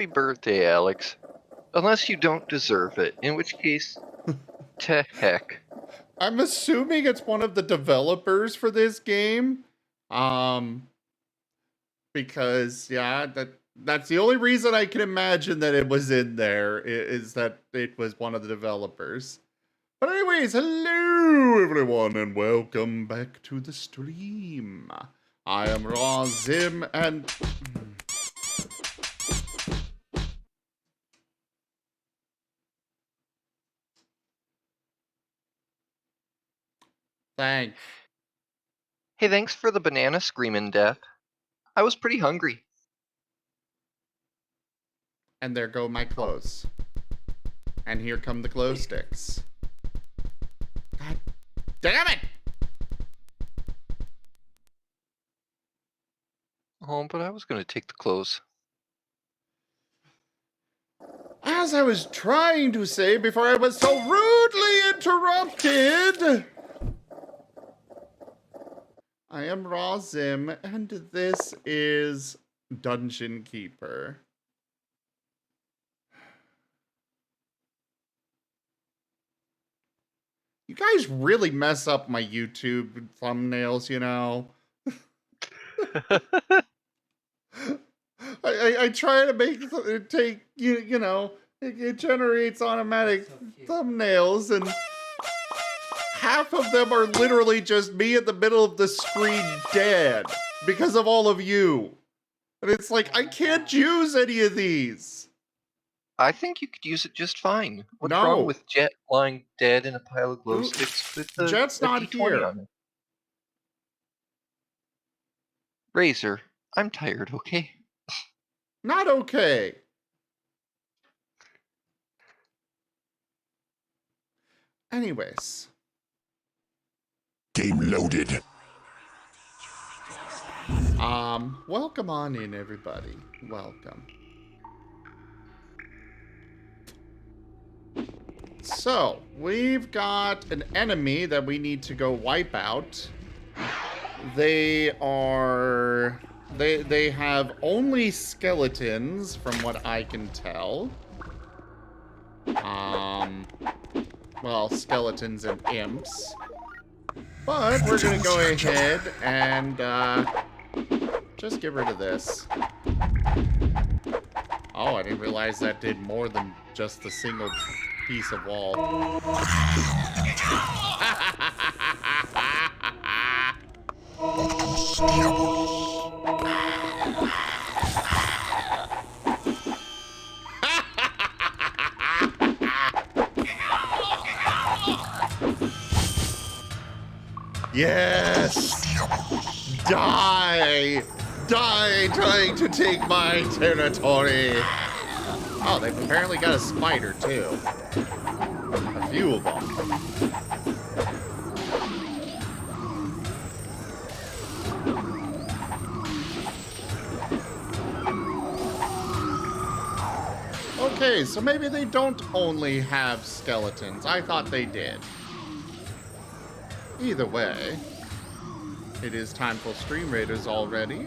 Happy birthday, Alex. Unless you don't deserve it, in which case, to heck. I'm assuming it's one of the developers for this game. Because yeah, that's the only reason I can imagine that it was in there is that it was one of the developers. But anyways, hello everyone and welcome back to the stream. I am Razim and thanks. Hey, thanks for the banana screaming death. I was pretty hungry. And there go my clothes. And here come the glow sticks. God damn it! Oh, but I was gonna take the clothes. As I was trying to say before I was so rudely interrupted, I am Razim, and this is Dungeon Keeper. You guys really mess up my YouTube thumbnails, you know? I try to make it take, you know, it generates automatic thumbnails, and half of them are literally just me in the middle of the screen dead because of all of you. And it's like, I can't use any of these. I think you could use it just fine. What's No. wrong with Jet lying dead in a pile of glow sticks with Jet's a not D20 here. on it? Razor, I'm tired, okay? Not okay. Anyways. Game loaded. Welcome on in, everybody. Welcome. So, we've got an enemy that we need to go wipe out. They have only skeletons, from what I can tell. Well, skeletons and imps. But we're gonna go ahead and, just get rid of this. Oh, I didn't realize that did more than just a single piece of wall. Yes! Die! Die trying to take my territory! Oh, they've apparently got a spider, too. A few of them. Okay, so maybe they don't only have skeletons. I thought they did. Either way, it is time for Stream Raiders already.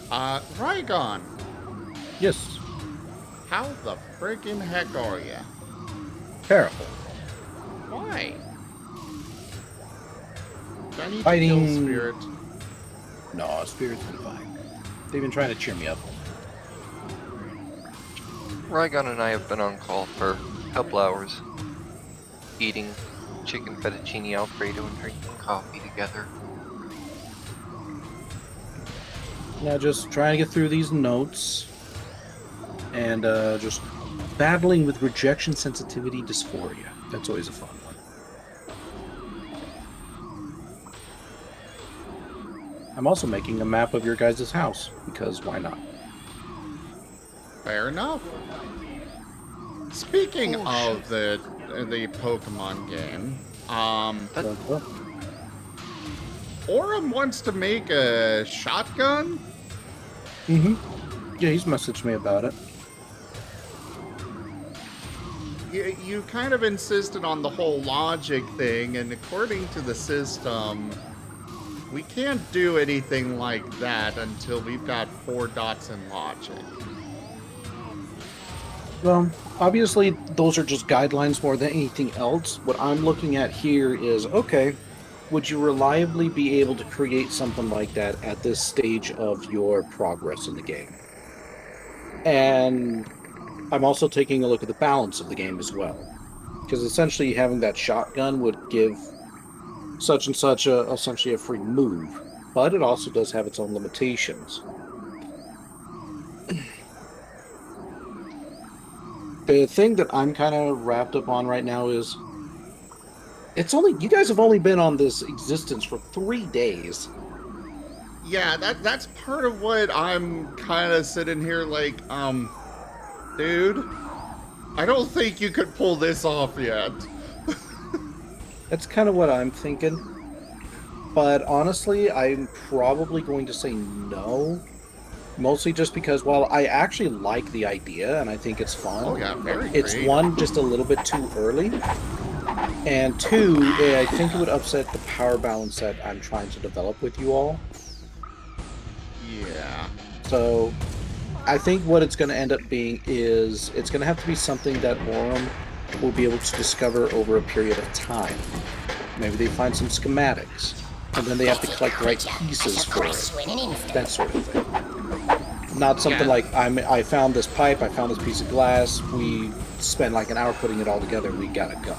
Rygon. Yes. How the friggin' heck are ya? Terrible. Why? Do I need Fighting... to kill Spirit? No, Spirit's been fine. They've been trying to cheer me up. Rygon and I have been on call for a couple hours, eating chicken fettuccine alfredo and drinking coffee together. Yeah, just trying to get through these notes. And just battling with rejection sensitivity dysphoria. That's always a fun one. I'm also making a map of your guys' house, because why not? Fair enough. Speaking of the Pokemon game, Orem wants to make a shotgun? Mm-hmm. Yeah, he's messaged me about it. You kind of insisted on the whole logic thing, and according to the system, we can't do anything like that until we've got 4 dots in logic. Well, obviously, those are just guidelines more than anything else. What I'm looking at here is okay, would you reliably be able to create something like that at this stage of your progress in the game? And I'm also taking a look at the balance of the game as well. Because essentially, having that shotgun would give such and such essentially a free move, but it also does have its own limitations. The thing that I'm kind of wrapped up on right now is it's only you guys have only been on this existence for 3 days. Yeah, that's part of what I'm kind of sitting here like, dude, I don't think you could pull this off yet. That's kind of what I'm thinking. But honestly, I'm probably going to say no. Mostly just because, while I actually like the idea and I think it's fun, Oh yeah, very it's creative. one, just a little bit too early. And two, I think it would upset the power balance that I'm trying to develop with you all. Yeah. So I think what it's going to end up being is it's going to have to be something that Aurum will be able to discover over a period of time. Maybe they find some schematics, and then they have to collect the right pieces for it. That sort of thing. Not something like, I found this pipe, I found this piece of glass, we spent like an hour putting it all together, we got a gun.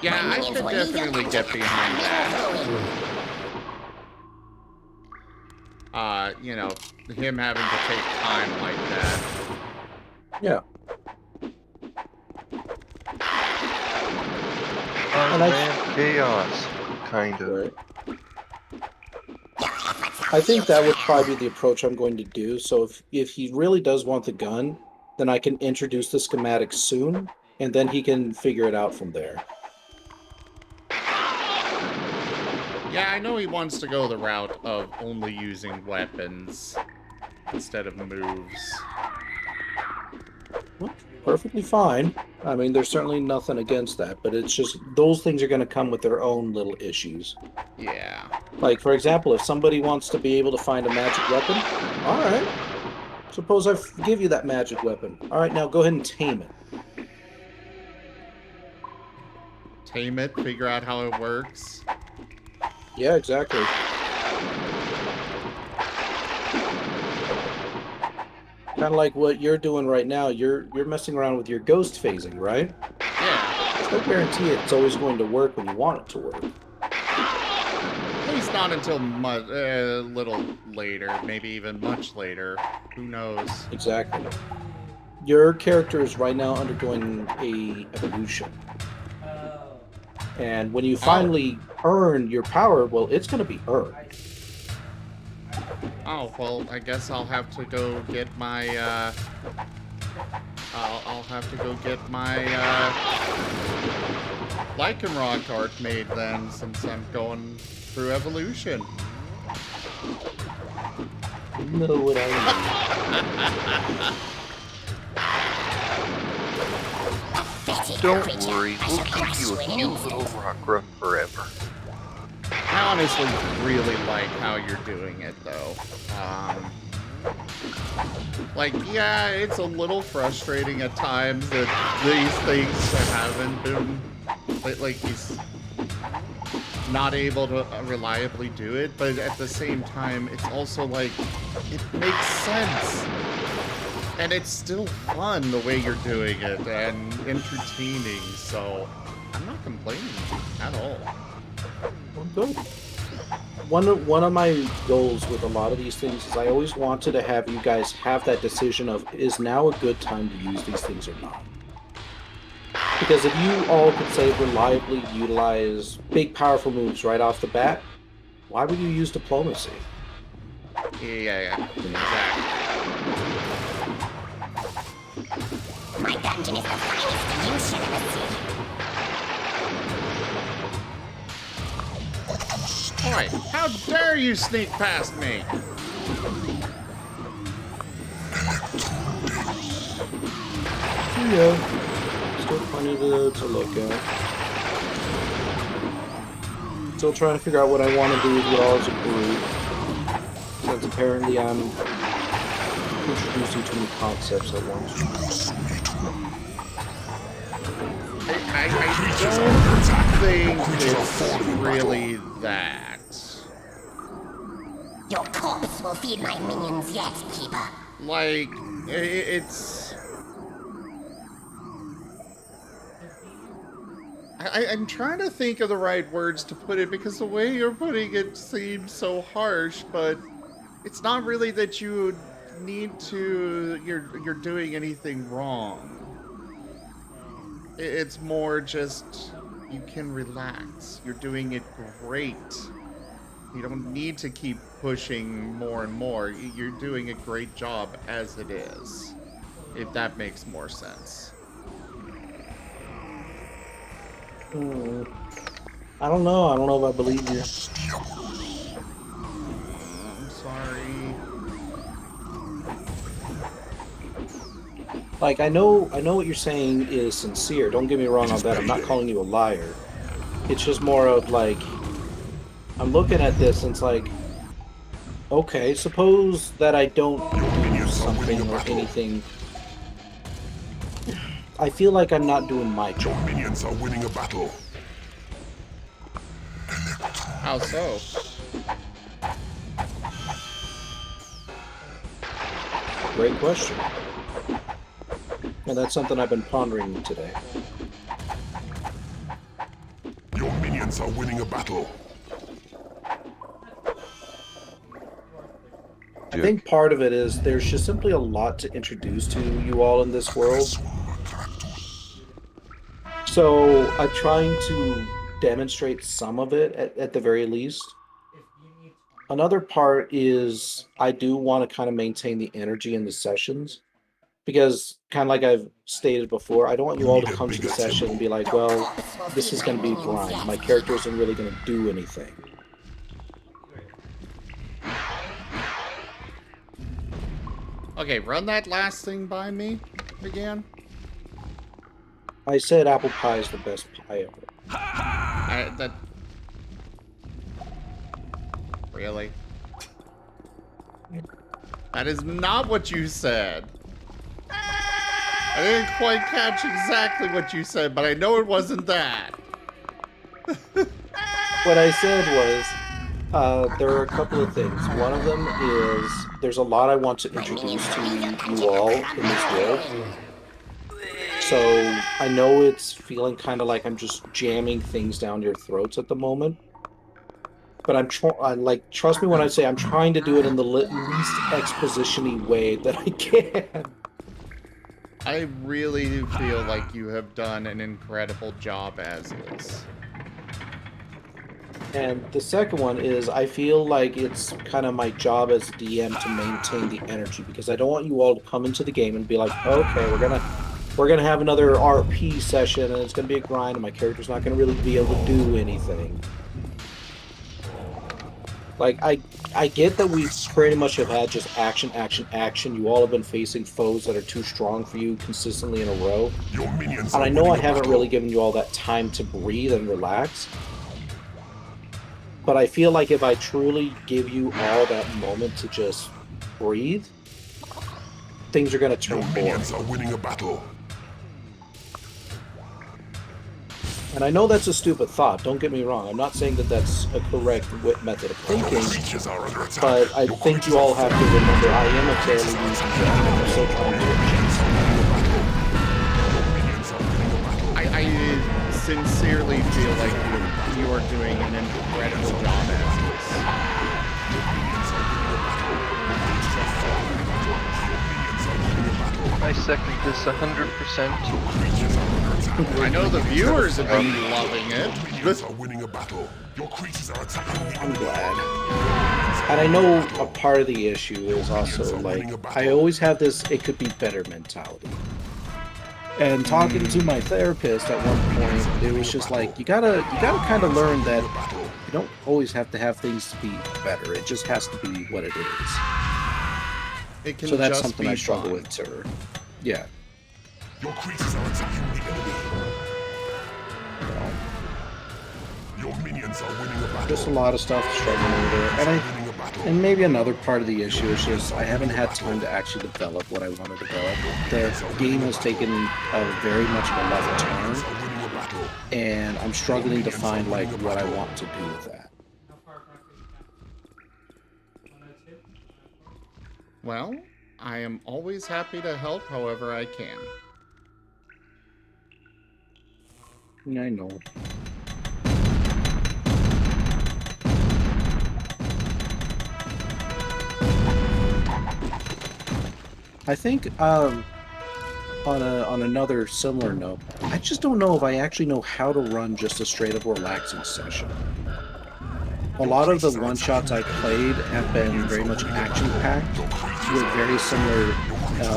Yeah, I could definitely get behind that. You know, him having to take time like that. Yeah. Unmanned chaos, kind of. Right. I think that would probably be the approach I'm going to do. So if he really does want the gun, then I can introduce the schematics soon, and then he can figure it out from there. Yeah, I know he wants to go the route of only using weapons instead of moves. Well, perfectly fine. I mean, there's certainly nothing against that, but it's just those things are going to come with their own little issues. Yeah. Like, for example, if somebody wants to be able to find a magic weapon, all right. Suppose I give you that magic weapon. All right, now go ahead and tame it. Tame it, figure out how it works. Yeah, exactly. Kind of like what you're doing right now. You're messing around with your ghost phasing, right? Yeah. There's no guarantee it's always going to work when you want it to work. At least not until a little later, maybe even much later. Who knows? Exactly. Your character is right now undergoing a evolution. And when you finally earn your power, well, it's going to be earned. Oh, well, I guess I'll have to go get my, I'll have to go get my, Lycanroc art made then, since I'm going through evolution. You know what I mean. Don't worry, we'll keep you a cute little rock grunt forever. I honestly really like how you're doing it, though. Like, yeah, it's a little frustrating at times that these things haven't been, like, he's not able to reliably do it, but at the same time, it's also like, it makes sense. And it's still fun the way you're doing it, and entertaining, so I'm not complaining at all. Well, good. One of my goals with a lot of these things is I always wanted to have you guys have that decision of, is now a good time to use these things or not? Because if you all could say reliably utilize big powerful moves right off the bat, why would you use diplomacy? Yeah, exactly. My dungeon is the finest you should ever see. Alright, how dare you sneak past me? Yeah, still plenty to look at. Still trying to figure out what I want to do with y'all as a group. Since apparently I'm introducing too many concepts at once. I don't think it's really that. Your corpse will feed my minions yet, Keeper. Like, it's... I'm trying to think of the right words to put it because the way you're putting it seems so harsh, but it's not really that you need to... You're doing anything wrong. It's more just you can relax. You're doing it great. You don't need to keep pushing more and more. You're doing a great job as it is. If that makes more sense. I don't know. I don't know if I believe you. I'm sorry. Like, I know what you're saying is sincere. Don't get me wrong on that. I'm not calling you a liar. It's just more of like, I'm looking at this and it's like, okay, suppose that I don't do something or anything. I feel like I'm not doing my job. Minions are winning a battle. How so? Great question. And that's something I've been pondering today. Your minions are winning a battle. I think part of it is there's just simply a lot to introduce to you all in this world. So I'm trying to demonstrate some of it at the very least. Another part is I do want to kind of maintain the energy in the sessions because kind of like I've stated before, I don't want you all to come to the session and be like, well, this is going to be grind. My character isn't really going to do anything. Okay, run that last thing by me again. I said apple pie is the best pie ever. That... Really? That is not what you said. I didn't quite catch exactly what you said, but I know it wasn't that. What I said was, there are a couple of things. One of them is there's a lot I want to introduce to you all in this world. So I know it's feeling kind of like I'm just jamming things down your throats at the moment. But like, trust me when I say I'm trying to do it in the least exposition-y way that I can. I really feel like you have done an incredible job as is. And the second one is I feel like it's kind of my job as DM to maintain the energy because I don't want you all to come into the game and be like, okay, we're gonna have another RP session and it's gonna be a grind and my character's not gonna really be able to do anything. Like, I get that we pretty much have had just action, action, action. You all have been facing foes that are too strong for you consistently in a row. And I know I haven't really given you all that time to breathe and relax. But I feel like if I truly give you all that moment to just breathe, things are going to turn boring. Minions are winning a battle. And I know that's a stupid thought, don't get me wrong. I'm not saying that that's a correct method of thinking, but I think you all have to remember I am a fairly new DM, and I'm still trying to adjust. I sincerely feel like you are doing an incredible job as this. I second this 100%. I know the viewers have been loving it. Minions are winning a battle. Your creatures are attacking. I'm glad. And I know a part of the issue is also, like, I always have this it could be better mentality. And talking to my therapist at one point, it was just like, you gotta kind of learn that you don't always have to have things to be better. It just has to be what it is. It can So that's just something be I struggle fun. with, sir. Yeah. Your creatures are attacking the enemy. Your minions minions are winning a battle. Just a lot of stuff struggling with it. And maybe another part of the issue is just I haven't had time to actually develop what I want to develop. The game has taken a very much of a left turn, and I'm struggling to find like what I want to do with that. Well, I am always happy to help however I can. Yeah, I know. I think on another similar note, I just don't know if I actually know how to run just a straight up relaxing session. A lot of the one-shots I've played have been very much action-packed, with very similar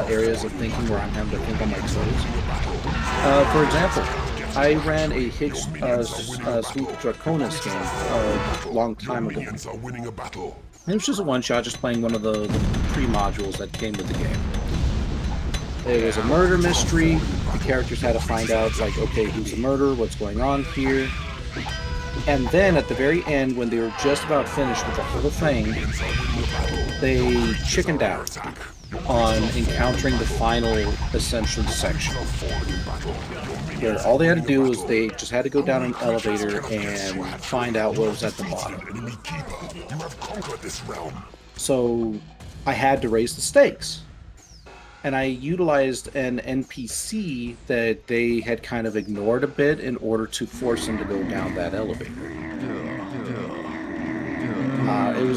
areas of thinking where I'm having to think on my toes. For example, I ran a Higgs Sweet Draconis game a long time ago. Minions are winning a battle. It was just a one-shot, just playing one of the pre-modules that came with the game. It was a murder mystery. The characters had to find out, like, okay, who's the murderer, what's going on here. And then at the very end, when they were just about finished with the whole thing, they chickened out on encountering the final, essentially, section. Where all they had to do was they just had to go down an elevator and find out what was at the bottom. Enemy keeper, you have conquered this realm. So I had to raise the stakes. And I utilized an NPC that they had kind of ignored a bit in order to force him to go down that elevator.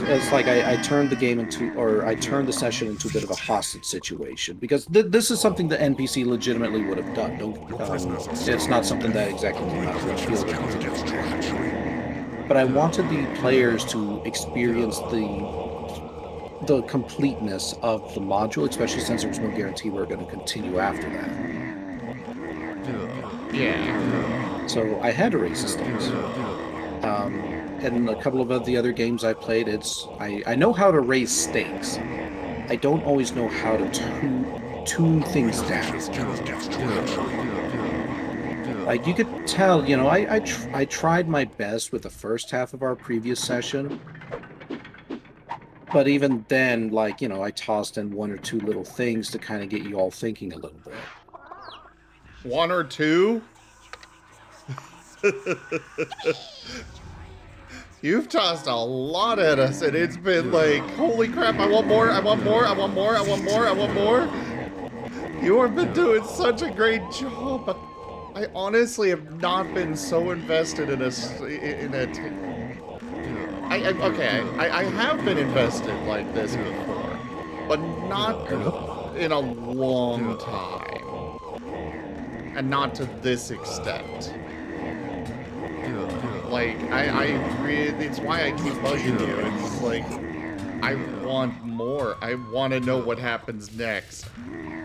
It's like I turned the game into, or I turned the session into a bit of a hostage situation, because this is something the NPC legitimately would have done. It's not something that exactly came out of left field. But I wanted the players to experience the completeness of the module, especially since there was no guarantee we were going to continue after that. Yeah. So I had to raise the stakes. And a couple of the other games I played, I know how to raise stakes. I don't always know how to tune things down. Like you could tell, you know, I tried my best with the first half of our previous session. But even then, like, you know, I tossed in one or two little things to kind of get you all thinking a little bit. One or two? You've tossed a lot at us, and it's been like, holy crap, I want more, I want more, I want more, I want more, I want more. You have been doing such a great job. I honestly have not been so invested in I have been invested like this before, but not in a long time, and not to this extent. Like, it's why I keep bugging you. It's like, I want more. I want to know what happens next.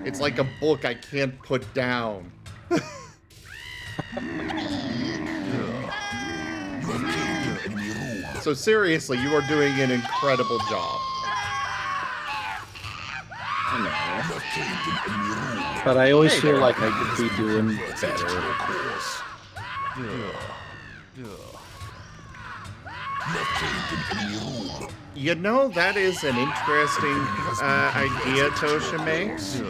It's like a book I can't put down. So seriously, you are doing an incredible job. I know. But I always feel like I could be doing better. You know, that is an interesting idea Tosha makes.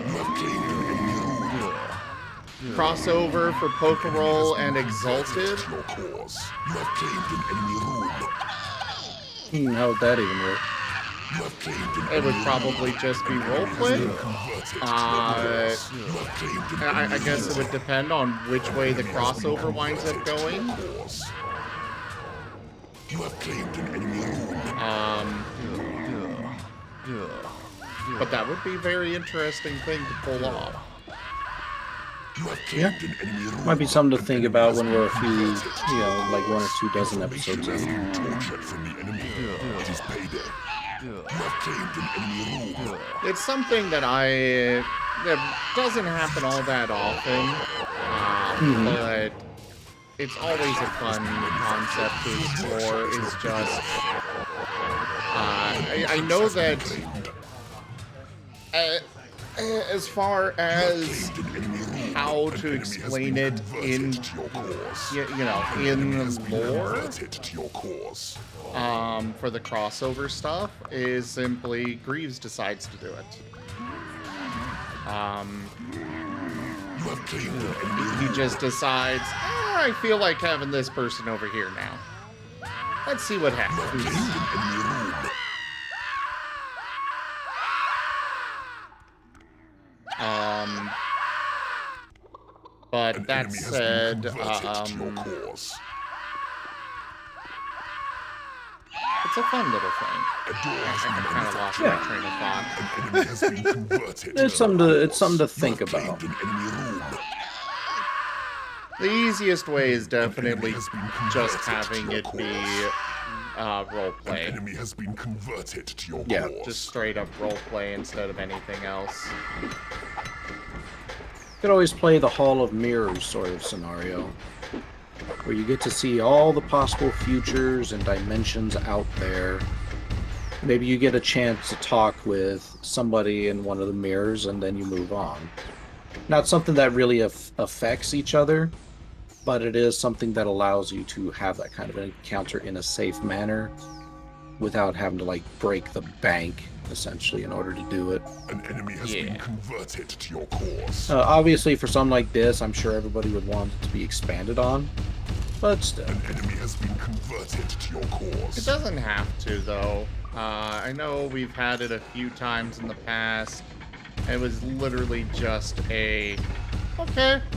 Crossover for Pokerole and Exalted. How would that even work? It would probably just be roleplay. I guess it would depend on which way the crossover winds up going. But that would be a very interesting thing to pull off. Yeah. Might be something to think about when we're a few, you know, like 1 or 2 dozen episodes in. It's something that that doesn't happen all that often, but it's always a fun concept to explore. It's just, I know that As far as how to explain it in, in lore, for the crossover stuff, is simply Greaves decides to do it. He just decides, I feel like having this person over here now. Let's see what happens. But that said, it's a fun little thing. I kind of lost my train of thought. It's something to think about. The easiest way is definitely just having it be roleplay. Enemy has been converted to your Yeah, cause. Just straight up roleplay instead of anything else. You could always play the Hall of Mirrors sort of scenario, where you get to see all the possible futures and dimensions out there. Maybe you get a chance to talk with somebody in one of the mirrors, and then you move on. Not something that really affects each other, but it is something that allows you to have that kind of an encounter in a safe manner without having to, like, break the bank, essentially, in order to do it. An enemy has been converted to your cause. Obviously, for something like this, I'm sure everybody would want it to be expanded on, but still. An enemy has been converted to your cause. It doesn't have to, though. I know we've had it a few times in the past. It was literally just okay,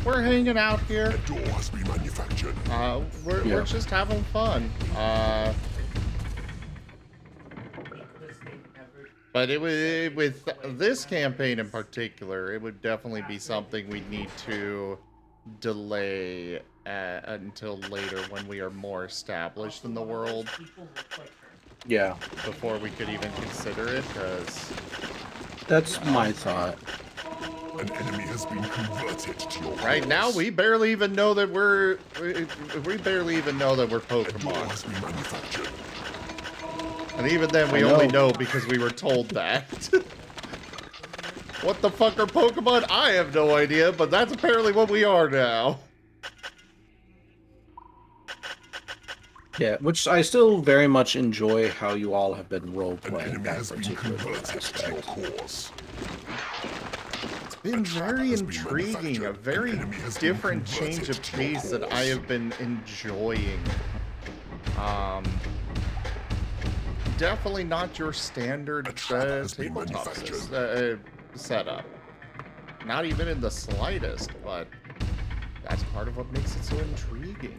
we're hanging out here. A door has been manufactured. We're just having fun. But it would, with this campaign in particular, it would definitely be something we'd need to delay until later when we are more established in the world. Yeah. Before we could even consider it, because... That's my thought. An enemy has been converted to your cause. Right now, we barely even know that we're Pokemon. Has been manufactured. And even then, we only know because we were told that. What the fuck are Pokemon? I have no idea, but that's apparently what we are now. Yeah, which I still very much enjoy how you all have been role-playing Enemy that has been particular converted to your aspect. cause. It's been very intriguing, a very different change of pace that I have been enjoying. Definitely not your standard tabletop setup. Not even in the slightest, but that's part of what makes it so intriguing.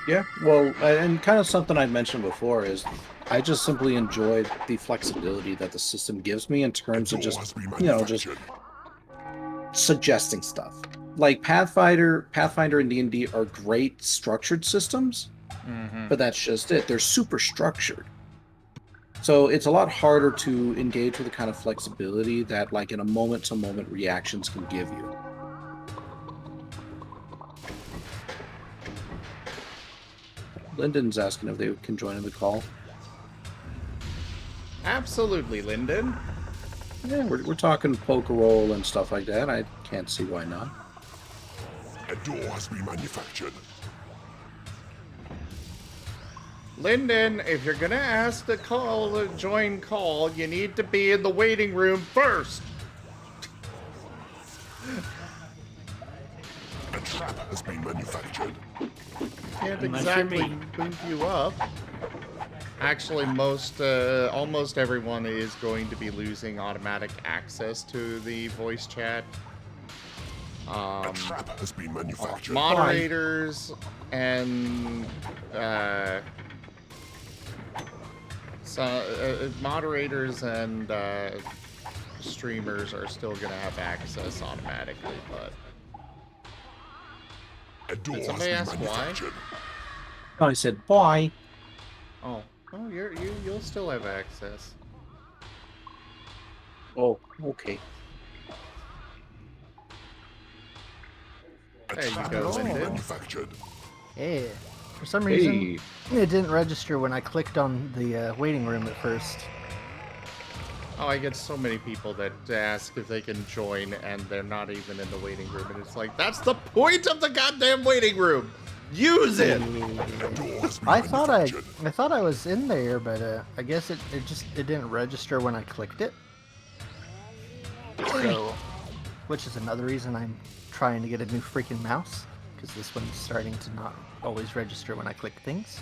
Yeah, well, and kind of something I mentioned before is I just simply enjoyed the flexibility that the system gives me in terms of just, just suggesting stuff. Like Pathfinder and D&D are great structured systems, but that's just it. They're super structured. So it's a lot harder to engage with the kind of flexibility that, like, in a moment-to-moment reactions can give you. Lyndon's asking if they can join in the call. Absolutely, Lyndon. Yeah, we're talking poker roll and stuff like that. I can't see why not. A door has been manufactured. Lyndon, if you're gonna ask to join call, you need to be in the waiting room first. A trap has been manufactured. Can't exactly boot you up. Actually, almost everyone is going to be losing automatic access to the voice chat. A trap has been manufactured. Moderators and streamers are still gonna have access automatically, but. A door Did has somebody been ask why? manufactured. I said bye. Oh, you'll still have access. Oh, okay. A There you trap go, has been Lyndon. manufactured. Hey, for some reason, it didn't register when I clicked on the waiting room at first. Oh, I get so many people that ask if they can join and they're not even in the waiting room. And it's like, that's the point of the goddamn waiting room! Use it! I thought I was in there, but I guess it didn't register when I clicked it. So, which is another reason I'm trying to get a new freaking mouse, because this one's starting to not always register when I click things.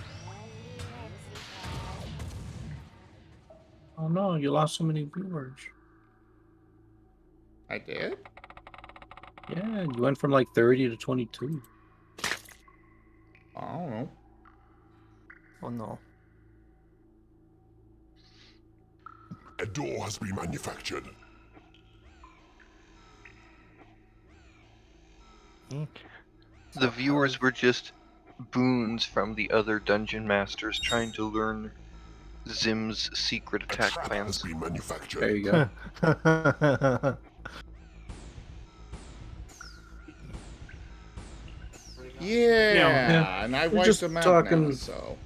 Oh no, you lost so many viewers. I did? Yeah, you went from like 30 to 22. I don't know. Oh no. A door has been manufactured. The viewers were just boons from the other dungeon masters trying to learn Zim's secret A attack trap has plans. been There manufactured. you go. Yeah, and I we're wiped just them out talking- now, so...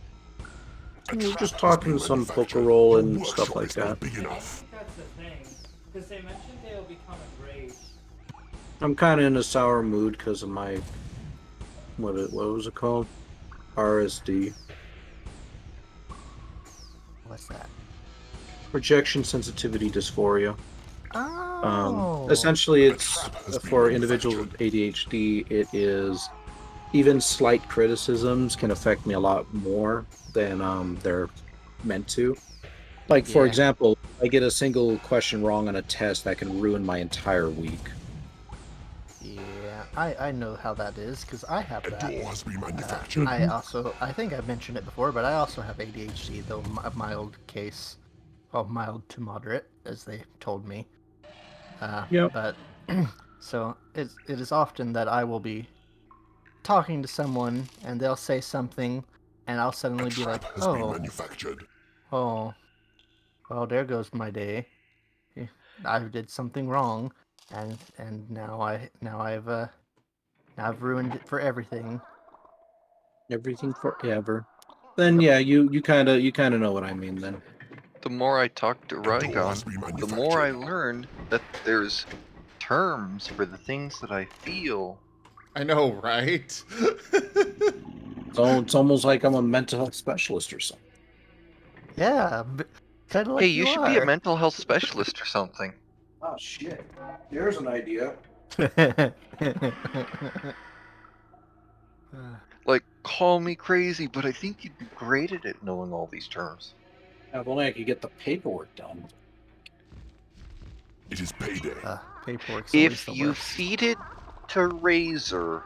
A We're trap just has talking been some manufactured. poker roll The and stuff workshop like is not that. big enough. That's the thing, because they mentioned they'll become enraged. I'm kind of in a sour mood because of my what was it called? RSD. What's that? Rejection sensitivity dysphoria. Oh. Essentially, it's trap has been for individuals with ADHD. It is even slight criticisms can affect me a lot more than they're meant to. Like, for Yeah. example, I get a single question wrong on a test that can ruin my entire week. Yeah, I know how that is, because I have A that. door has been manufactured. I think I've mentioned it before, but I also have ADHD, though a mild case. Well, mild to moderate, as they told me. Yep. But, so, it is often that I will be talking to someone, and they'll say something, and I'll A suddenly be like, trap has been manufactured. oh, well, there goes my day. I did something wrong, and now I've ruined it for everything. Everything forever. Then yeah, you kind of know what I mean then. The more I talked to door has Rygon, been the more I manufactured. learned that there's terms for the things that I feel. I know, right? So it's almost like I'm a mental health specialist or something. Yeah, kind of like Hey, you should be a are. mental health specialist or something. Oh shit! There's an idea. Like, call me crazy, but I think you'd be great at it knowing all these terms. If only I could get the paperwork done. It is payday. Paperwork's always If the you worst. feed it to Razor,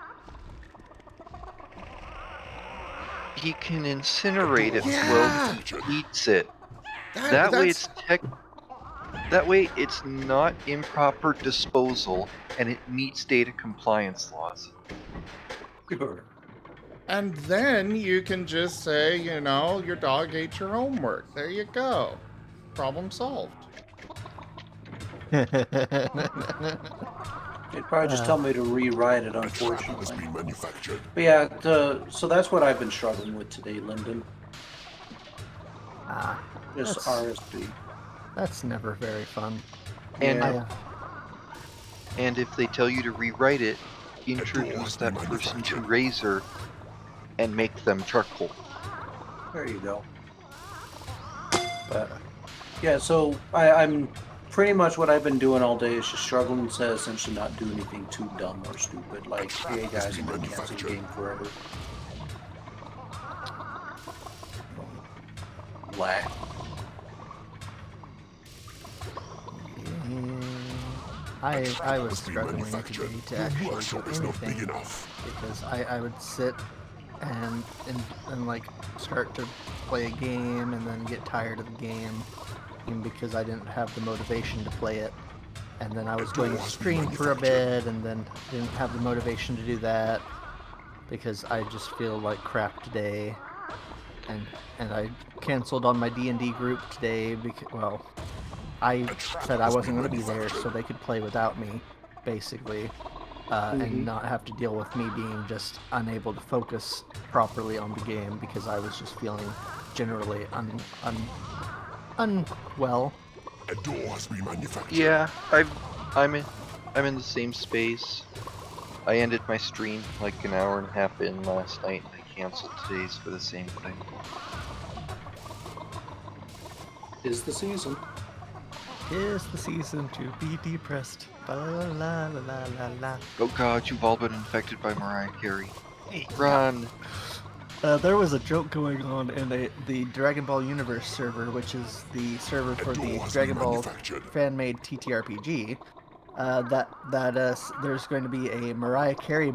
he can incinerate it while he eats it. That way it's not improper disposal and it meets data compliance laws. And then you can just say, you know, your dog ate your homework. There you go. Problem solved. They'd probably just tell me to rewrite it, A trap has unfortunately. been manufactured. But yeah, so that's what I've been struggling with today, Lyndon. Just That's- RSD. That's never very fun. And Yeah. and if they tell you to rewrite it, introduce that person to Razor and make them charcoal. There you go. But yeah, so I'm pretty much what I've been doing all day is just struggling to essentially not do anything too dumb or stupid. Like, hey guys, I'm gonna cancel the game forever. Blah. I was Has been struggling manufactured. today to The actually do workshop is not big anything enough. because I would sit and like start to play a game and then get tired of the game, and because I didn't have the motivation to play it, and then I was going to stream for a bit and then didn't have the motivation to do that because I just feel like crap today, and I canceled on my D&D group today because, well, I said I wasn't going to be there so they could play without me, basically, and not have to deal with me being just unable to focus properly on the game because I was just feeling generally unwell. A door has been manufactured. Yeah, I'm in the same space. I ended my stream like an hour and a half in last night, and I canceled today's for the same thing. Is the season. Is the season to be depressed? La la la la la la. Oh god, you've all been infected by Mariah Carey. Run! There was a joke going on in the Dragon Ball Universe server, which is the server for the Dragon Ball fan-made TTRPG. There's going to be a Mariah Carey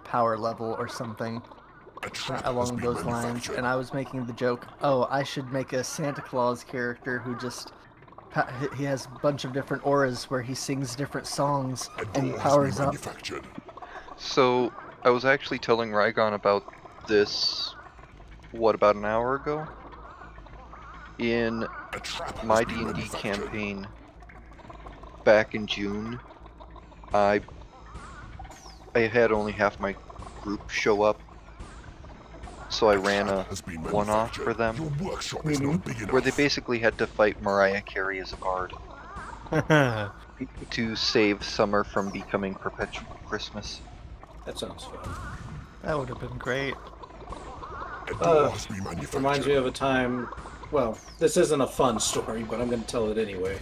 power level or something along those lines, and I was making the joke, oh, I should make a Santa Claus character who just he has a bunch of different auras where he sings different songs and he powers up. So, I was actually telling Rygon about this, about an hour ago? In my D&D campaign back in June, I had only half my group show up, so I ran a one-off for them, where they basically had to fight Mariah Carey as a bard to save summer from becoming perpetual Christmas. That sounds fun. That would have been great. Reminds me of a time. Well, this isn't a fun story, but I'm going to tell it anyway.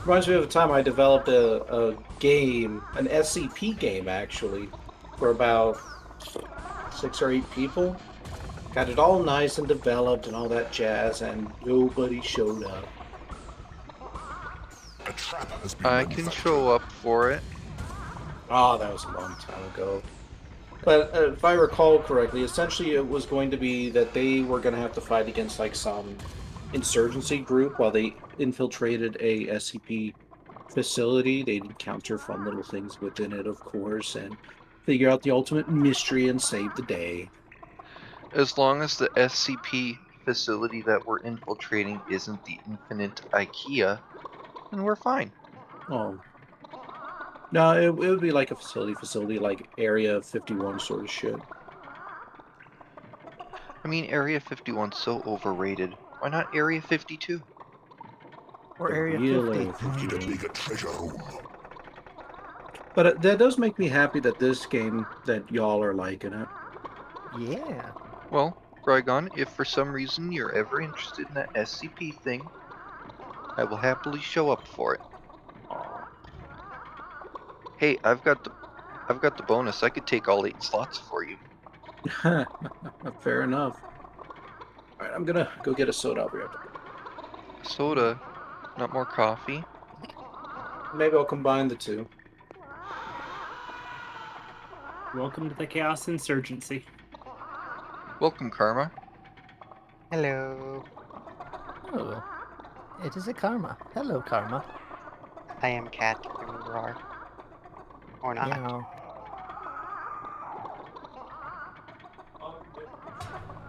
Reminds me of a time I developed a game, an SCP game actually, for about 6 or 8 people. Got it all nice and developed and all that jazz, and nobody showed up. I can show up for it. Oh, that was a long time ago. But if I recall correctly, essentially it was going to be that they were going to have to fight against like some insurgency group while they infiltrated a SCP facility. They'd encounter fun little things within it, of course, and figure out the ultimate mystery and save the day. As long as the SCP facility that we're infiltrating isn't the infinite IKEA, then we're fine. Oh. No, it would be like a facility, like Area 51 sort of shit. I mean, Area 51's so overrated. Why not Area 52? Or Area Really? 50. Need a bigger treasure room. But that does make me happy that this game, that y'all are liking it. Yeah. Well, Rygon, if for some reason you're ever interested in that SCP thing, I will happily show up for it. Hey, I've got the bonus. I could take all 8 slots for you. Fair enough. Alright, I'm gonna go get a soda. I'll be right back. Soda, not more coffee. Maybe I'll combine the two. Welcome to the Chaos Insurgency. Welcome, Karma. Hello. Oh. It is a Karma. Hello, Karma. I am Cat. You are. Or not. Meow.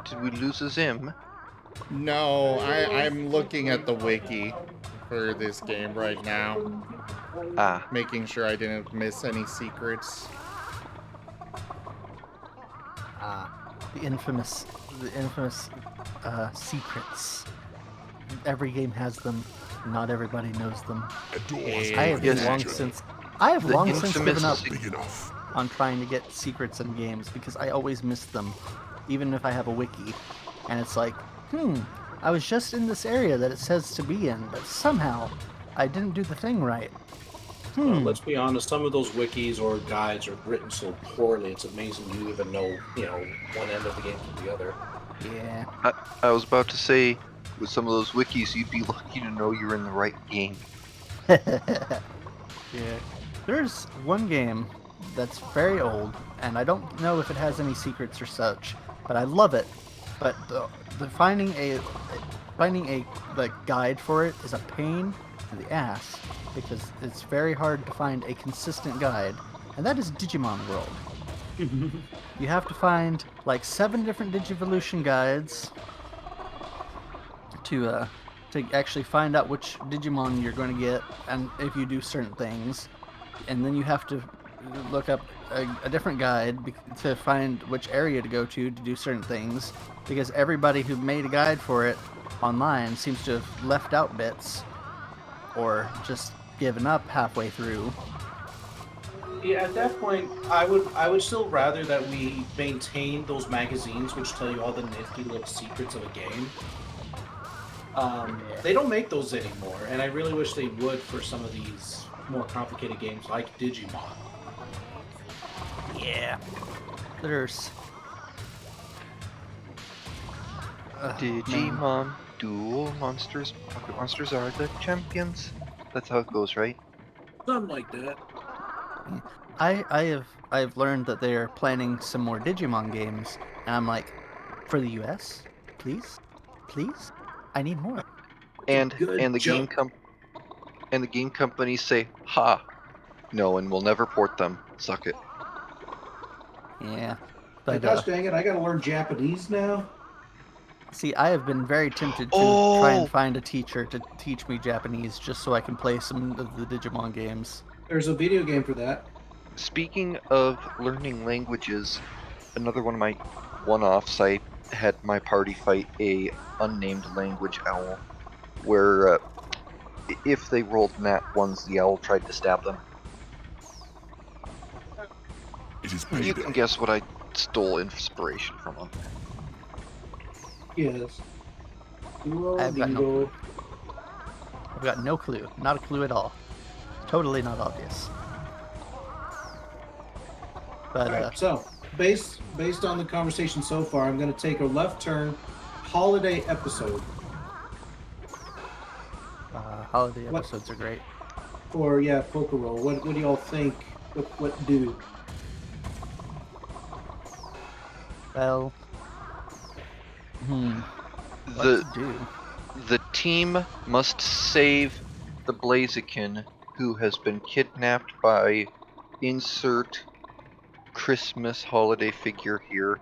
Did we lose a Zim? No, I'm looking at the wiki for this game right now, Ah, making sure I didn't miss any secrets. The infamous secrets. Every game has them. Not everybody knows them. I have Yes. long since given up Big enough. on trying to get secrets in games because I always miss them, even if I have a wiki. And it's like, I was just in this area that it says to be in, but somehow I didn't do the thing right. Well, let's be honest, some of those wikis or guides are written so poorly, it's amazing you even know, one end of the game from the other. Yeah. I was about to say, with some of those wikis, you'd be lucky to know you're in the right game. Yeah. There's one game that's very old, and I don't know if it has any secrets or such, but I love it. But the finding a guide for it is a pain in the ass because it's very hard to find a consistent guide, and that is Digimon World. You have to find like 7 different Digivolution guides to actually find out which Digimon you're going to get, and if you do certain things, and then you have to look up a different guide to find which area to go to do certain things, because everybody who made a guide for it online seems to have left out bits or just given up halfway through. Yeah, at that point, I would still rather that we maintain those magazines which tell you all the nifty little secrets of a game. They don't make those anymore, and I really wish they would for some of these more complicated games like Digimon. Yeah. There's... man. Digimon Duel Monsters. Pocket Monsters are the champions. That's how it goes, right? Something like that. I've learned that they are planning some more Digimon games, and I'm like, for the US, please, please, I need more. And Good and the joke. game companies say, "Ha, no, and we'll never port them. Suck it." Yeah, Like, but gosh dang it, I gotta learn Japanese now? see, I have been very tempted to try and Oh, find a teacher to teach me Japanese just so I can play some of the Digimon games. There's a video game for that. speaking of learning languages, another one of my one-offs. I had my party fight a unnamed language owl, where if they rolled nat ones, the owl tried to stab them. It is You payday. can guess what I stole inspiration from on that. Yes. I've got no Duolingo. I've got no clue, not a clue at all. Totally not obvious. But Alright, so based on the conversation so far, I'm gonna take a left turn holiday episode holiday What- episodes are great. for Poker Roll. What do y'all think? What do? Well, what The to do? the team must save the Blaziken, who has been kidnapped by insert Christmas holiday figure here,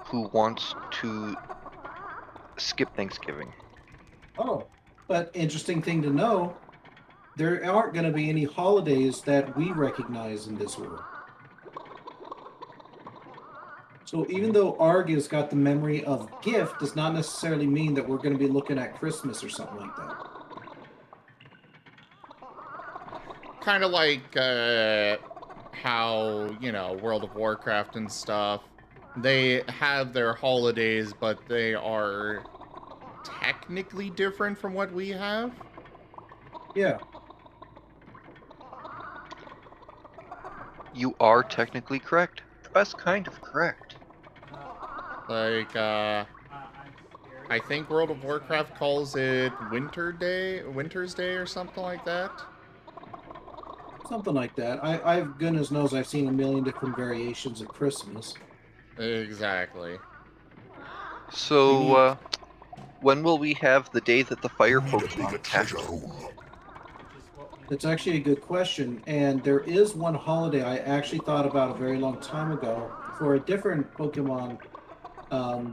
who wants to skip Thanksgiving. Oh, but interesting thing to know, there aren't going to be any holidays that we recognize in this world. So even though Argus got the memory of gift, does not necessarily mean that we're going to be looking at Christmas or something like that. Kind of like how, World of Warcraft and stuff, they have their holidays, but they are technically different from what we have. Yeah. You are technically correct. The best kind of correct. Like, I think World of Warcraft calls it Winter's Day or something like that. Something like that. I've goodness knows I've seen a million different variations of Christmas. Exactly. So, when will we have the day that the fire We need a Pokemon bigger attacked? treasure home. That's actually a good question, and there is one holiday I actually thought about a very long time ago for a different Pokemon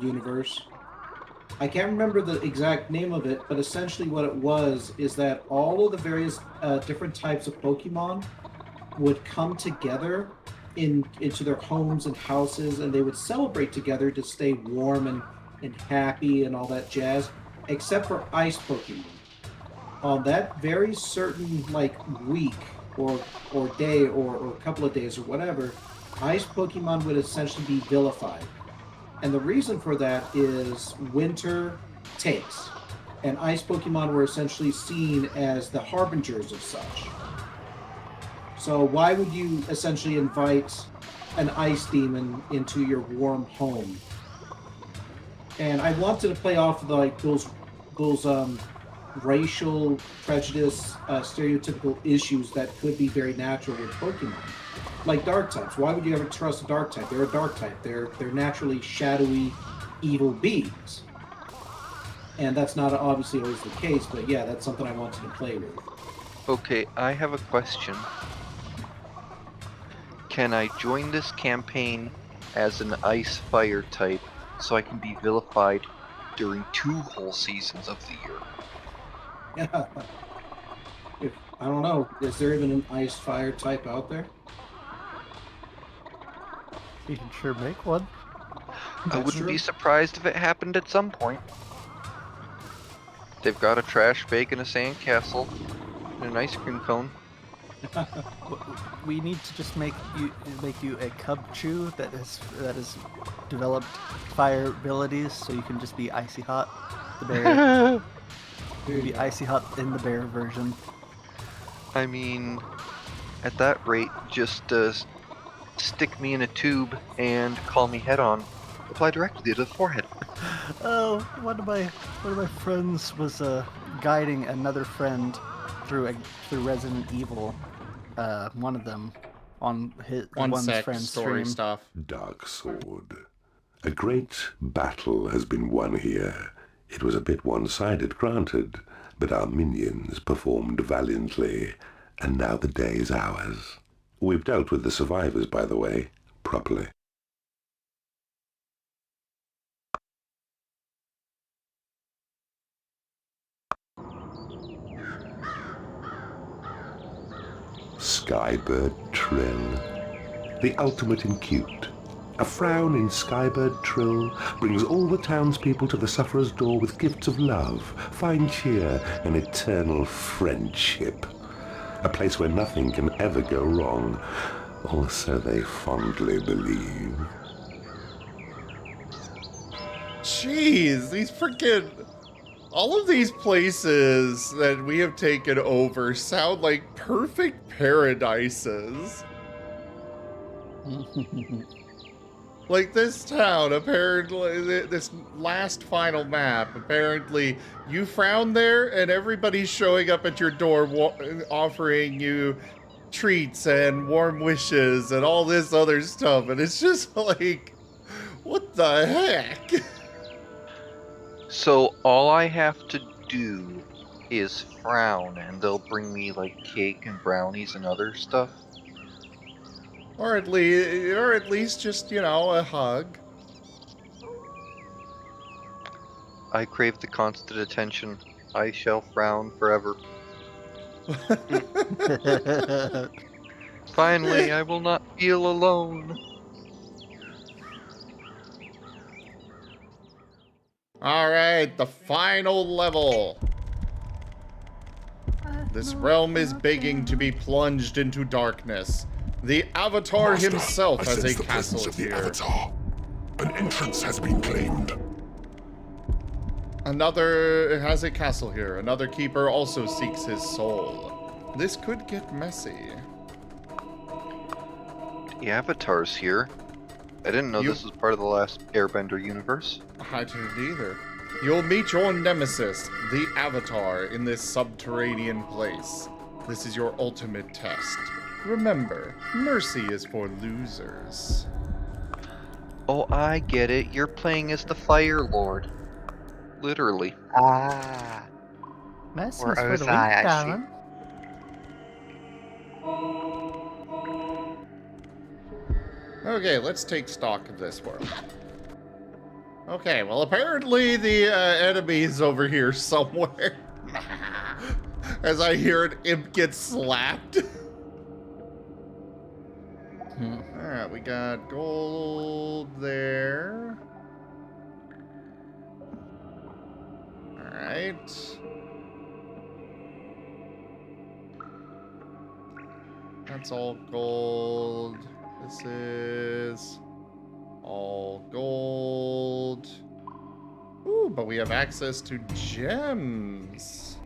universe. I can't remember the exact name of it, but essentially what it was is that all of the various different types of Pokemon would come together into their homes and houses, and they would celebrate together to stay warm and happy and all that jazz, except for ice Pokemon. On that very certain week or day or a couple of days or whatever, ice Pokemon would essentially be vilified. And the reason for that is winter takes. And ice Pokemon were essentially seen as the harbingers of such. So why would you essentially invite an ice demon into your warm home? And I wanted to play off of those racial prejudice, stereotypical issues that could be very natural with Pokemon. Like dark types. Why would you ever trust a dark type? They're a dark type. They're naturally shadowy, evil beings. And that's not obviously always the case, but yeah, that's something I wanted to play with. Okay, I have a question. Can I join this campaign as an ice fire type so I can be vilified during 2 whole seasons of the year? Yeah. I don't know. Is there even an ice fire type out there? You can sure make one. I wouldn't be surprised if it happened at some point. They've got a trash bag and a sand castle and an ice cream cone. We need to just make you a cub chew that has developed fire abilities, so you can just be icy hot. The bear. You can be icy hot in the bear version. I mean, at that rate, just stick me in a tube and call me head on. Apply directly to the forehead. Oh, one of my friends was guiding another friend through Resident Evil. One of them on his one's friend's story stream. stuff. Dark Sword. A great battle has been won here. It was a bit one-sided, granted, but our minions performed valiantly, and now the day is ours. We've dealt with the survivors, by the way, properly. Skybird Trill. The ultimate in cute. A frown in Skybird Trill brings all the townspeople to the sufferer's door with gifts of love, fine cheer, and eternal friendship. A place where nothing can ever go wrong, or so they fondly believe. Jeez, these freaking... All of these places that we have taken over sound like perfect paradises. Like this town, apparently, this last final map, apparently you found there and everybody's showing up at your door offering you treats and warm wishes and all this other stuff. And it's just like, what the heck? So all I have to do is frown and they'll bring me like cake and brownies and other stuff. Or at least just, you know, a hug. I crave the constant attention. I shall frown forever. Finally, I will not feel alone. Alright, the final level. This realm is begging to be plunged into darkness. The Avatar Master, himself I has sense a the castle presence of the here. Avatar. An entrance has been claimed. Another has a castle here. Another keeper also seeks his soul. This could get messy. The Avatar's here. I didn't know this was part of the last Airbender universe. I didn't either. You'll meet your nemesis, the Avatar, in this subterranean place. This is your ultimate test. Remember, mercy is for losers. Oh, I get it. You're playing as the Fire Lord. Literally. Ah. Message Or for the Ozai, week, I see. darling. Okay, let's take stock of this world. Okay, well, apparently the enemy's over here somewhere. As I hear an imp get slapped. Alright, we got gold there. Alright. That's all gold. This is all gold. Ooh, but we have access to gems.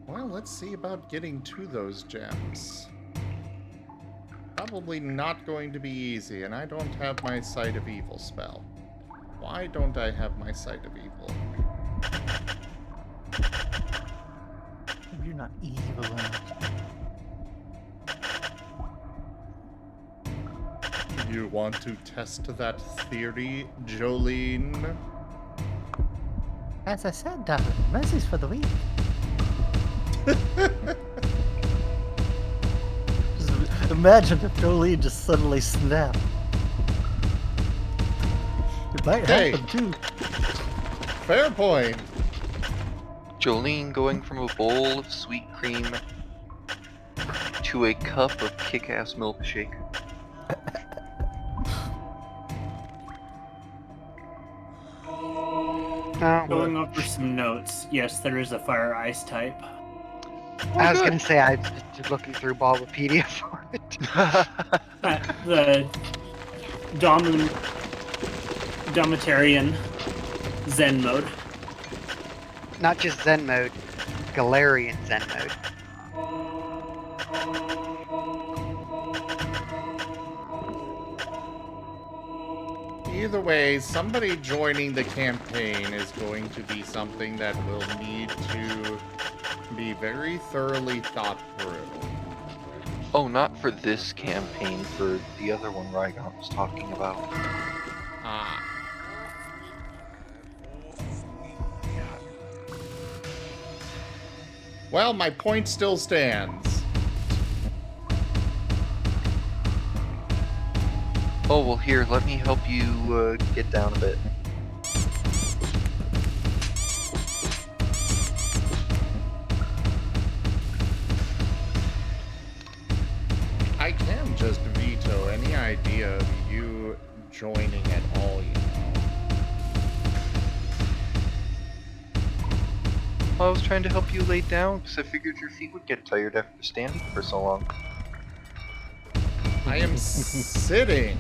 Well, let's see about getting to those gems. Probably not going to be easy, and I don't have my Sight of Evil spell. Why don't I have my Sight of Evil? You're not evil enough. You want to test that theory, Jolene? As I said, darling, message for the week. Just imagine if Jolene just suddenly snapped. It might Hey. happen too. Fair point. Jolene going from a bowl of sweet cream to a cup of kick-ass milkshake. No, Going over some notes. Yes, there is a fire ice type. I was gonna say I was just looking through Bulbapedia for it. The Domitarian Zen mode. Not just Zen mode, Galarian Zen mode. Either way, somebody joining the campaign is going to be something that will need to be very thoroughly thought through. Oh, not for this campaign, for the other one Rygon was talking about. Ah. Well, my point still stands. Oh, well here, let me help you get down a bit. I can just veto any idea of you joining at all, you know. Well, I was trying to help you lay down, because I figured your feet would get tired after standing for so long. I am sitting.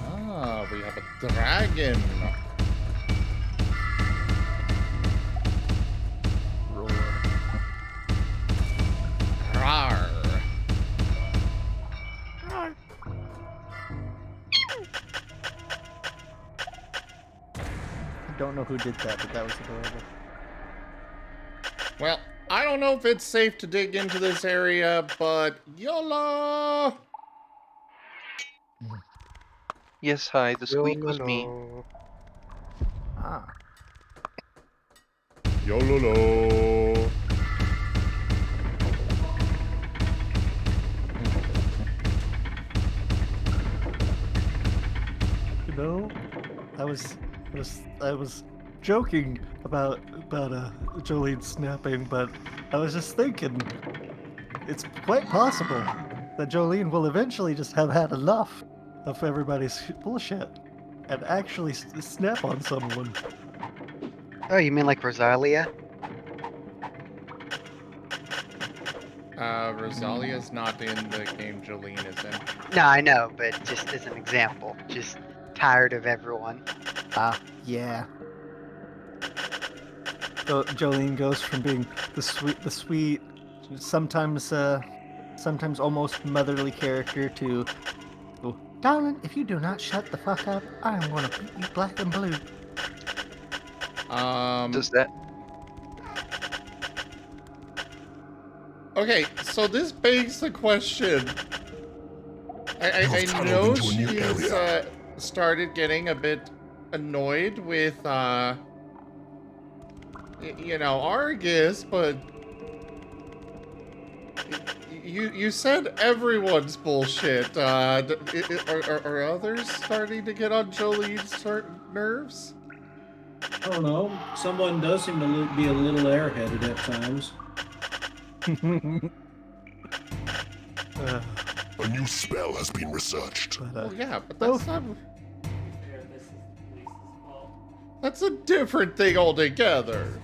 Ah, we have a dragon. Roar. Rawr. I don't know who did that, but that was adorable. Well, I don't know if it's safe to dig into this area, but YOLO! Yes, hi, the squeak was me. Yo-lo-lo. Ah. YOLO! You know, I was joking about Jolene snapping, but I was just thinking it's quite possible that Jolene will eventually just have had enough of everybody's bullshit and actually snap on someone. Oh, you mean like Rosalia? Rosalia's not in the game Jolene is in. No, I know, but just as an example. Just tired of everyone. Ah, yeah. So Jolene goes from being the sweet, sometimes almost motherly character to, oh, darling, if you do not shut the fuck up, I am gonna beat you black and blue. Does that... Okay, so this begs the question. I tunneled know into a new she's area. started getting a bit annoyed with you know, Argus, but you said everyone's bullshit. Are others starting to get on Jolene's nerves? I don't know. Someone does seem to be a little airheaded at times. A new spell has been researched. Well, yeah, but that's not. Fair, this is the police's fault. That's a different thing altogether.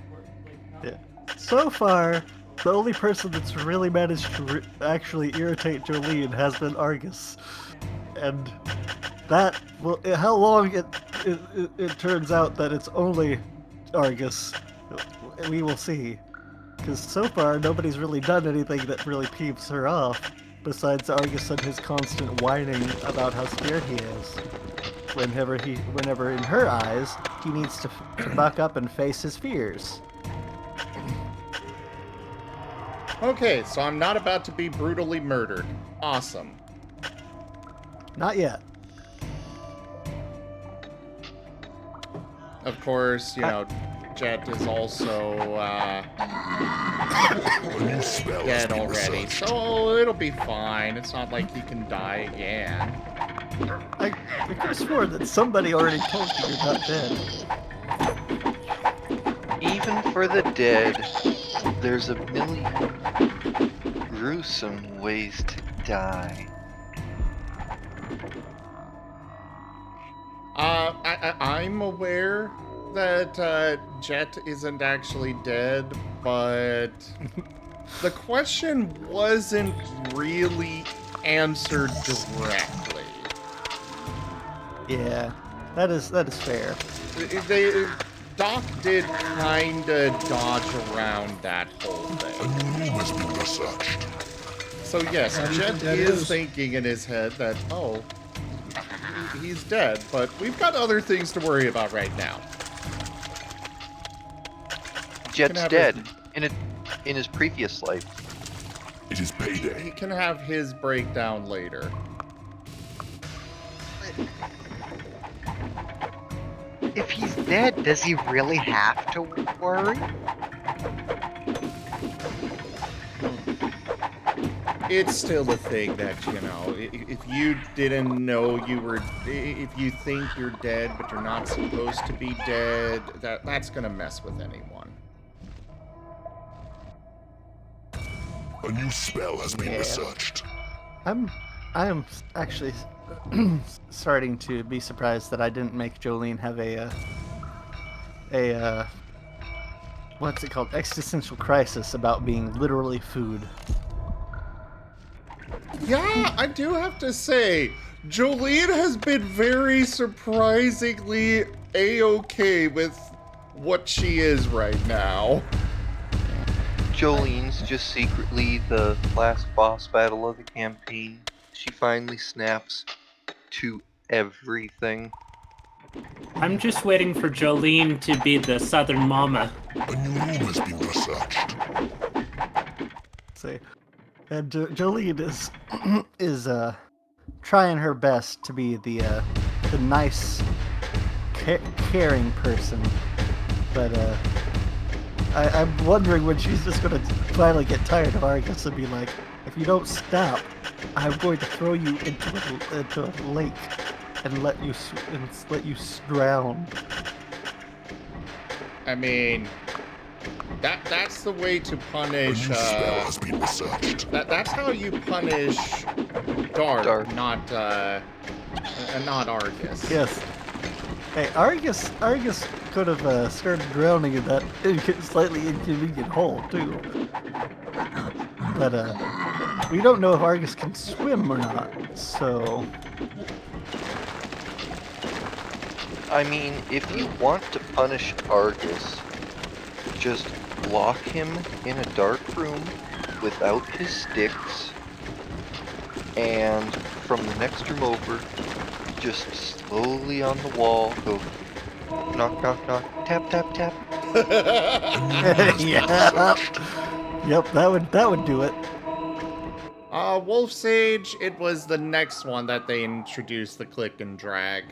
Yeah. So far, the only person that's really managed to actually irritate Jolene has been Argus, and that will how long it turns out that it's only Argus, we will see. Because so far nobody's really done anything that really peeps her off, besides Argus and his constant whining about how scared he is. Whenever in her eyes, he needs to buck up and face his fears. Okay, so I'm not about to be brutally murdered. Awesome. Not yet. Of course, you know, Jet is also dead already, so it'll be fine. It's not like he can die again. I could have sworn that somebody already told you you're not dead. Even for the dead, there's a million gruesome ways to die. I'm aware that Jet isn't actually dead, but the question wasn't really answered directly. Yeah, that is fair. Doc did kinda dodge around that whole thing. Must be researched. So yes, Jet is thinking in his head that, oh, he's dead, but we've got other things to worry about right now. Jet's have dead in his previous life. It is payday. He can have his breakdown later. If he's dead, does he really have to worry? It's still a thing that, if you didn't know if you think you're dead, but you're not supposed to be dead, that's gonna mess with anyone. A new spell has been researched. I am actually starting to be surprised that I didn't make Jolene have a what's it called, existential crisis about being literally food. Yeah, I do have to say, Jolene has been very surprisingly A-okay with what she is right now. Jolene's just secretly the last boss battle of the campaign. She finally snaps to everything. I'm just waiting for Jolene to be the Southern Mama. A new room has been researched. See, and Jolene is trying her best to be the nice, caring person, but I'm wondering when she's just gonna finally get tired of Argus and be like, if you don't stop, I'm going to throw you into a lake and let you drown. I mean, that's the way to punish. A new spell has been researched. That's how you punish Dark. Not Argus. Yes. Hey, Argus could have started drowning in that slightly inconvenient hole too. But we don't know if Argus can swim or not, so. I mean, if you want to punish Argus, just lock him in a dark room without his sticks, and from the next room over, just slowly on the wall go knock, knock, knock, tap, tap, tap. Yeah. Yep, that would do it. Wolf Sage, it was the next one that they introduced, the click and drag.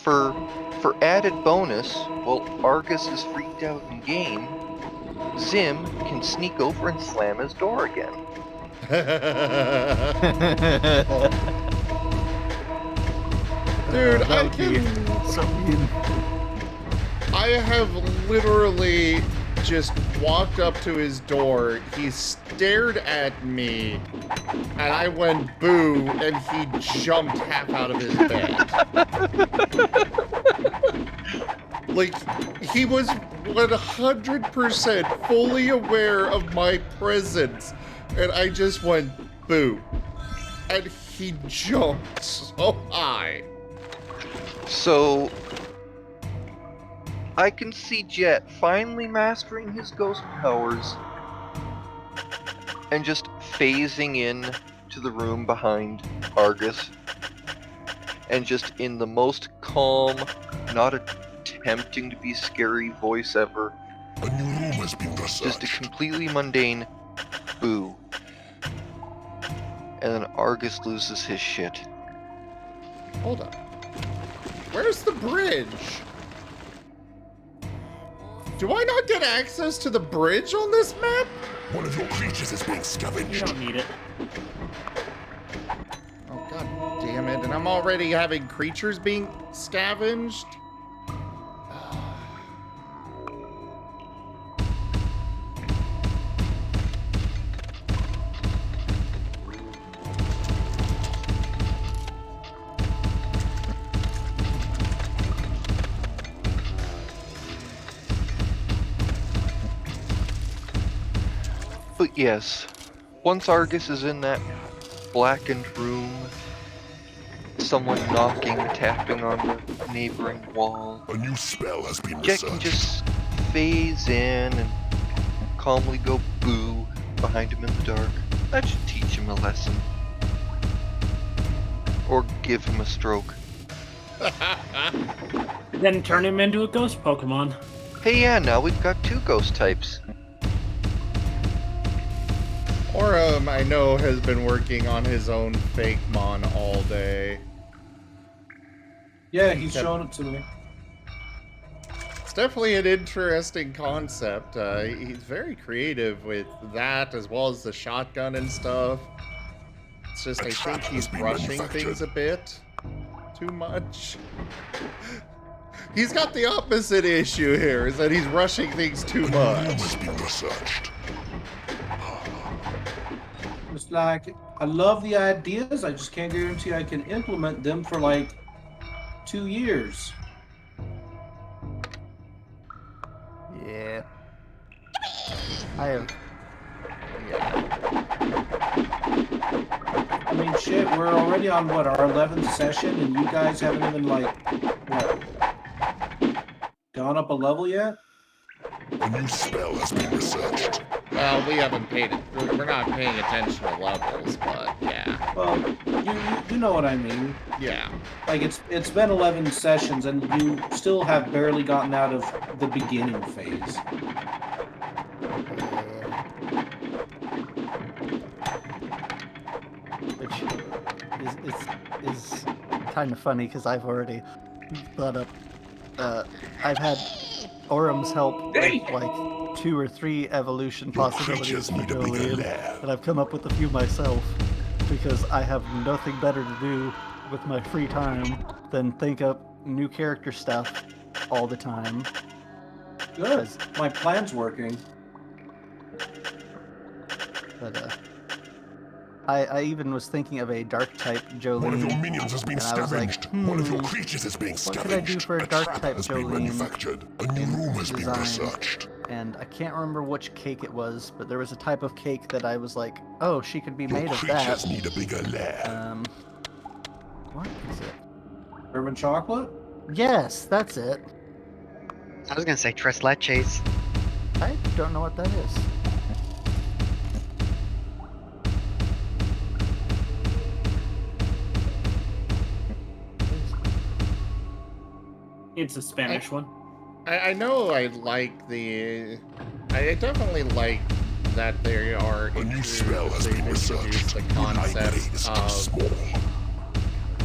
For added bonus, while Argus is freaked out in game, Zim can sneak over and slam his door again. Dude, I have literally just walked up to his door, he stared at me, and I went boo, and he jumped half out of his bed. Like, he was 100% fully aware of my presence, and I just went boo. And he jumped so high. So, I can see Jet finally mastering his ghost powers and just phasing in to the room behind Argus and just in the most calm, not attempting to be scary voice ever, A new room has been researched. just a completely mundane boo. And then Argus loses his shit. Hold up. Where's the bridge? Do I not get access to the bridge on this map? One of your creatures is being You scavenged. don't need it. Oh, god damn it. And I'm already having creatures being scavenged? But yes, once Argus is in that blackened room, someone knocking, tapping on the neighboring wall, A new spell has been Jet can researched. just phase in and calmly go boo behind him in the dark. That should teach him a lesson. Or give him a stroke. Then turn him into a ghost Pokemon. Hey, yeah, now we've got 2 ghost types. Aurum, I know, has been working on his own fake mon all day. Yeah, he's Yep. showing it to me. It's definitely an interesting concept. He's very creative with that, as well as the shotgun and stuff. It's just, I think he's rushing things a bit too much. He's got the opposite issue here, is that he's rushing things too Room much. has been researched. It's like, I love the ideas, I just can't guarantee I can implement them for like 2 years. Yeah. I have. I mean, shit, we're already on, what, our 11th session, and you guys haven't even, like, what, gone up a level yet? A new spell has been researched. Well, we haven't paid it. We're not paying attention to levels, but yeah. Well, you know what I mean. Yeah. Like, it's been 11 sessions, and you still have barely gotten out of the beginning phase. Which is kind of funny because I've already brought up. I've had Aurum's help with like 2 or 3 evolution Your possibilities creatures for need a bigger Jolene, lair. and I've come up with a few myself because I have nothing better to do with my free time than think up new character stuff all the time. Good. My plan's working. But I even was thinking of a dark type One of your Jolene. minions has been And I was like, scavenged. One of your creatures is being what could I scavenged. do for a dark trap type has been Jolene manufactured. A new in room has been design? researched. And I can't remember which cake it was, but there was a type of cake that I was like, oh, she could be Your made of creatures that. need a bigger lair. What is it? Urban chocolate? Yes, that's it. I was gonna say Tres Leches. I don't know what that is. It's a Spanish one. I know I like the... I definitely like that they are... A new spell has they've been introduced researched. the Your library concept is too of small.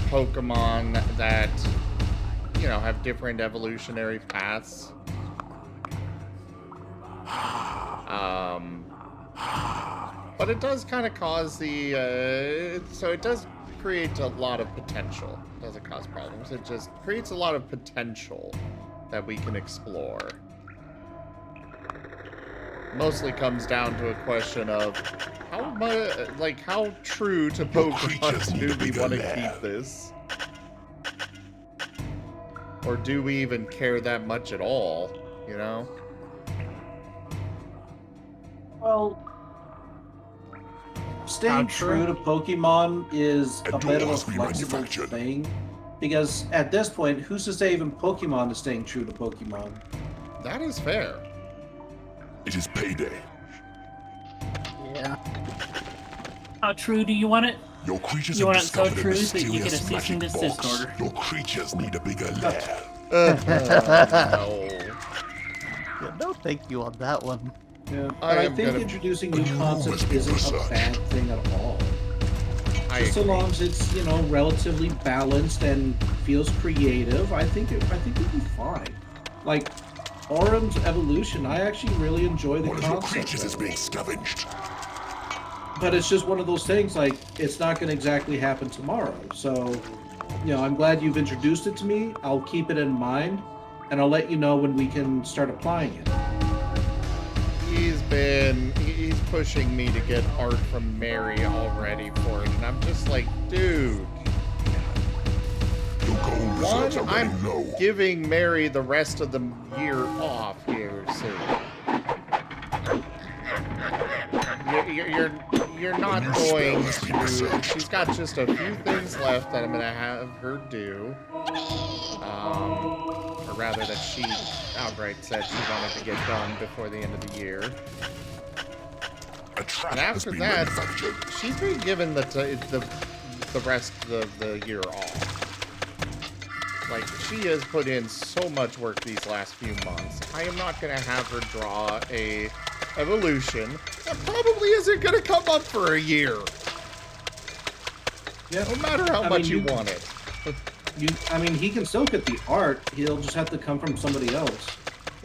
Pokemon that, you know, have different evolutionary paths. But it does kind of cause the, so it does create a lot of potential. It doesn't cause problems. It just creates a lot of potential that we can explore. Mostly comes down to a question of how much, like, how true to creatures Pokemon need do a we bigger want to lair. keep this? Or do we even care that much at all, you know? Well, staying How true true? to Pokemon is A a bit of door a has been flexible manufactured. thing. Because at this point, who's to say even Pokemon is staying true to Pokemon? That is fair. It is payday. Yeah. How true do you want it? Your creatures You have want it so discovered a true that you get a mysterious cease and magic desist box. order. Your creatures need a bigger lair. No. Yeah, no thank you on that one. Yeah, I but I am think gonna- introducing A new new room concepts has been isn't a researched. bad thing at all. I Just so agree. long as it's, you know, relatively balanced and feels creative, I think it'd be fine. Like, Orum's evolution, I actually really enjoy the One of your concept. creatures is being scavenged. But it's just one of those things, like, it's not going to exactly happen tomorrow. So, I'm glad you've introduced it to me. I'll keep it in mind, and I'll let you know when we can start applying it. He's pushing me to get art from Mary already for it, and I'm just like, dude. Your gold reserves are I'm running low. giving Mary the rest of the year off here soon. You're not going to. She's got just a few things left that I'm gonna have her do. Or rather, that she outright said she wanted to get done before the end of the year. And after that, she's been given the rest of the year off. Like, she has put in so much work these last few months. I am not going to have her draw a evolution that probably isn't going to come up for a year. Yeah. No matter how much you want it. He can still get the art. He'll just have to come from somebody else.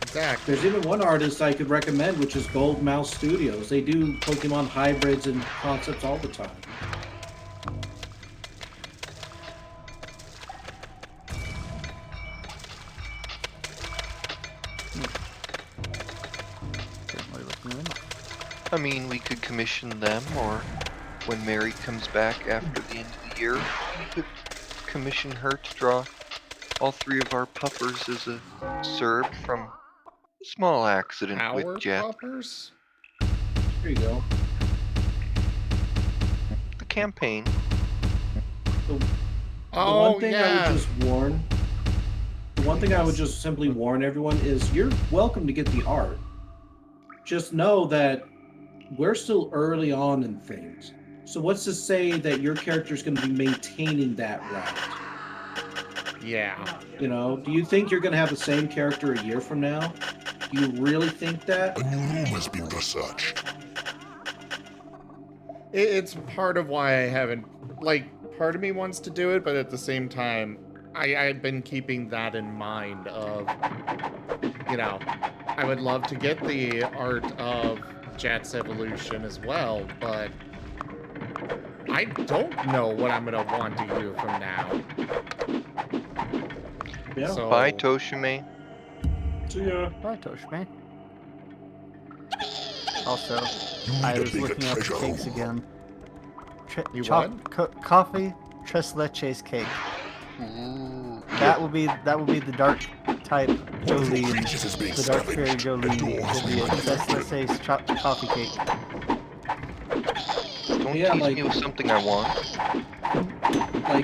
Exactly. There's even one artist I could recommend, which is Gold Mouse Studios. They do Pokemon hybrids and concepts all the time. I mean, we could commission them, or when Mary comes back after the end of the year, we could commission her to draw all 3 of our puppers as a Serb from a small accident Our with Jet. puppers? There you go. The campaign. The one thing I would just simply warn everyone is you're welcome to get the art. Just know that we're still early on in things. So what's to say that your character's going to be maintaining that route? Yeah. Do you think you're going to have the same character a year from now? Do you really think that? A new room has been researched. It's part of why I haven't, part of me wants to do it, but at the same time, I've been keeping that in mind of, I would love to get the art of Jet's evolution as well, but I don't know what I'm going to want to do from now. Yeah. So, Bye, Toshime. See ya. Bye, Toshime. Also, You I need was a bigger looking up the treasure cakes hole. again. You what? Coffee tres leches cake. Ooh. That will be the dark type Jolene, creatures is being the dark fairy scavenged. Jolene The door has will be a been tres leches coffee cake. Don't Yeah, tease like- me with something I want.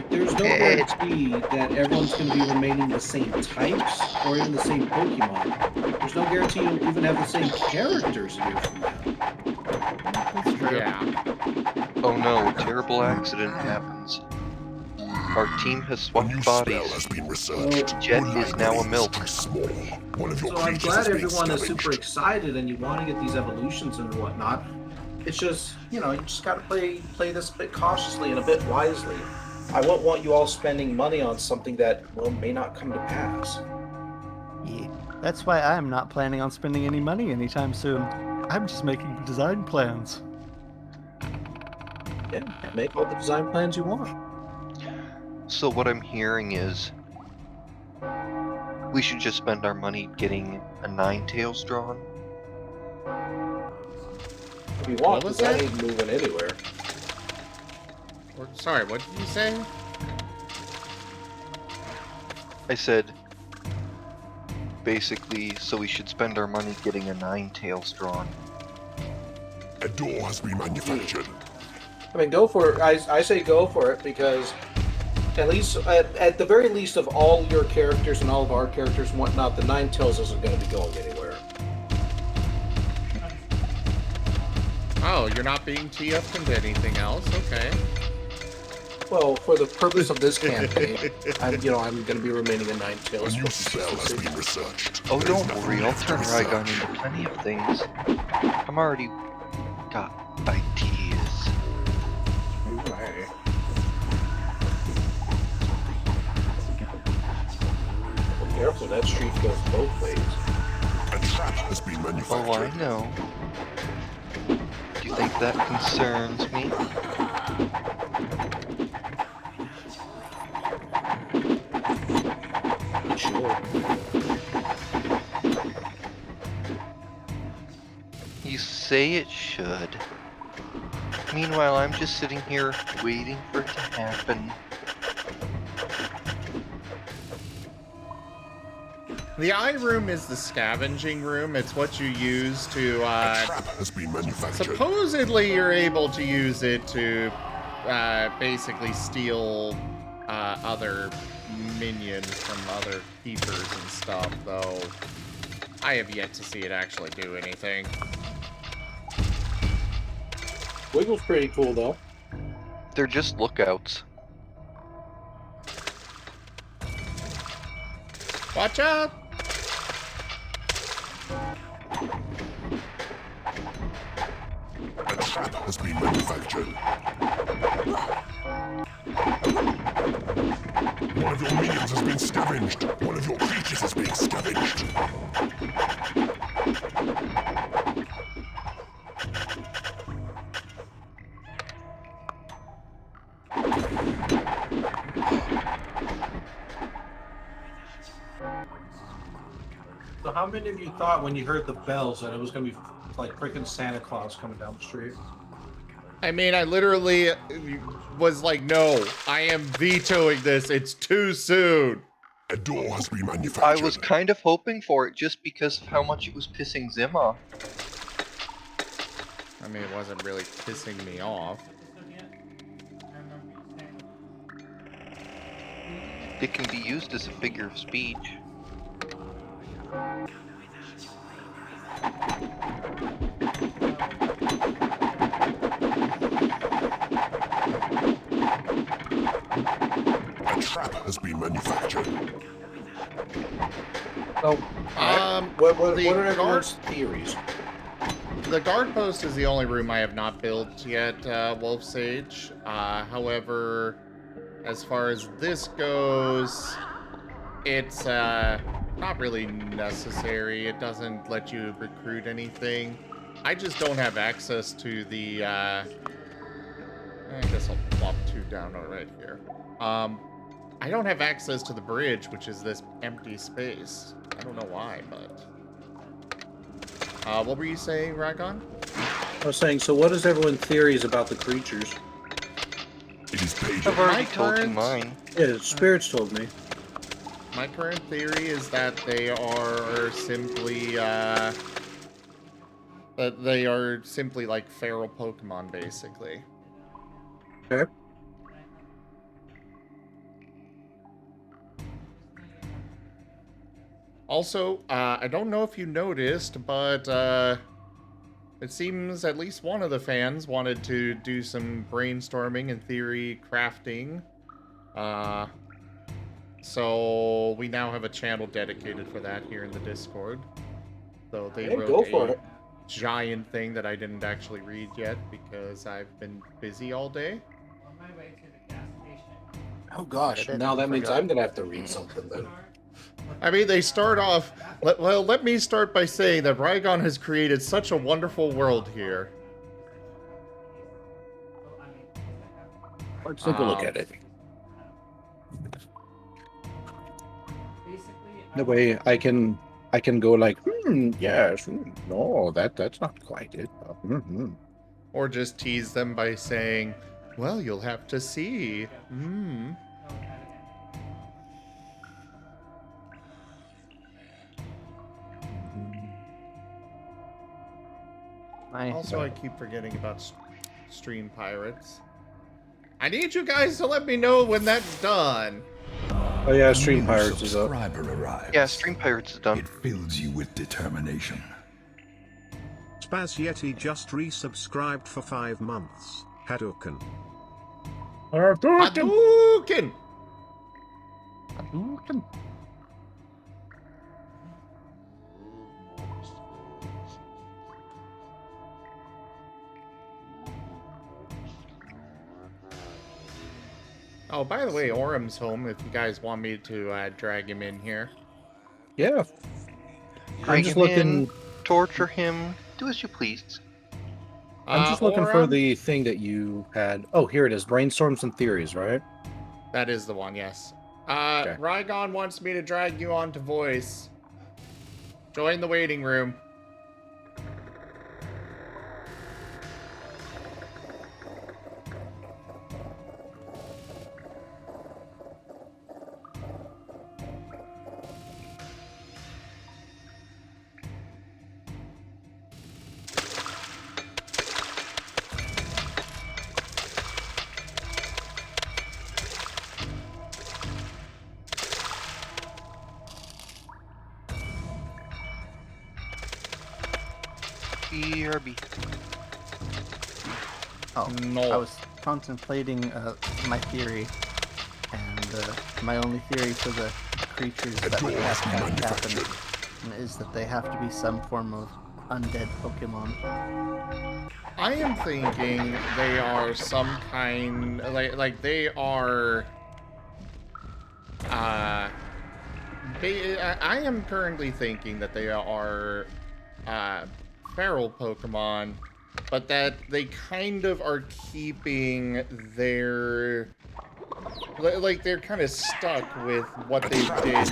There's no guarantee that everyone's going to be remaining the same types or even the same Pokemon. There's no guarantee you'll even have the same characters a year from now. That's true. Yeah. Oh no, a terrible accident happens. Our team has A new swapped spell bodies. has been researched. Jet Your is now a library milk. is too small. One of your So I'm creatures glad is being everyone is super scavenged. excited and you want to get these evolutions and whatnot. It's just, you just got to play this a bit cautiously and a bit wisely. I won't want you all spending money on something that, may not come to pass. Yeah. That's why I'm not planning on spending any money anytime soon. I'm just making design plans. Yeah, make all the design plans you want. So what I'm hearing is we should just spend our money getting a Ninetales drawn. If you What want, was because I that? ain't moving anywhere. Sorry, what did you say? I said basically, so we should spend our money getting a Ninetales drawn. A door has been manufactured. I mean, go for it. I say go for it because at least, at the very least of all your characters and all of our characters and whatnot, the Ninetales isn't going to be going anywhere. Oh, you're not being TF'd into anything else? Okay. Well, for the purpose of this campaign, I'm going to be remaining a A Ninetales. new spell has been researched. Oh, There is don't nothing worry, I'll left to turn Rygon research. into plenty of things. I'm already got ideas. Hey. Careful, that street goes both ways. trap has been manufactured. Oh, I know. Do you think that concerns me? Sure. You say it should. Meanwhile, I'm just sitting here waiting for it to happen. The eye room is the scavenging room. It's what you use to, A trap has been manufactured. supposedly you're able to use it to, basically steal, other minions from other keepers and stuff, though I have yet to see it actually do anything. Wiggle's pretty cool, though. They're just lookouts. Watch out! A trap has been manufactured. One of your minions has been scavenged. One of your creatures is being scavenged. So how many of you thought when you heard the bells that it was going to be like freaking Santa Claus coming down the street? I mean, I literally was like, no, I am vetoing this. It's too soon. A door has been manufactured. I was kind of hoping for it just because of how much it was pissing Zim off. I mean, it wasn't really pissing me off. It can be used as a figure of speech. A trap has been manufactured. So, what are the everyone's theories? The guard post is the only room I have not built yet, Wolf Sage. However, as far as this goes, it's not really necessary. It doesn't let you recruit anything. I just don't have access to the, I guess I'll plop 2 down right here. I don't have access to the bridge, which is this empty space. I don't know why, but... what were you saying, Ragon? I was saying, so what is everyone's theories about the creatures? It is paid. I've already told you mine. Yeah, spirits told me. My current theory is that they are simply, that they are simply like feral Pokemon, basically. Okay. Also, I don't know if you noticed, but it seems at least one of the fans wanted to do some brainstorming and theory crafting. So we now have a channel dedicated for that here in the Discord. So they Hey, wrote go for a it. giant thing that I didn't actually read yet because I've been busy all day. Oh gosh, now that means I'm gonna have to read something then. I mean, they start off... Well, let me start by saying that Rygon has created such a wonderful world here. Let's take a look at it. The way I can go like, yes, no, that's not quite it. Or just tease them by saying, well, you'll have to see. Also, I keep forgetting about Stream Pirates. I need you guys to let me know when that's done. Oh yeah, Stream Pirates is up. Arrives. Yeah, Stream Pirates is done. It fills you with determination. Spaz Yeti just resubscribed for 5 months. Hadouken. Hadouken! Hadouken. Oh, by the way, Orem's home if you guys want me to drag him in here. Yeah. Bring just him looking. in, torture him, do as you please. I'm just looking for Aurum? the thing that you had. Oh, here it is. Brainstorms and theories, right? That is the one, yes. Okay. Rygon wants me to drag you on to voice. Join the waiting room. BRB. Oh, No. I was contemplating my theory, and my only theory for the creatures that we have to have happen is that they have to be some form of undead Pokemon. I am thinking they are some kind, like they are, I am currently thinking that they are, feral Pokemon, but that they kind of are keeping their, like they're kind of stuck with what they did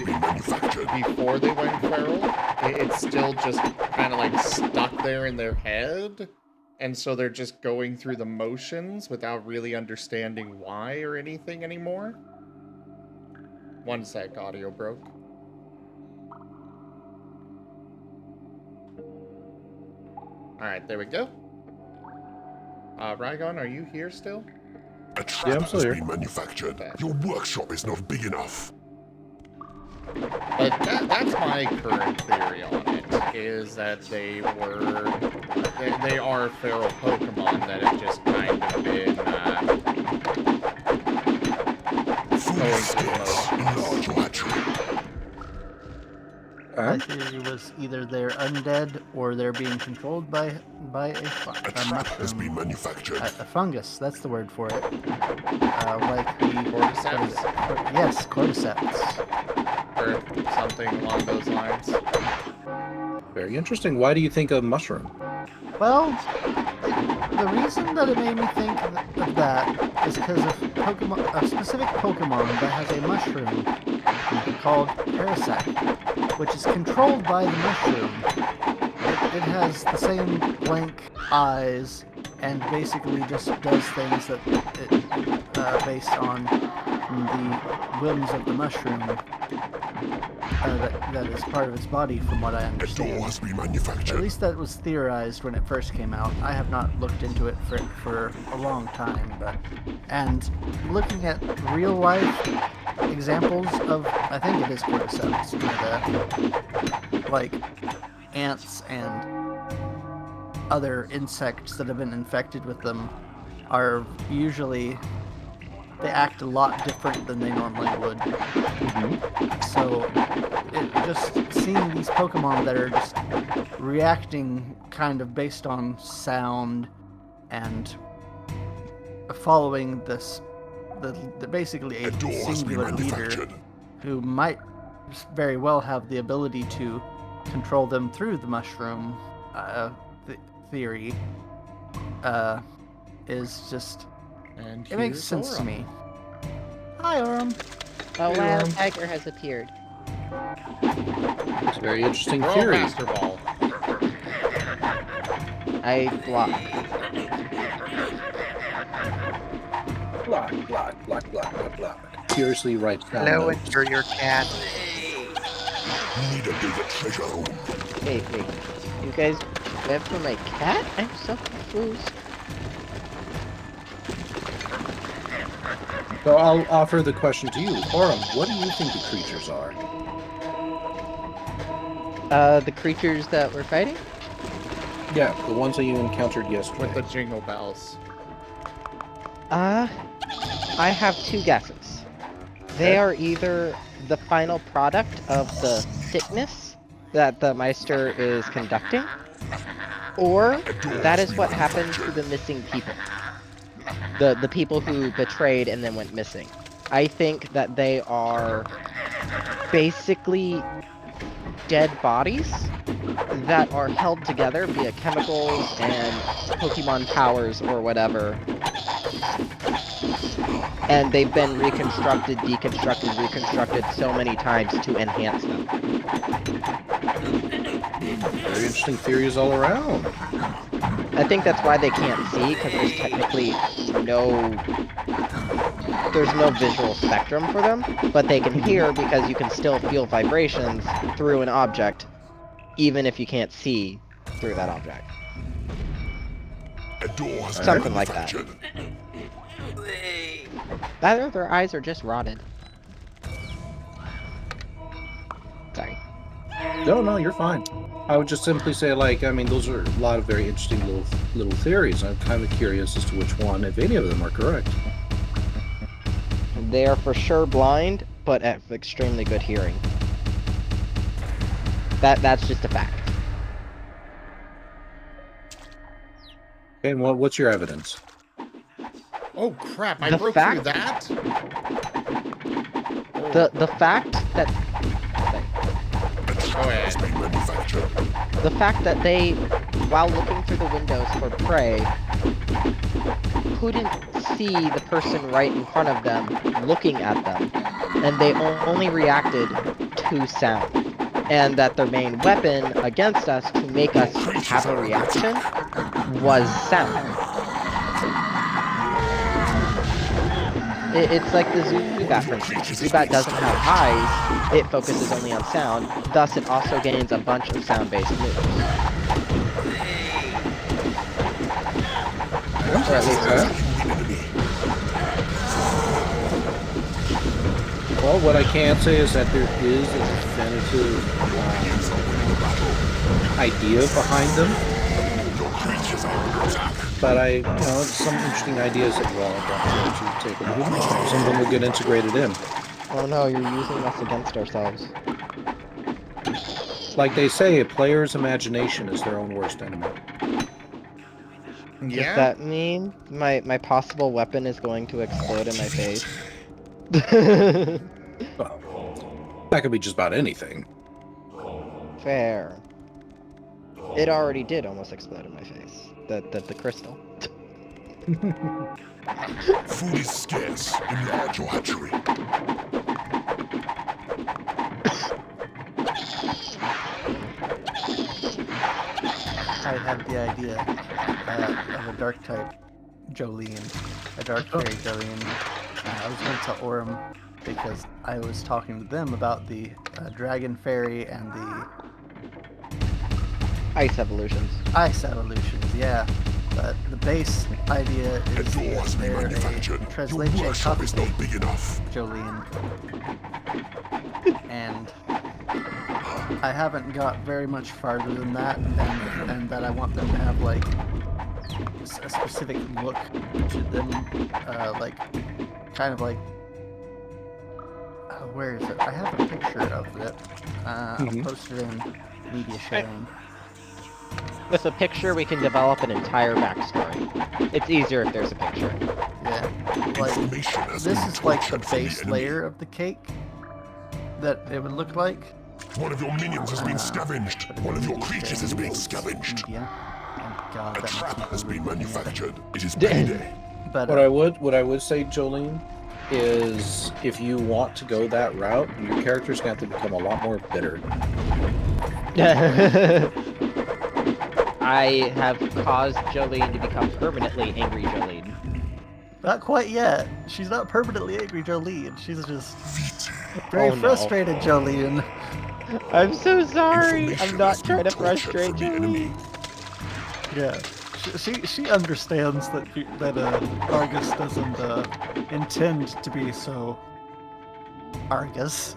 before they went feral. It's still just kind of like stuck there in their head. And so they're just going through the motions without really understanding why or anything anymore. One sec, audio broke. Alright, there we go. Rygon, are you here still? A trap I'm still has here. been manufactured. Okay. Your workshop is not big enough. But that's my current theory on it, is that they are feral Pokemon that have just kind of been, going through the motions. My theory was either they're undead or they're being controlled by a Trap has been mushroom. manufactured. A fungus, that's the word for it. Like the... Cordyceps? Yes, cordyceps. Or something along those lines. Very interesting. Why do you think a mushroom? Well, the reason that it made me think of that is because of a specific Pokemon that has a mushroom called Parasect, which is controlled by the mushroom. It has the same blank eyes and basically just does things that based on the whims of the mushroom that is part of its body, from what I understand. A door has been manufactured. At least that was theorized when it first came out. I have not looked into it for a long time, and looking at real life examples of, I think it is cordyceps, like ants and other insects that have been infected with them are usually, they act a lot different than they normally would. So, just seeing these Pokemon that are just reacting kind of based on sound and following basically a singular leader who might very well have the ability to control them through the mushroom theory, is just... And it makes here's sense to Aurum. me. Hi, Aurum. A wild tiger has appeared. It's a very interesting Roll theory. Master Ball. I block. Block, block, block, block, block, block. Furiously writes down Hello, notes. inferior cat. Need a bigger treasure room. Wait. You guys went for my cat? I'm so confused. So I'll offer the question to you. Aurum, what do you think the creatures are? The creatures that we're fighting? Yeah, the ones that you encountered yesterday. With the jingle bells. I have two guesses. They are either the final product of the sickness that the Meister is conducting, or that is what happened to the missing people. The people who betrayed and then went missing. I think that they are basically dead bodies that are held together via chemicals and Pokemon powers or whatever. And they've been reconstructed, deconstructed, reconstructed so many times to enhance them. Very interesting theories all around. I think that's why they can't see, because there's technically there's no visual spectrum for them, but they can hear because you can still feel vibrations through an object, even if you can't see through that object. A door has been Something like that. manufactured. Either their eyes are just rotted. Sorry. No, you're fine. I would just simply say, like, I mean, those are a lot of very interesting little theories. I'm kind of curious as to which one, if any of them, are correct. They are for sure blind, but at extremely good hearing. That's just a fact. Okay, and what's your evidence? Oh crap! I The broke fact- through that. The fact that Go ahead. the fact that they, while looking through the windows for prey, couldn't see the person right in front of them looking at them, and they only reacted to sound, and that their main weapon against us to make us have a reaction was sound. It's like the Zubat, for instance. Zubat doesn't have eyes, it focuses only on sound, thus it also gains a bunch of sound-based moves. Or at least Well, what I can say is that there is a definitive idea behind them. But some interesting ideas that we'll have to take a look at. Some of them will get integrated in. Oh no, you're using us against ourselves. Like they say, a player's imagination is their own worst enemy. Does that mean my possible weapon is going to explode in my face? Well, that could be just about anything. Fair. It already did almost explode in my face. The crystal. Food is scarce in large or hatchery. I had the idea of a dark type Jolene, a dark fairy Jolene. I was going to tell Orem because I was talking to them about the dragon fairy and the Ice evolutions. ice evolutions, yeah. But the base idea is that they're a Tresleche copy big enough. Jolene. And I haven't got very much farther than that, and that I want them to have like a specific look to them, like kind of like where is it? I have a picture of it. I'll post it in media sharing. With a picture, we can develop an entire backstory. It's easier if there's a picture. Yeah, like this is like the base layer of the cake that it would look like. One of your minions has been scavenged. One of your creatures is being scavenged. Yeah. Oh God, A that trap makes me has been really mad. manufactured. It is payday. But What I would say, Jolene, is if you want to go that route, your character's going to have to become a lot more bitter. I have caused Jolene to become permanently angry Jolene. not quite yet. She's not permanently angry Jolene. She's just very Oh, no. frustrated Jolene. I'm so sorry. I'm not trying to frustrate Jolene. Yeah. She understands that Argus doesn't intend to be so Argus.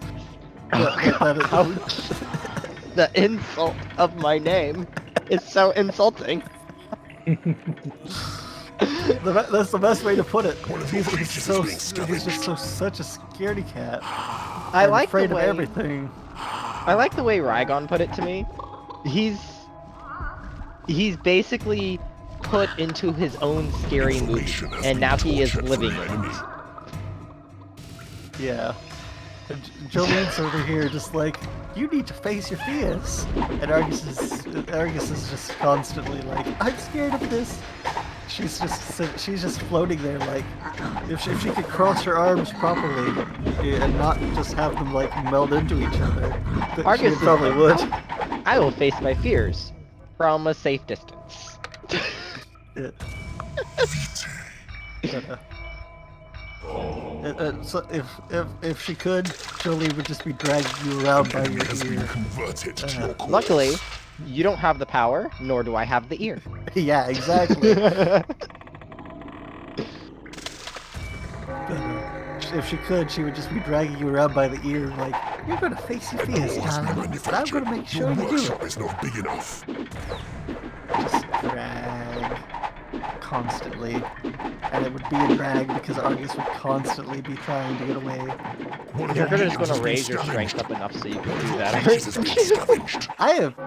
The insult of my name is so insulting. That's the best way to put it. He's just such a scaredy cat. I I'm like afraid the way, of everything. I like the way Rygon put it to me. He's basically put into his own scary movie, and now he is living it. Yeah. Jolene's over here just like, you need to face your fears. And Argus is just constantly like, I'm scared of this. She's just floating there like, if she could cross her arms properly and not just have them like meld into each other, Argus she probably would. I will face my fears from a safe distance. So if she could, Jolene would just be dragging you around by your ear. Luckily, you don't have the power, nor do I have the ear. Yeah, exactly. If she could, she would just be dragging you around by the ear, like, you're gonna face your fears, darling, but I'm gonna make sure you do it. Is not big enough. Just drag constantly, and it would be a drag because Argus would constantly be trying to get away. You're just gonna raise your strength up enough so you can do that.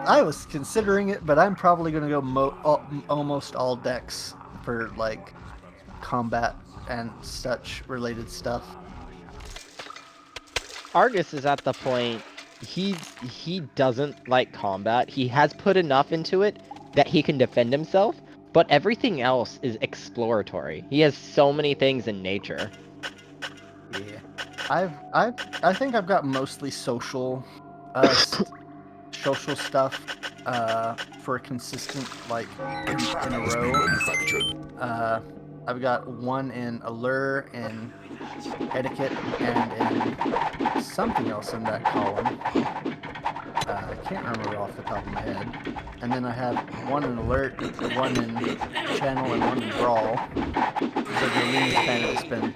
I was considering it, but I'm probably gonna go almost all decks for like combat and such related stuff. Argus is at the point he doesn't like combat. He has put enough into it that he can defend himself, but everything else is exploratory. He has so many things in nature. Yeah, I think I've got mostly social, social stuff for a consistent like in a row. I've got one in allure, in etiquette, and in something else in that column. I can't remember off the top of my head. And then I have one in alert, one in channel, and one in brawl. So Jolene's kind of just been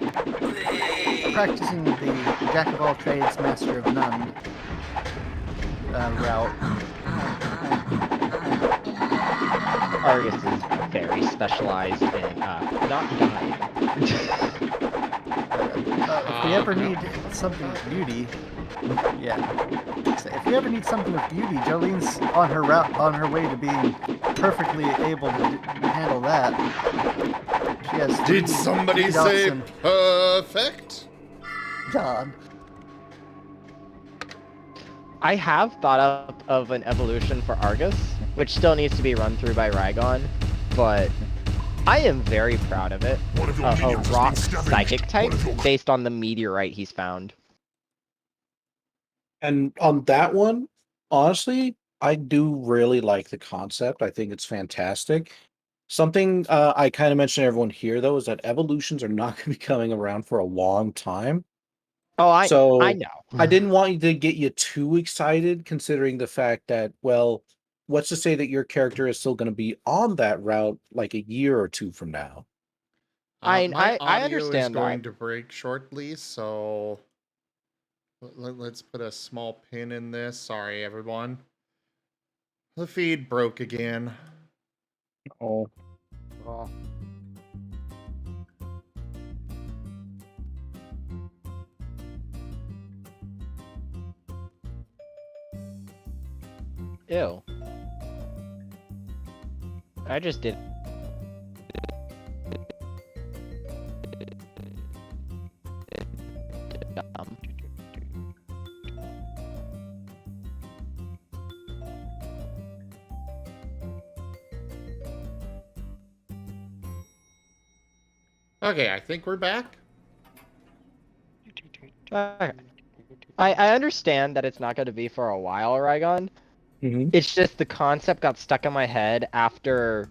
practicing the jack of all trades, master of none route. Argus is very specialized in not dying. If we ever need something with beauty, if we ever need something with beauty, Jolene's on her way to being perfectly able to handle that. She has. Did somebody say perfect? God. I have thought up of an evolution for Argus, which still needs to be run through by Rygon, but I am very proud of it. A rock psychic type based on the meteorite he's found. And on that one, honestly, I do really like the concept. I think it's fantastic. Something I kind of mentioned to everyone here, though, is that evolutions are not going to be coming around for a long time. Oh, I know. I didn't want you to get you too excited, considering the fact that, well, what's to say that your character is still going to be on that route like a year or two from now? My I audio understand is going that. to break shortly, so let's put a small pin in this. Sorry, everyone. The feed broke again. Oh. Ew. I just did. Okay, I think we're back. Okay. I understand that it's not going to be for a while, Rygon. It's just the concept got stuck in my head after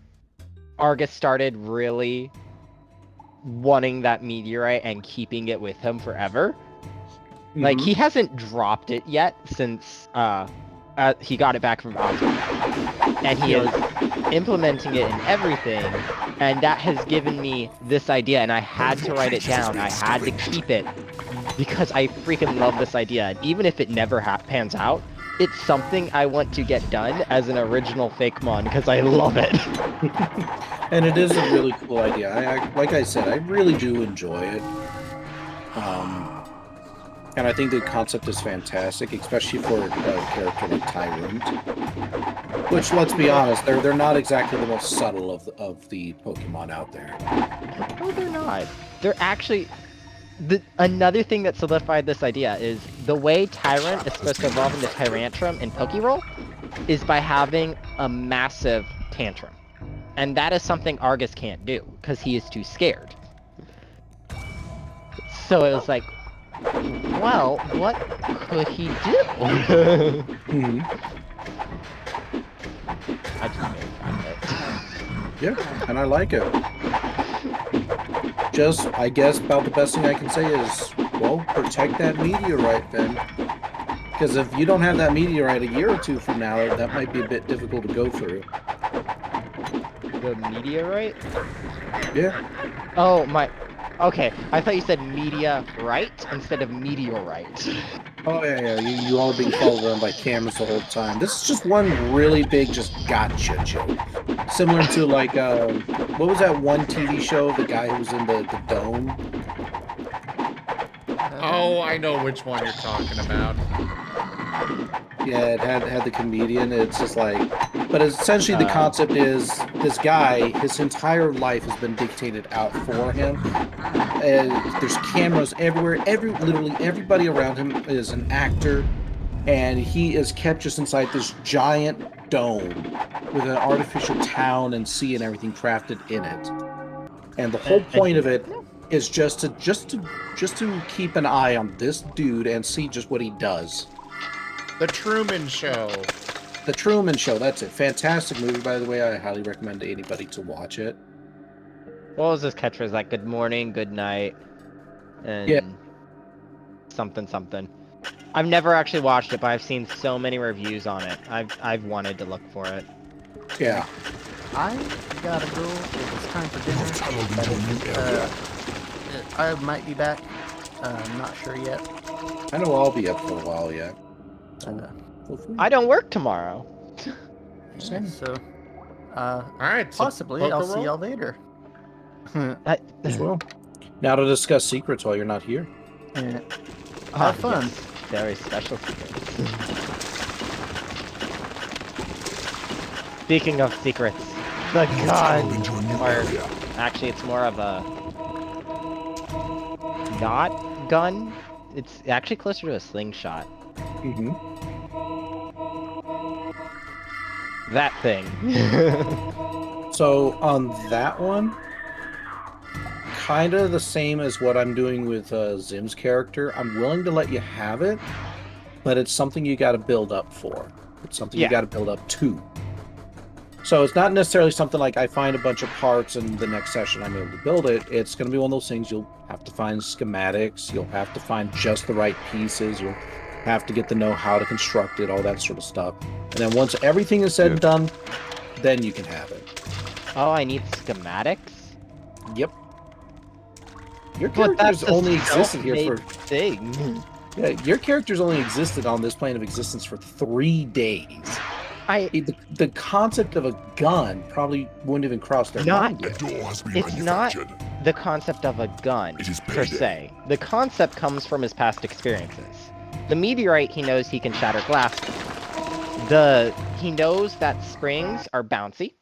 Argus started really wanting that meteorite and keeping it with him forever. Like, he hasn't dropped it yet since he got it back from Oscar. And he is implementing it in everything, and that has given me this idea, and I had to write it down. I had to keep it because I freaking love this idea. And even if it never pans out, it's something I want to get done as an original Fakemon because I love it. And it is a really cool idea. I like I said, I really do enjoy it. And I think the concept is fantastic, especially for a character like Tyrant. Which, let's be honest, they're not exactly the most subtle of the Pokemon out there. No, they're not. They're actually... Another thing that solidified this idea is the way Tyrant is supposed to evolve into Tyrantrum in Pokeroll is by having a massive tantrum. And that is something Argus can't do, because he is too scared. So it was like, well, what could he do? I just made fun of it. Yeah, and I like it. Just, I guess, about the best thing I can say is, well, protect that meteorite then. Because if you don't have that meteorite a year or two from now, that might be a bit difficult to go through. The meteorite? Yeah. Oh, my... Okay, I thought you said meteorite instead of meteorite. Oh, yeah. You all being followed around by cameras the whole time. This is just one really big just gotcha joke. Similar to, like, what was that one TV show, the guy who was in the dome? Oh, I know which one you're talking about. Yeah, it had the comedian. It's just like, but essentially the concept is this guy, his entire life has been dictated out for him. And there's cameras everywhere. Literally everybody around him is an actor, and he is kept just inside this giant dome with an artificial town and sea and everything crafted in it. And the whole point of it is just to keep an eye on this dude and see just what he does. The Truman Show. The Truman Show, that's it. Fantastic movie, by the way. I highly recommend to anybody to watch it. What was his catchphrase? Like, good morning, good night, and something. I've never actually watched it, but I've seen so many reviews on it. I've wanted to look for it. Yeah. I gotta go. It's time for dinner. I might be back. I'm not sure yet. I know I'll be up for a while yet. I don't work tomorrow. So, alright. Possibly, I'll see y'all later. As well. Now to discuss secrets while you're not here. Have fun. Yes. Very special secrets. Speaking of secrets, the gun, or actually it's more of a not gun. It's actually closer to a slingshot. That thing. So on that one, kind of the same as what I'm doing with Zim's character. I'm willing to let you have it, but it's something you got to build up for. It's something you got to build up to. So it's not necessarily something like I find a bunch of parts and the next session I'm able to build it. It's going to be one of those things you'll have to find schematics. You'll have to find just the right pieces. You'll have to get to know how to construct it, all that sort of stuff. And then once everything is said and done, then you can have it. Oh, I need schematics? Yep. Your character's only existed here for... thing. Yeah, your character's only existed on this plane of existence for 3 days. The concept of a gun probably wouldn't even cross their mind yet. It's not the concept of a gun, per se. The concept comes from his past experiences. The meteorite, he knows he can shatter glass. He knows that springs are bouncy.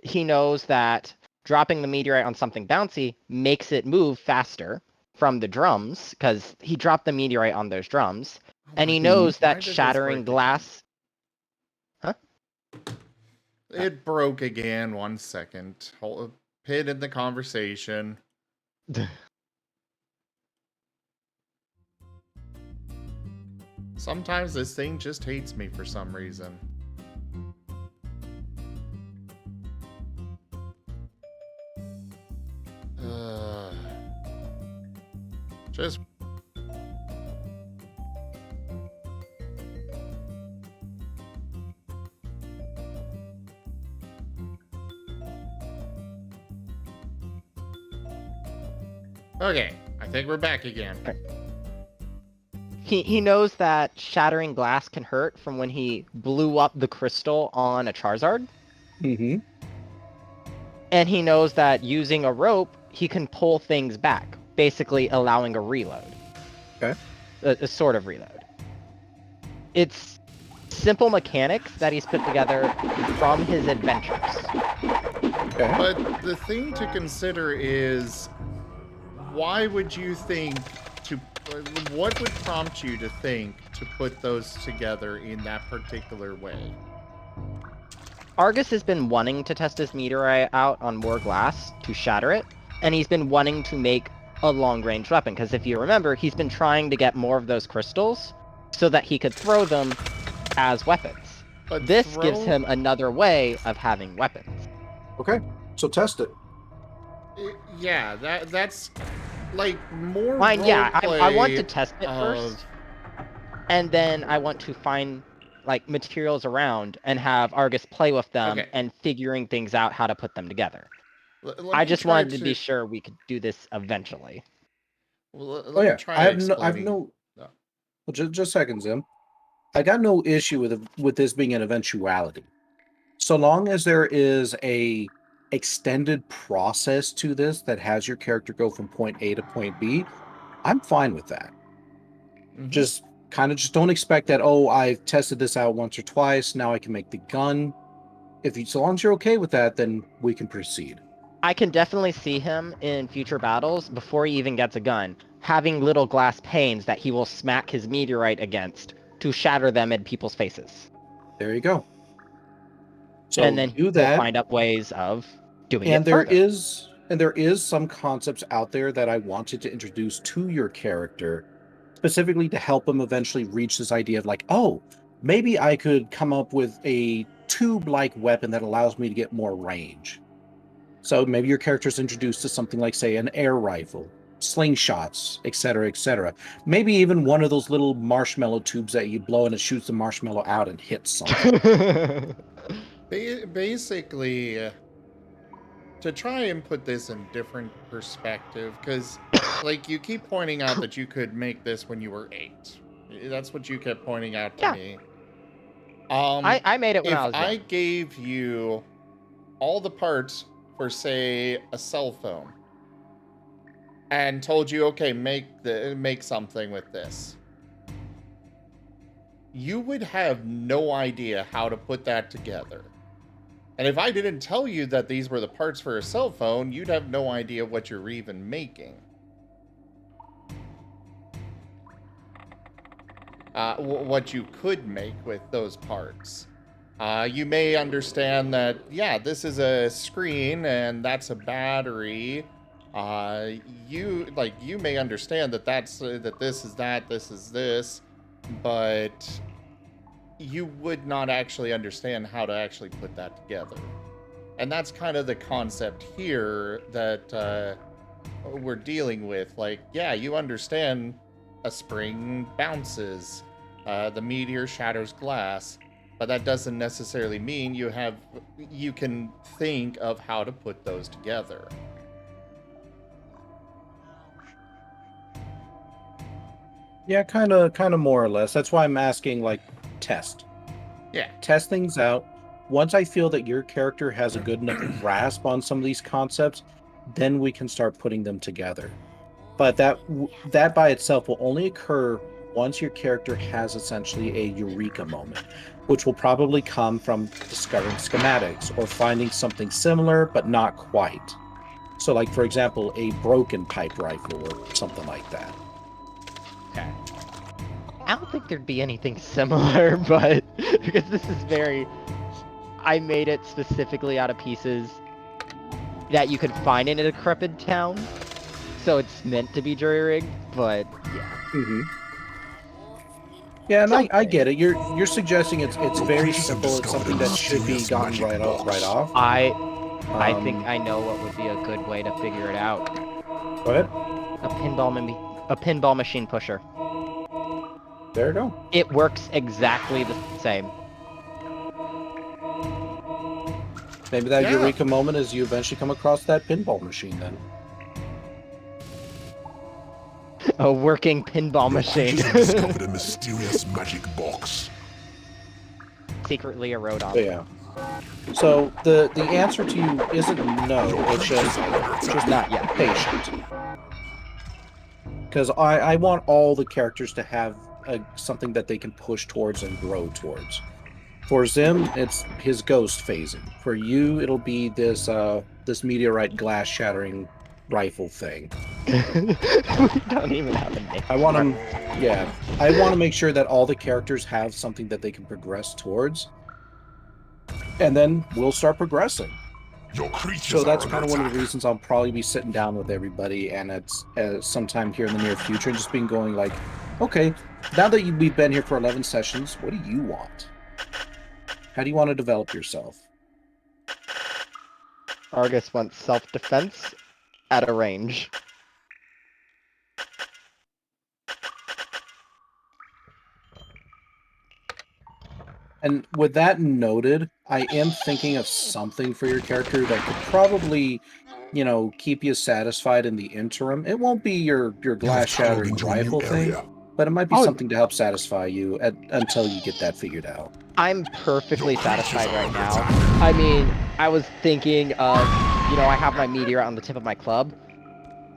He knows that dropping the meteorite on something bouncy makes it move faster from the drums, because he dropped the meteorite on those drums. And he knows that shattering glass... Huh? It broke again. 1 second. Hold pin in the conversation. Sometimes this thing just hates me for some reason. Just... Okay, I think we're back again. He knows that shattering glass can hurt from when he blew up the crystal on a Charizard. And he knows that using a rope, he can pull things back, basically allowing a reload. Okay. A sort of reload. It's simple mechanics that he's put together from his adventures. Okay. But the thing to consider is why would you think to... What would prompt you to think to put those together in that particular way? Argus has been wanting to test his meteorite out on more glass to shatter it, and he's been wanting to make a long-range weapon, because if you remember, he's been trying to get more of those crystals so that he could throw them as weapons. But this gives him another way of having weapons. Okay, so test it. Yeah, that's like more Fine, yeah, I want to roleplay test it of- first, and then I want to find like materials around and have Argus play with them and figuring things out how to put them together. I just wanted to be sure we could do this eventually. Well, Oh yeah, I have explaining- no. Well, just seconds, Zim. I got no issue with this being an eventuality, so long as there is a extended process to this that has your character go from point A to point B. I'm fine with that. Just don't expect that. Oh, I've tested this out once or twice. Now I can make the gun. So long as you're okay with that, then we can proceed. I can definitely see him in future battles, before he even gets a gun, having little glass panes that he will smack his meteorite against to shatter them in people's faces. There you go. So and then do he'll that. find up ways of doing And it further. there is some concepts out there that I wanted to introduce to your character, specifically to help him eventually reach this idea of like, oh, maybe I could come up with a tube-like weapon that allows me to get more range. So maybe your character's introduced to something like, say, an air rifle, slingshots, etc., etc. Maybe even one of those little marshmallow tubes that you blow and it shoots the marshmallow out and hits something. Basically, to try and put this in different perspective, because like you keep pointing out that you could make this when you were 8. That's what you kept pointing out to me. I made it when I was If I young. gave you all the parts for, say, a cell phone, and told you, okay, make something with this, you would have no idea how to put that together. And if I didn't tell you that these were the parts for a cell phone, you'd have no idea what you're even making. What you could make with those parts. You may understand that, yeah, this is a screen and that's a battery. You may understand that that this is that, this is this, but you would not actually understand how to actually put that together. And that's kind of the concept here that we're dealing with. Like, yeah, you understand a spring bounces, the meteor shatters glass, but that doesn't necessarily mean you can think of how to put those together. Yeah, kind of more or less. That's why I'm asking, like, test. Yeah. Test things out. Once I feel that your character has a good enough grasp on some of these concepts, then we can start putting them together. But that by itself will only occur once your character has essentially a eureka moment, which will probably come from discovering schematics or finding something similar but not quite. So, like, for example, a broken pipe rifle or something like that. Okay. I don't think there'd be anything similar, but because this is very... I made it specifically out of pieces that you could find in a decrepit town, so it's meant to be jury-rigged, but yeah. Mm-hmm. Yeah, and I get it. You're suggesting it's very simple. It's something that should be gotten right off. I think I know what would be a good way to figure it out. Go ahead. A pinball machine pusher. There you go. It works exactly the same. Maybe that eureka moment is you eventually come across that pinball machine then. A working pinball machine. Discovered a mysterious magic box. Secretly a rodon. Yeah. So the answer to you isn't no, it's just not yet. Patient. Because I want all the characters to have something that they can push towards and grow towards. For Zim, it's his ghost phasing. For you, it'll be this meteorite glass shattering rifle thing. We don't even have a name. I want them, yeah. I want to make sure that all the characters have something that they can progress towards, and then we'll start progressing. Your creatures So that's are kind of under one of the attack. reasons I'll probably be sitting down with everybody, and it's sometime here in the near future, and just being going like, okay, now that we've been here for 11 sessions, what do you want? How do you want to develop yourself? Argus wants self-defense at a range. And with that noted, I am thinking of something for your character that could probably, you know, keep you satisfied in the interim. It won't be your glass-shattering rifle thing, but it might be something to help satisfy you until you get that figured out. I'm perfectly satisfied right now. I mean, I was thinking of, you know, I have my meteor on the tip of my club.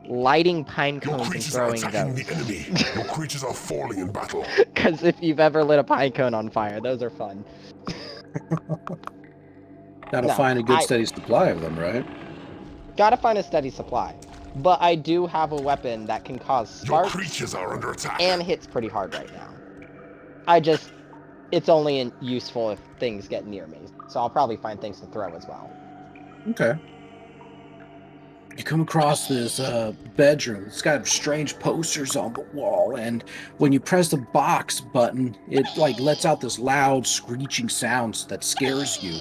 Lighting pine cones and throwing those. The enemy. Your creatures are falling in battle. Because if you've ever lit a pine cone on fire, those are fun. Gotta find a good steady supply of them, right? Gotta find a steady supply. But I do have a weapon that can cause sparks. Your creatures are under attack. And hits pretty hard right now. It's only useful if things get near me. So I'll probably find things to throw as well. Okay. You come across this bedroom. It's got strange posters on the wall, and when you press the box button, it like lets out this loud screeching sound that scares you.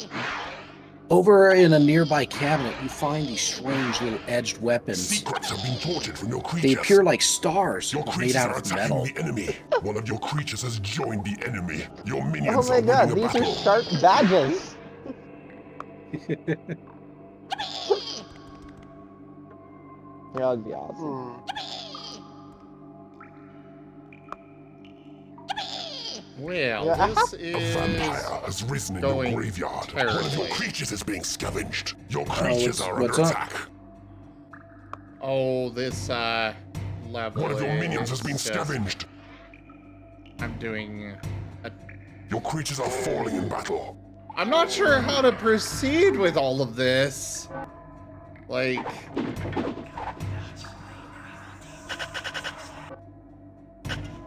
Over in a nearby cabinet, you find these strange little edged weapons. Secrets have been tortured from your creatures. They appear like stars, your but creatures made out are of attacking metal. the enemy. One of your creatures has joined the enemy. Your Oh minions my are god, winning a these are battle. sharp badges! That would be awesome. Well, Yeah, this A is vampire has risen in your going graveyard. One of your terribly. creatures is being scavenged. Your creatures are what's under up? attack. Oh, this level. One of your minions has been is just- scavenged. I'm doing. Your creatures are falling in battle. I'm not sure how to proceed with all of this. Like.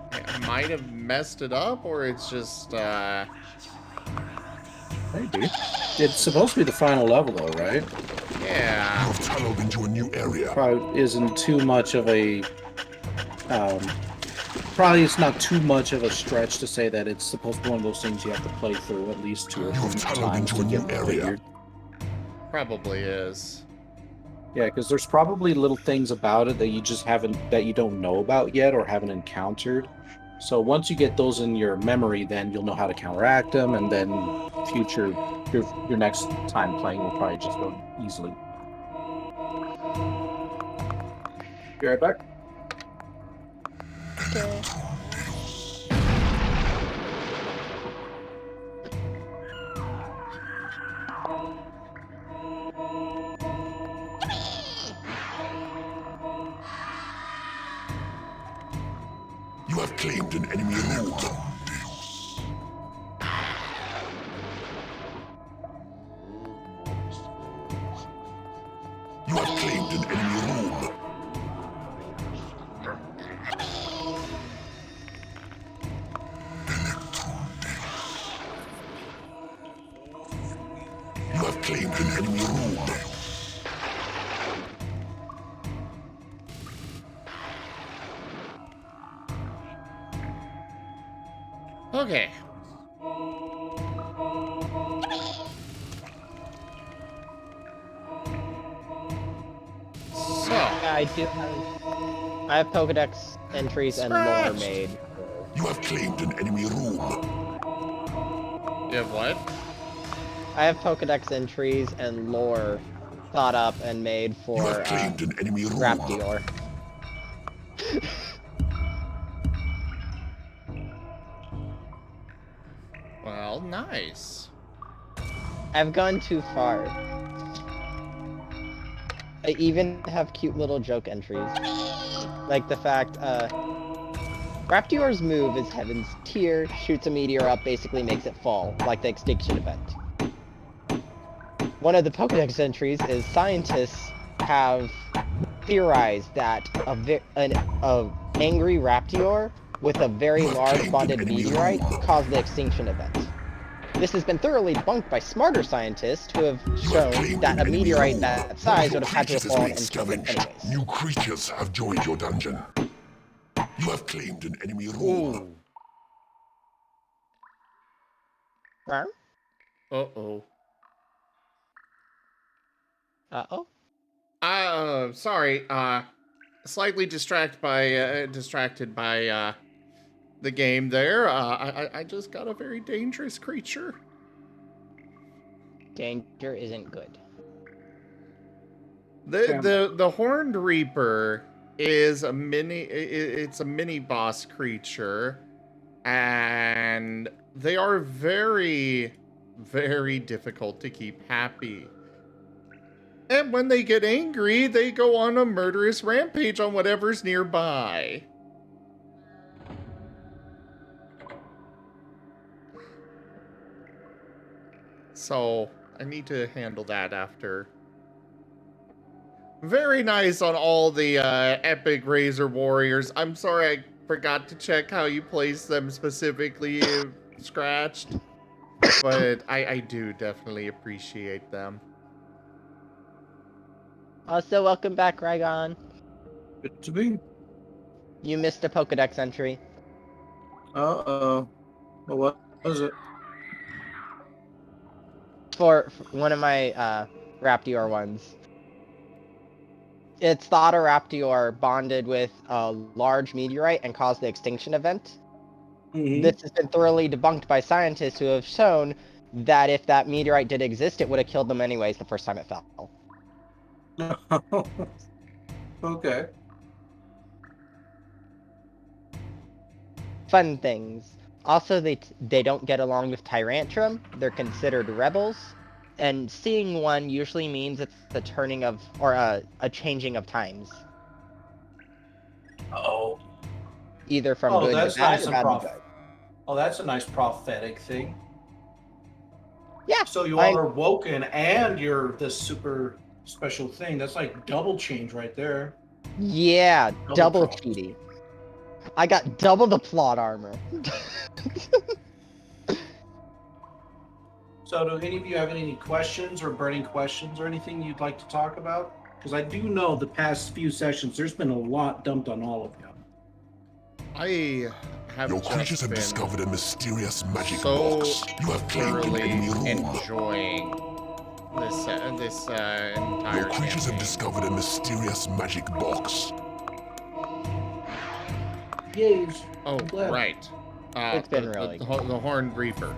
I might have messed it up, or it's just, Maybe. It's supposed to be the final level, though, right? yeah. You have tunneled into a new area. Probably isn't too much of a... probably it's not too much of a stretch to say that it's supposed to be one of those things you have to play through at least 2 or 3 times to get figured. Probably is. Yeah, because there's probably little things about it that you just that you don't know about yet or haven't encountered. So once you get those in your memory, then you'll know how to counteract them, and then your next time playing will probably just go easily. Be right back. You have claimed an enemy room. You have claimed an enemy room. You have claimed an enemy room. Okay. So. Yeah, I have Pokedex entries and lore made. You have claimed an enemy room. You have what? I have Pokedex entries and lore thought up and made for You have claimed an enemy room. Raptior. Well, nice. I've gone too far. I even have cute little joke entries. Like the fact, Raptior's move is Heaven's Tear, shoots a meteor up, basically makes it fall, like the extinction event. One of the Pokedex entries is scientists have theorized that an angry raptor with a very large bonded meteorite caused the extinction event. This has been thoroughly debunked by smarter scientists who have shown that a meteorite that size would have had to have fallen and killed them anyways. New creatures have joined your dungeon. You have claimed an enemy rule. Uh-oh. Uh-oh? Sorry, slightly distracted by the game there. I just got a very dangerous creature. Danger isn't good. The Horned Reaper is a mini boss creature, and they are very, very difficult to keep happy. And when they get angry, they go on a murderous rampage on whatever's nearby. So, I need to handle that after. Very nice on all the epic Razor Warriors. I'm sorry I forgot to check how you place them specifically scratched. But I do definitely appreciate them. Also, welcome back, Rygon. Good to be. You missed a Pokedex entry. Uh-oh. Well, what was it? For one of my Raptor ones. It's thought a Raptor bonded with a large meteorite and caused the extinction event. This has been thoroughly debunked by scientists who have shown that if that meteorite did exist, it would have killed them anyways the first time it fell. Okay. Fun things. Also, they don't get along with Tyrantrum. They're considered rebels. And seeing one usually means it's the turning of, or a changing of times. Oh. Either from good that's to bad nice or bad to and good. Oh, that's a nice prophetic thing. Yeah. So you are woken and you're this super special thing. That's like double change right there. Yeah, double cheaty. I got double the plot armor. So do any of you have any questions or burning questions or anything you'd like to talk about? Because I do know the past few sessions, there's been a lot dumped on all of you. I have Your creatures have discovered a mysterious magic box. You have claimed an enemy rule. Enjoying this entire Your creatures campaign. have discovered a mysterious magic box. Yes. Oh, right. It's been really the Horned Reaper.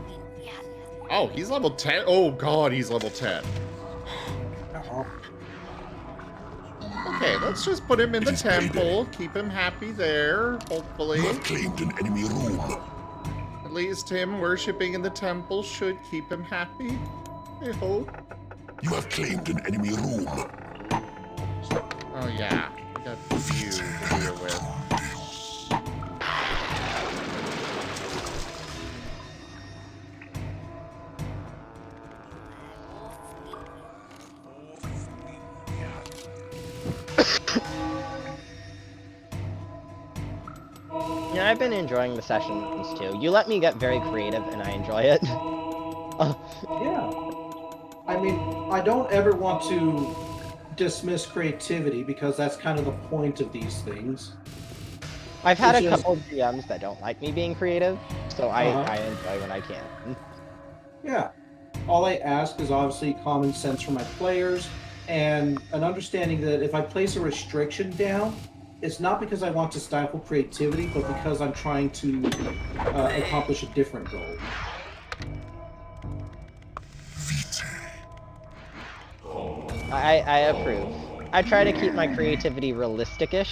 Oh, he's level 10? Oh god, he's level 10. Okay, let's just put him in the temple, keep him happy there, hopefully. You have claimed an enemy room. At least him worshipping in the temple should keep him happy, I hope. You have claimed an enemy room. Oh yeah, we got you to deal with. Yeah, I've been enjoying the sessions too. You let me get very creative and I enjoy it. Yeah. I mean, I don't ever want to dismiss creativity because that's kind of the point of these things. I've had It's a just- couple of GMs that don't like me being creative, so I enjoy when I can. Yeah. All I ask is obviously common sense for my players and an understanding that if I place a restriction down, it's not because I want to stifle creativity, but because I'm trying to accomplish a different goal. I approve. I try to keep my creativity realistic-ish.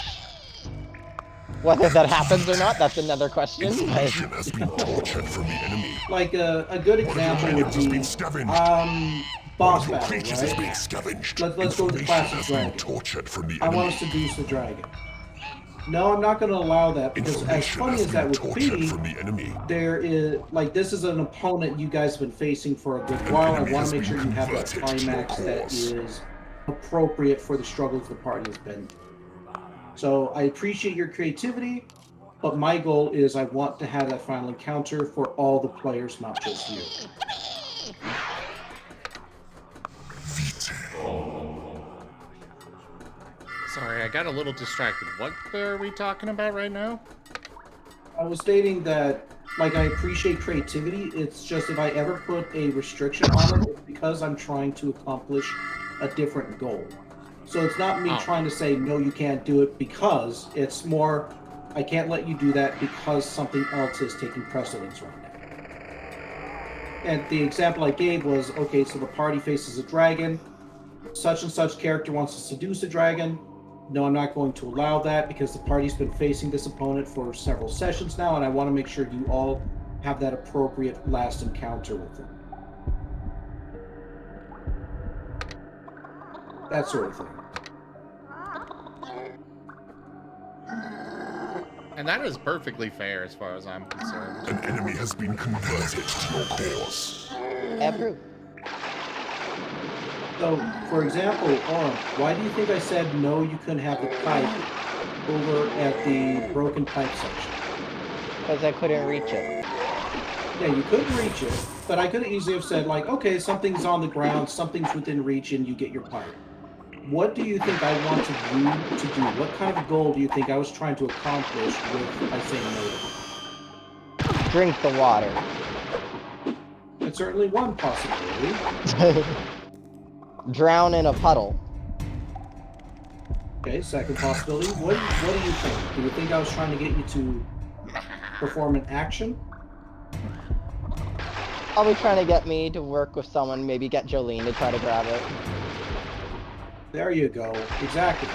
Whether that happens or not, that's another question. Information has been tortured from the enemy. Like a good example would be boss battle, right? Let's go with the classic dragon. Tortured from the I want us to deuce the dragon. No, I'm not going to allow that because as funny as that would be, there is like this is an opponent you guys have been facing for a good while. I want to make sure you have that climax that is appropriate for the struggles the party has been So I appreciate your creativity, but my goal is I want to have that final encounter for all the players, not just you. Sorry, I got a little distracted. What are we talking about right now? I was stating that, like, I appreciate creativity. It's just if I ever put a restriction on it, it's because I'm trying to accomplish a different goal. So it's not me trying to say, no, you can't do it because. It's more, I can't let you do that because something else is taking precedence right now. And the example I gave was, okay, so the party faces a dragon. Such and such character wants to seduce a dragon. No, I'm not going to allow that because the party's been facing this opponent for several sessions now, and I want to make sure you all have that appropriate last encounter with them. That sort of thing. And that is perfectly fair as far as I'm concerned. An enemy has been converted to your cause. Approve. So, for example, Orm, why do you think I said no, you couldn't have the pipe over at the broken pipe section? Because I couldn't reach it. Yeah, you couldn't reach it, but I could easily have said, like, okay, something's on the ground, something's within reach, and you get your pipe. What do you think I wanted you to do? What kind of goal do you think I was trying to accomplish with by saying no? Drink the water. That's certainly one possibility. Drown in a puddle. Okay, second possibility. What do you think? Do you think I was trying to get you to perform an action? Probably trying to get me to work with someone, maybe get Jolene to try to grab it. There you go. Exactly.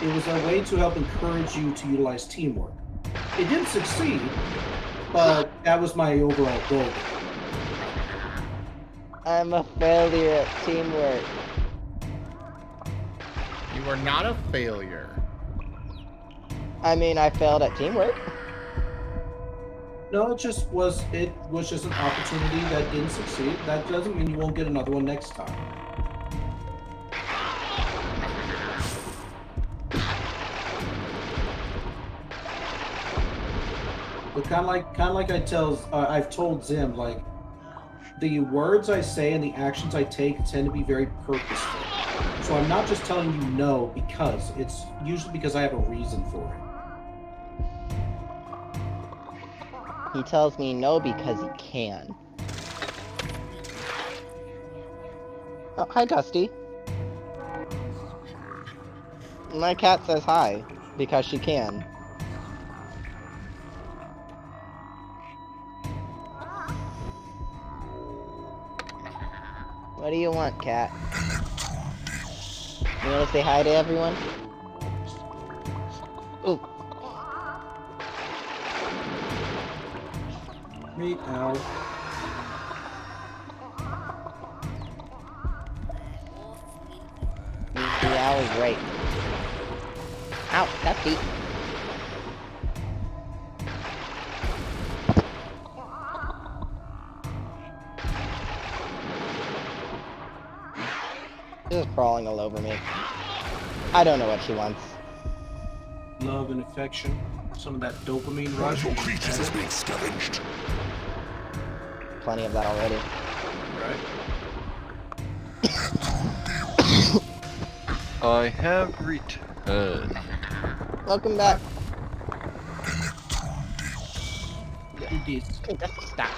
It was a way to help encourage you to utilize teamwork. It didn't succeed, but that was my overall goal. I'm a failure at teamwork. You are not a failure. I mean, I failed at teamwork. No, it was just an opportunity that didn't succeed. That doesn't mean you won't get another one next time. But kind of like I've told Zim, like, the words I say and the actions I take tend to be very purposeful. So I'm not just telling you no because it's usually because I have a reason for it. He tells me no because he can. Oh, hi, Dusty. My cat says hi because she can. What do you want, cat? You want to say hi to everyone? Ooh. Meow. Meow is right. Ow, Dusty. She's just crawling all over me. I don't know what she wants. Love and affection. Some of that dopamine One rush. of your creatures is being scavenged. Plenty of that already. Right. I have returned. Welcome back. Yeah. Dusty, stop.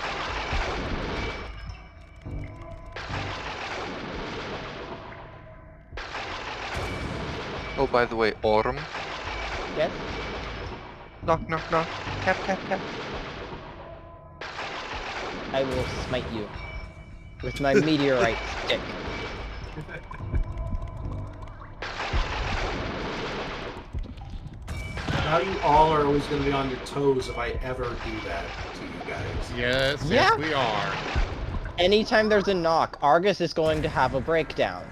Oh, by the way, Autumn. Yes? Knock, knock, knock. Tap, tap, tap. I will smite you with my meteorite stick. Now you all are always going to be on your toes if I ever do that to you guys. Yes, Yeah. yes, we are. Anytime there's a knock, Argus is going to have a breakdown.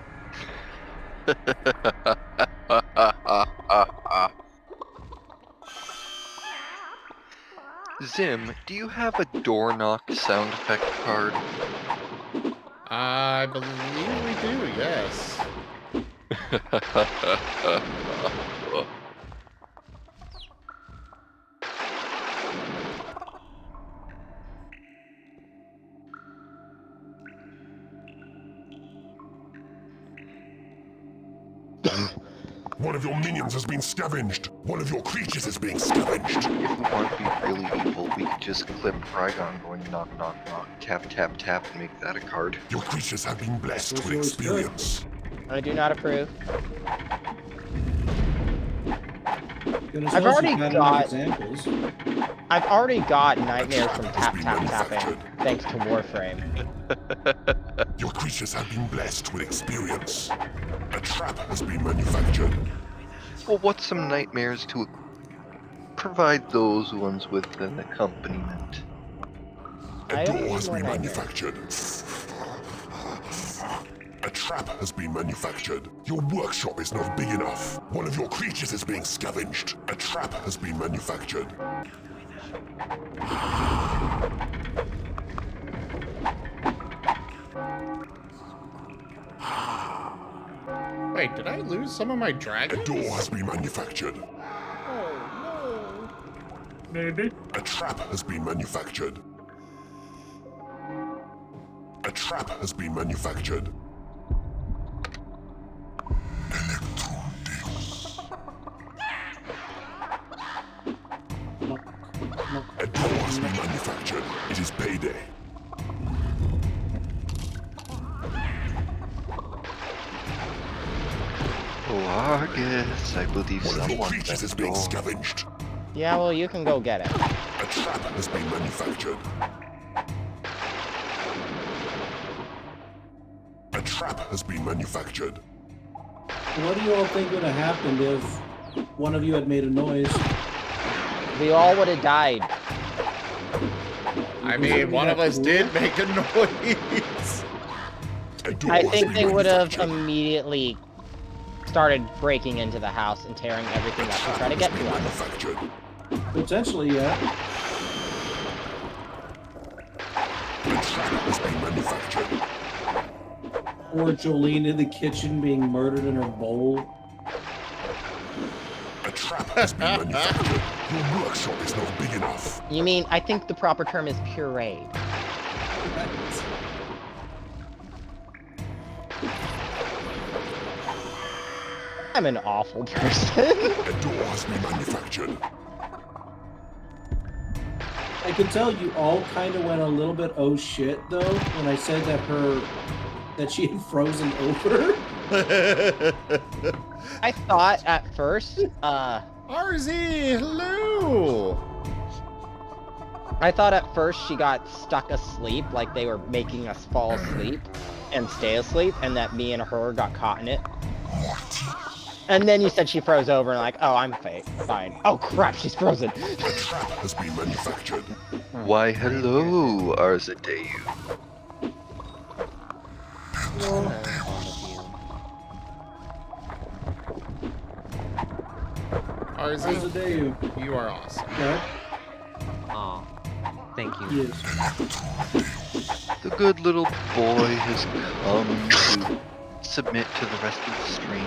Zim, do you have a door knock sound effect card? I believe we do, yes. One of your minions has been scavenged. One of your creatures is being scavenged. If we want to be really evil, we could just clip Rygon going knock, knock, knock, tap, tap, tap, and make that a card. Your creatures have been blessed with experience. I do not approve. Goodness I've knows already you've had enough got. examples. I've already got nightmares from tap tap tapping, thanks to Warframe. Your creatures have been blessed with experience. A trap has been manufactured. Well, what's some nightmares to provide those ones with an accompaniment? A door has been manufactured. A trap has been manufactured. Your workshop is not big enough. One of your creatures is being scavenged. A trap has been manufactured. Wait, did I lose some of my dragons? A door has been manufactured. Oh, Maybe. A trap has been manufactured. A trap has been manufactured. A door has been manufactured. It is payday. Oh, Argus, I believe One of your someone creatures is at being door. scavenged. Yeah, well, you can go get it. A trap has been manufactured. A trap has been manufactured. What do you all think would have happened if one of you had made a noise? We all would have died. I mean, one of us did make a noise. I think they would have immediately started breaking into the house and tearing everything up to try to get to us. Potentially, yeah. Has been manufactured. Or Jolene in the kitchen being murdered in her bowl. A trap has been manufactured. Your workshop is not big enough. You mean, I think the proper term is pureed. I'm an awful person. A door has been manufactured. I could tell you all kind of went a little bit oh shit though when I said that she had frozen over. I thought at first, RZ, hello! I thought at first she got stuck asleep, like they were making us fall asleep and stay asleep, and that me and her got caught in it. And then you said she froze over, and like, oh, I'm fine. Oh crap, she's frozen. A trap has been manufactured. Why, hello, Arzadeu. RZ, you are awesome. Okay. Aw, thank you. Yes. The good little boy has come to submit to the rest of the stream.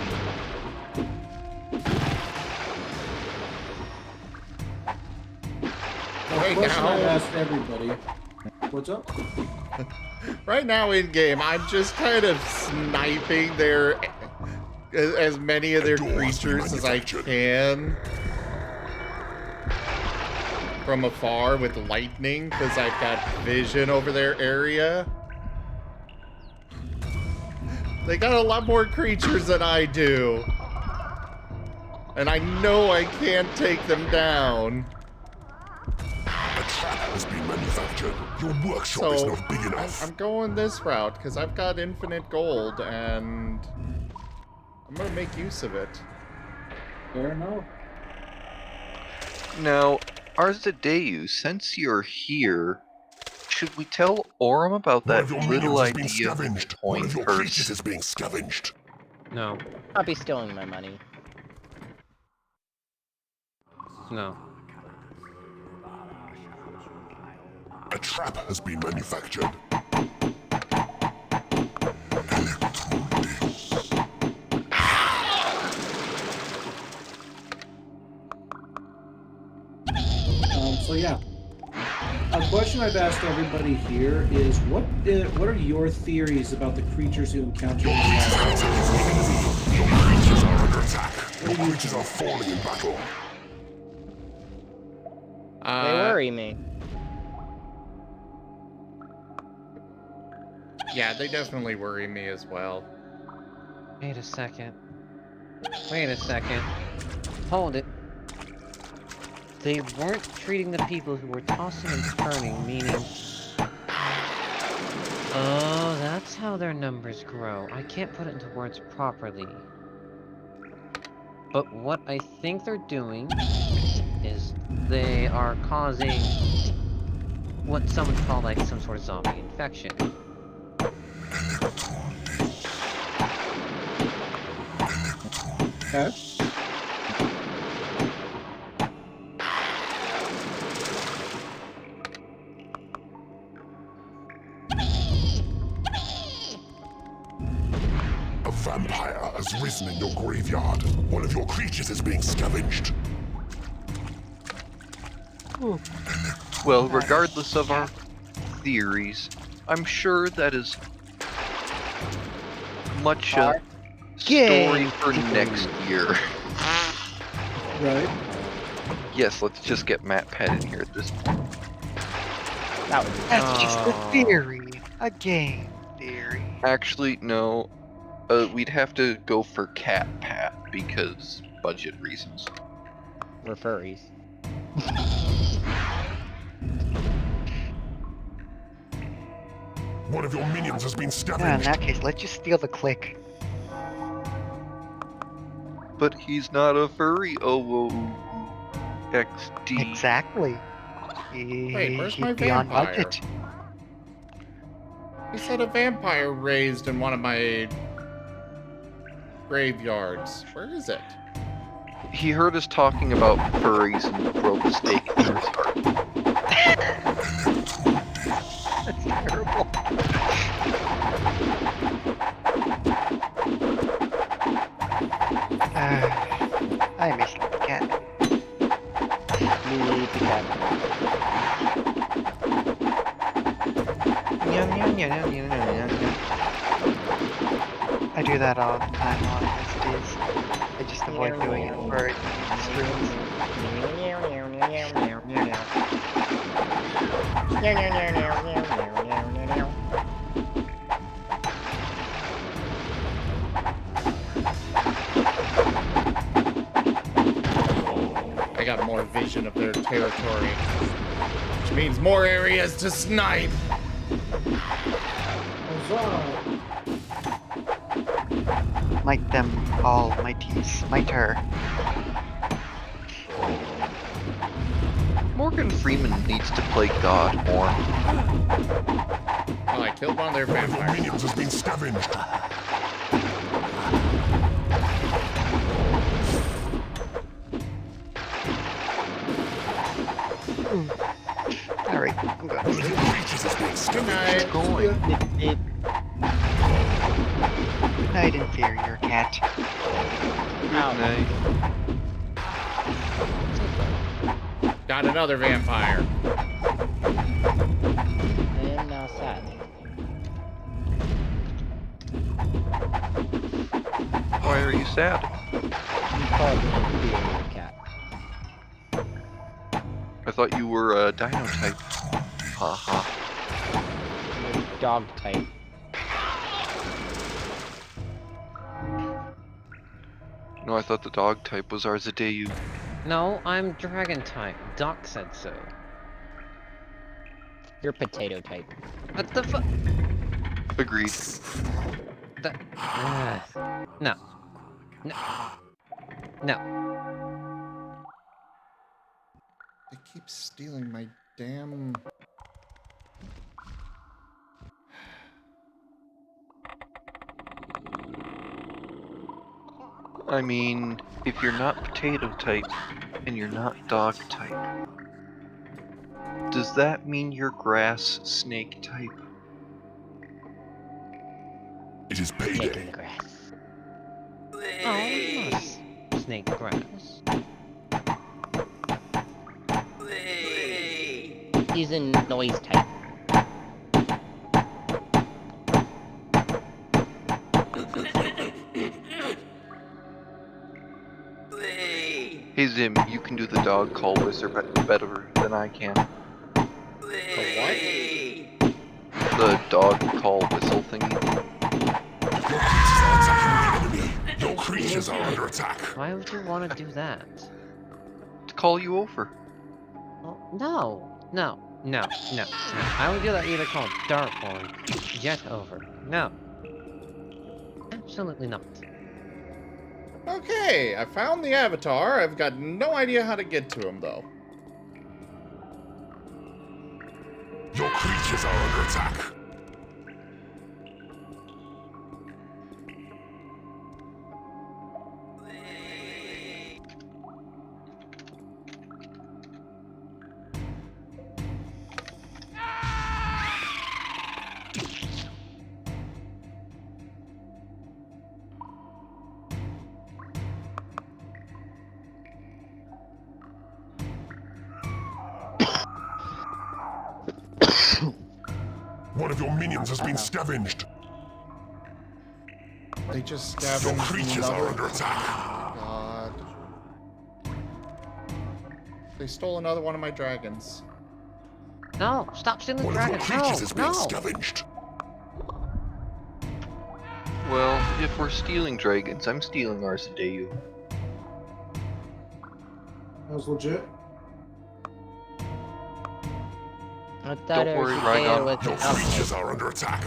Right Question now, I asked everybody. What's up? right now in game, I'm just kind of sniping their as many of their creatures as I can from afar with lightning because I've got vision over their area. They got a lot more creatures than I do. And I know I can't take them down. A trap has been manufactured. Your workshop is not big enough. I'm going this route because I've got infinite gold and I'm gonna make use of it. Fair enough. Now, Arzadeu, since you're here, should we tell Orem about that little idea of the coin purse? Is being scavenged. No. I'll be stealing my money. No. A trap has been manufactured. yeah. A question I've asked everybody here is, what are your theories about the creatures you encounter in the last? Your creatures are under attack. Your creatures are falling in battle. They worry me. Yeah, they definitely worry me as well. Wait a second. Wait a second. Hold it. They weren't treating the people who were tossing and turning, meaning... Oh, that's how their numbers grow. I can't put it into words properly. But what I think they're doing is they are causing what some would call like some sort of zombie infection. Okay. A vampire has risen in your graveyard. One of your creatures is being scavenged. Well, regardless of our theories, I'm sure that is much a story for next year. Right. Yes, let's just get Matt Pet in here at this point. That's just a theory. A game theory. Actually, no. We'd have to go for Cat Pat because budget reasons. We're furries. One of your minions has been Yeah, in scavenged. that case, let's just steal the click. But he's not a furry. Oh, XD. Exactly. Wait, where's my He'd be on vampire? budget. He said a vampire raised in one of my graveyards. Where is it? He heard us talking about furries and broke a stake through his heart. That's terrible. I miss the cat. Me the cat. I do that all the time on SDs. I just avoid doing it for streams. I got more vision of their territory, which means more areas to snipe. Might them all mighties, might her. Morgan Freeman needs to play God more. Oh, I killed one of their One of your vampires. minions has been scavenged. Alright, I'm going to One of sleep. your creatures is being Good scavenged. night. Going. Good night, inferior cat. Good night. Got another vampire. I am now sad. Why are you sad? You called me inferior cat. I thought you were a dino type. Haha. You're dog type. No, I thought the dog type was Arzadeyu. No, I'm dragon type. Doc said so. You're potato type. What the fu- Agreed. No. No. No. They keep stealing my damn... I mean, if you're not potato type and you're not dog type, does that mean you're grass snake type? It is Snake in payday. the grass. Oh, snake grass. season noise type. Hey Zim, you can do the dog call whistle better than I can. The The dog call whistle thingy. Your creatures are attacking the enemy. Your creatures are under attack. Why would you want to do that? To call you over. Well, no. No. No. No. No. I would do that either called dart or jet over. No. Absolutely not. Okay, I found the avatar. I've got no idea how to get to him, though. Your creatures are under attack. One of your minions has been scavenged. They just Your scavenged creatures another... are under attack. God. They stole another one of my dragons. No! Stop stealing One of your dragons! creatures No! has been No! scavenged. Well, if we're stealing dragons, I'm stealing Arsadeyu. That was legit. I thought Don't worry, Rygon. was Your creatures are under attack.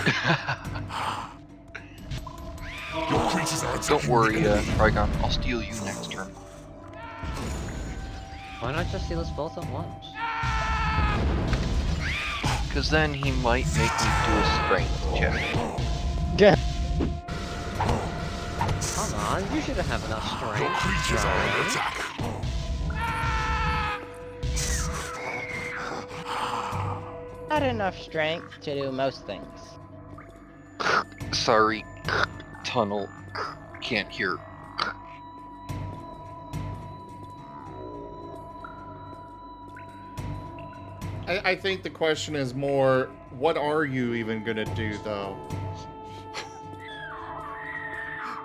Your creatures are attacking Don't worry, the enemy. Rygon. I'll steal you next turn. Why not just steal us both at once? Because then he might make me do a strength check. Yeah. Come on, you should have enough strength. Your creatures are under attack. Not enough strength to do most things. Sorry. Tunnel. Can't hear. I think the question is more, what are you even gonna do, though?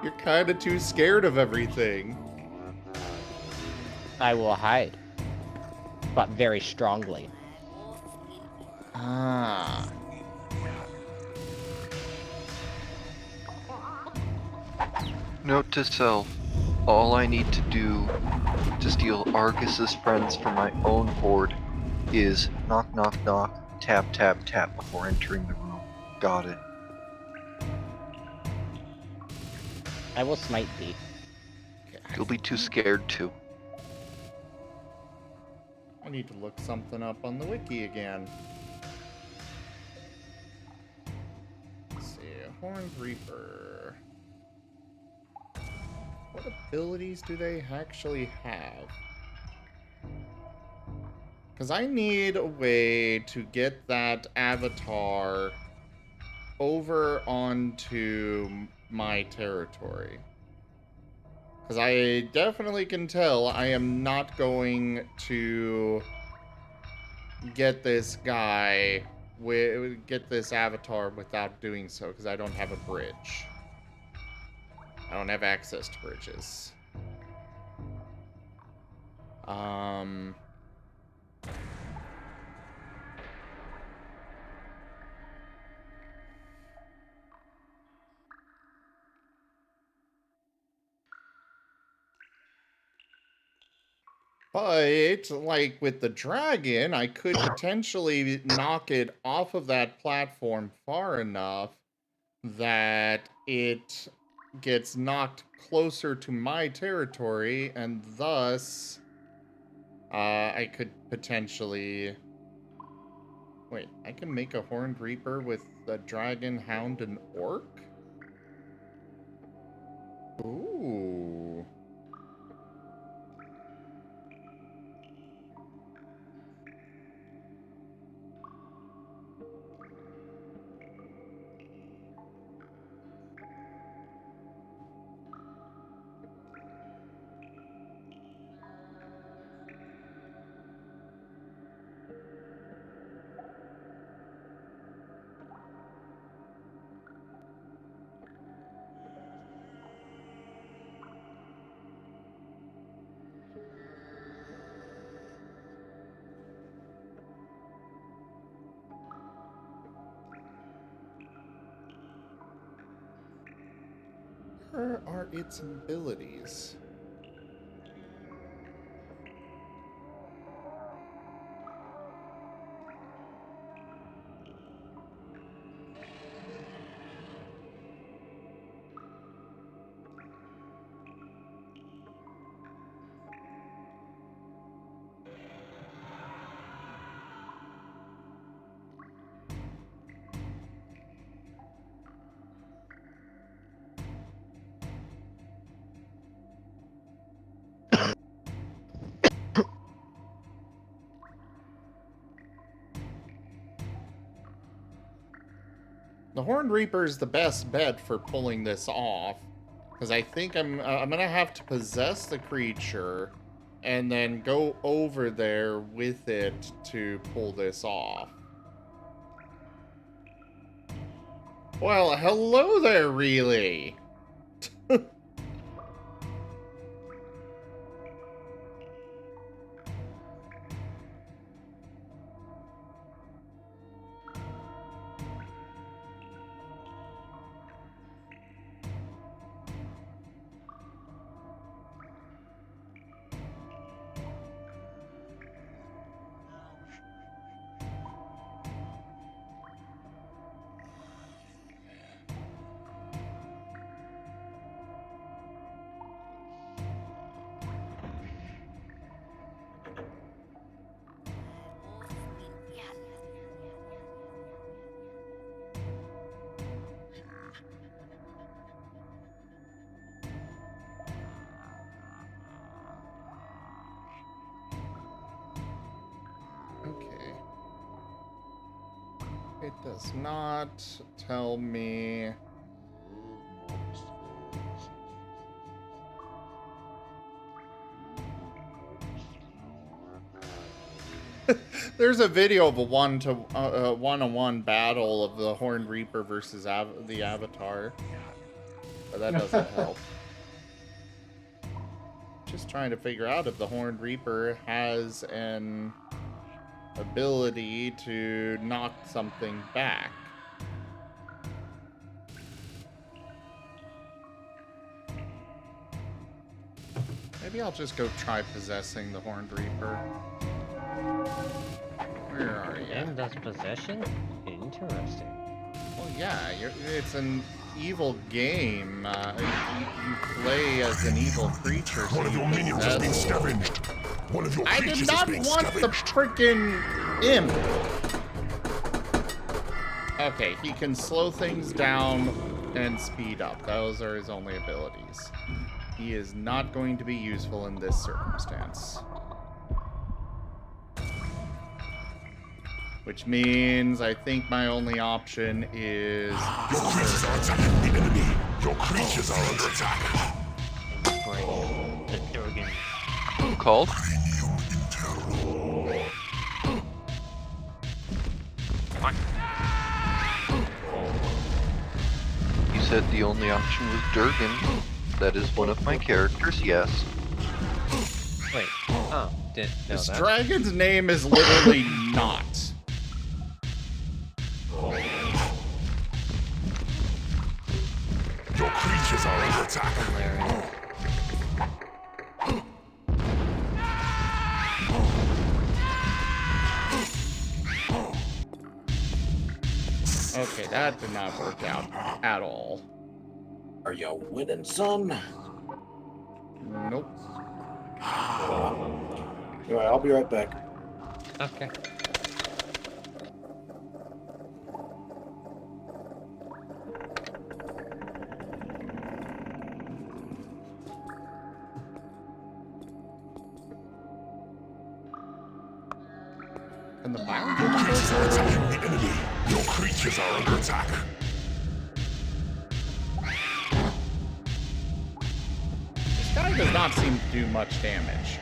You're kind of too scared of everything. I will hide. But very strongly. Ah. Note to self. All I need to do to steal Argus's friends from my own horde is knock knock knock, tap tap tap before entering the room. Got it. I will smite thee. You'll be too scared to. I need to look something up on the wiki again. Let's see, Horned Reaper. What abilities do they actually have? Because I need a way to get that avatar over onto my territory. Because I definitely can tell I am not going to get this guy, get this avatar without doing so, because I don't have a bridge. I don't have access to bridges. But, like, with the dragon, I could potentially knock it off of that platform far enough that it gets knocked closer to my territory, and thus, I could potentially... Wait, I can make a Horned Reaper with a dragon, hound, and orc? Ooh. Where are its abilities? The Horned Reaper is the best bet for pulling this off, because I think I'm gonna have to possess the creature and then go over there with it to pull this off. Well, hello there, really. Okay. It does not tell me. There's a video of a one-on-one battle of the Horned Reaper versus the Avatar, but that doesn't help. Just trying to figure out if the Horned Reaper has an ability to knock something back. Maybe I'll just go try possessing the Horned Reaper. Where are you? And does possession? Interesting. Well, yeah, it's an evil game. You play as an evil creature. So One of your minions has been scavenged. One of your I creatures did not is being want the scavenged. frickin' imp. Okay, he can slow things down and speed up. Those are his only abilities. He is not going to be useful in this circumstance. Which means I think my only option is... Your creatures are attacking the enemy. Your creatures are under attack. The Durgan. Called? You said the only option was Durgan. That is one of my characters, yes. Wait. Oh, didn't know This that. dragon's name is literally not. Your creatures are under attack. Hilarious. Okay, that did not work out at all. Are you winning, son? Nope. Alright, I'll be right back. Okay. And the bound Your creatures are attacking the enemy. Your creatures are under attack. This guy does not seem to do much damage.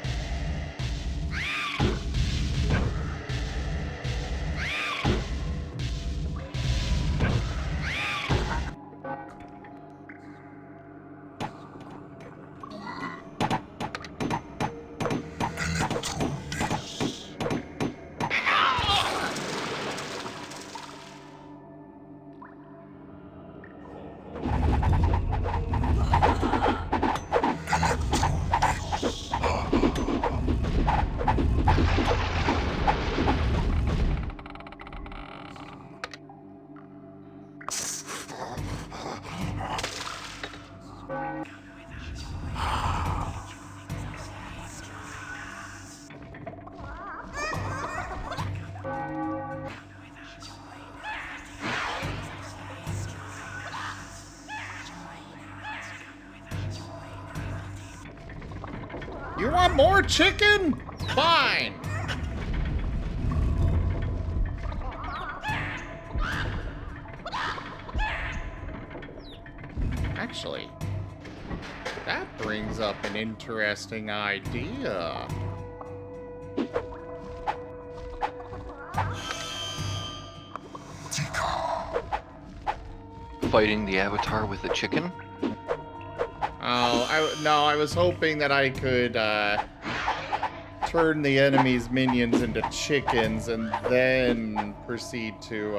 You want more chicken? Fine. Actually, that brings up an interesting idea. Fighting the Avatar with a chicken? Oh, no, I was hoping that I could turn the enemy's minions into chickens and then proceed to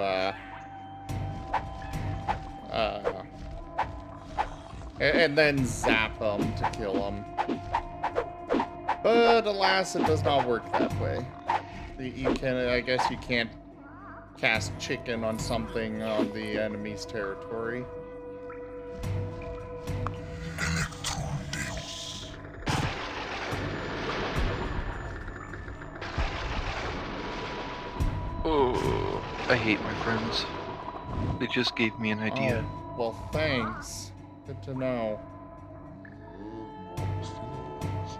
and then zap them to kill them. But alas, it does not work that way. You can, I guess you can't cast chicken on something on the enemy's territory. Oh, I hate my friends. They just gave me an idea. Oh, well, thanks. Good to know.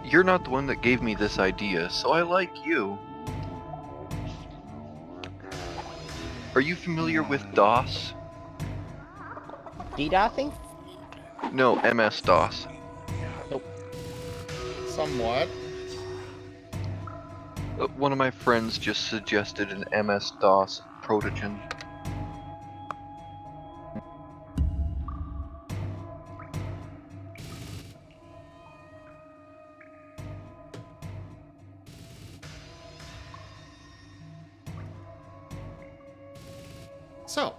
You're not the one that gave me this idea, so I like you. Are you familiar with DOS? DDoSing? No, MS-DOS. Nope. Somewhat. One of my friends just suggested an MS-DOS protogen. So,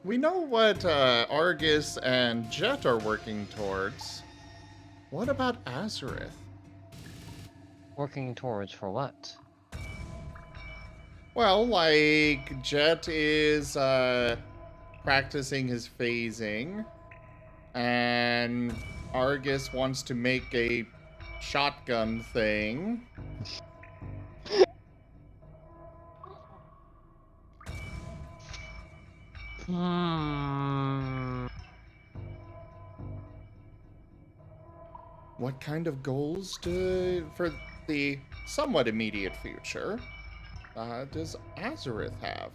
we know what Argus and Jet are working towards. What about Azareth? Working towards for what? Well, like, Jet is practicing his phasing, and Argus wants to make a shotgun thing. What kind of goals for the somewhat immediate future does Azareth have?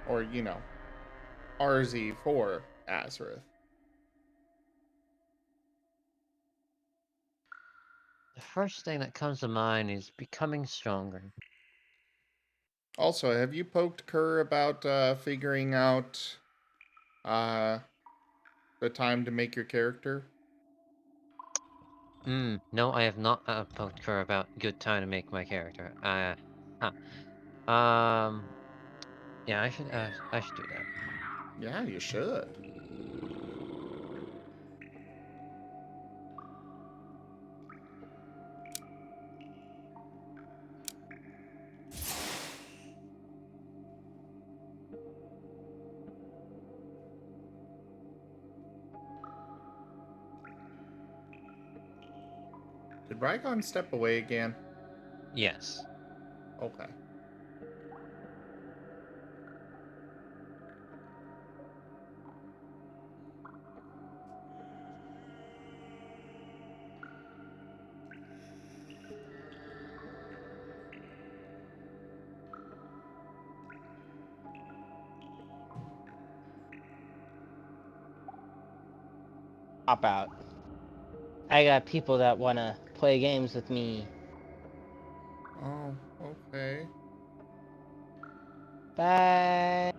Or, you know, RZ for Azareth. The first thing that comes to mind is becoming stronger. Also, have you poked Kerr about figuring out the time to make your character? No, I have not poked her about good time to make my character. Yeah, I should do that. Yeah, you should. Did Rygon step away again? Yes. Okay. Hop out. I got people that want to play games with me. Oh, okay. Bye.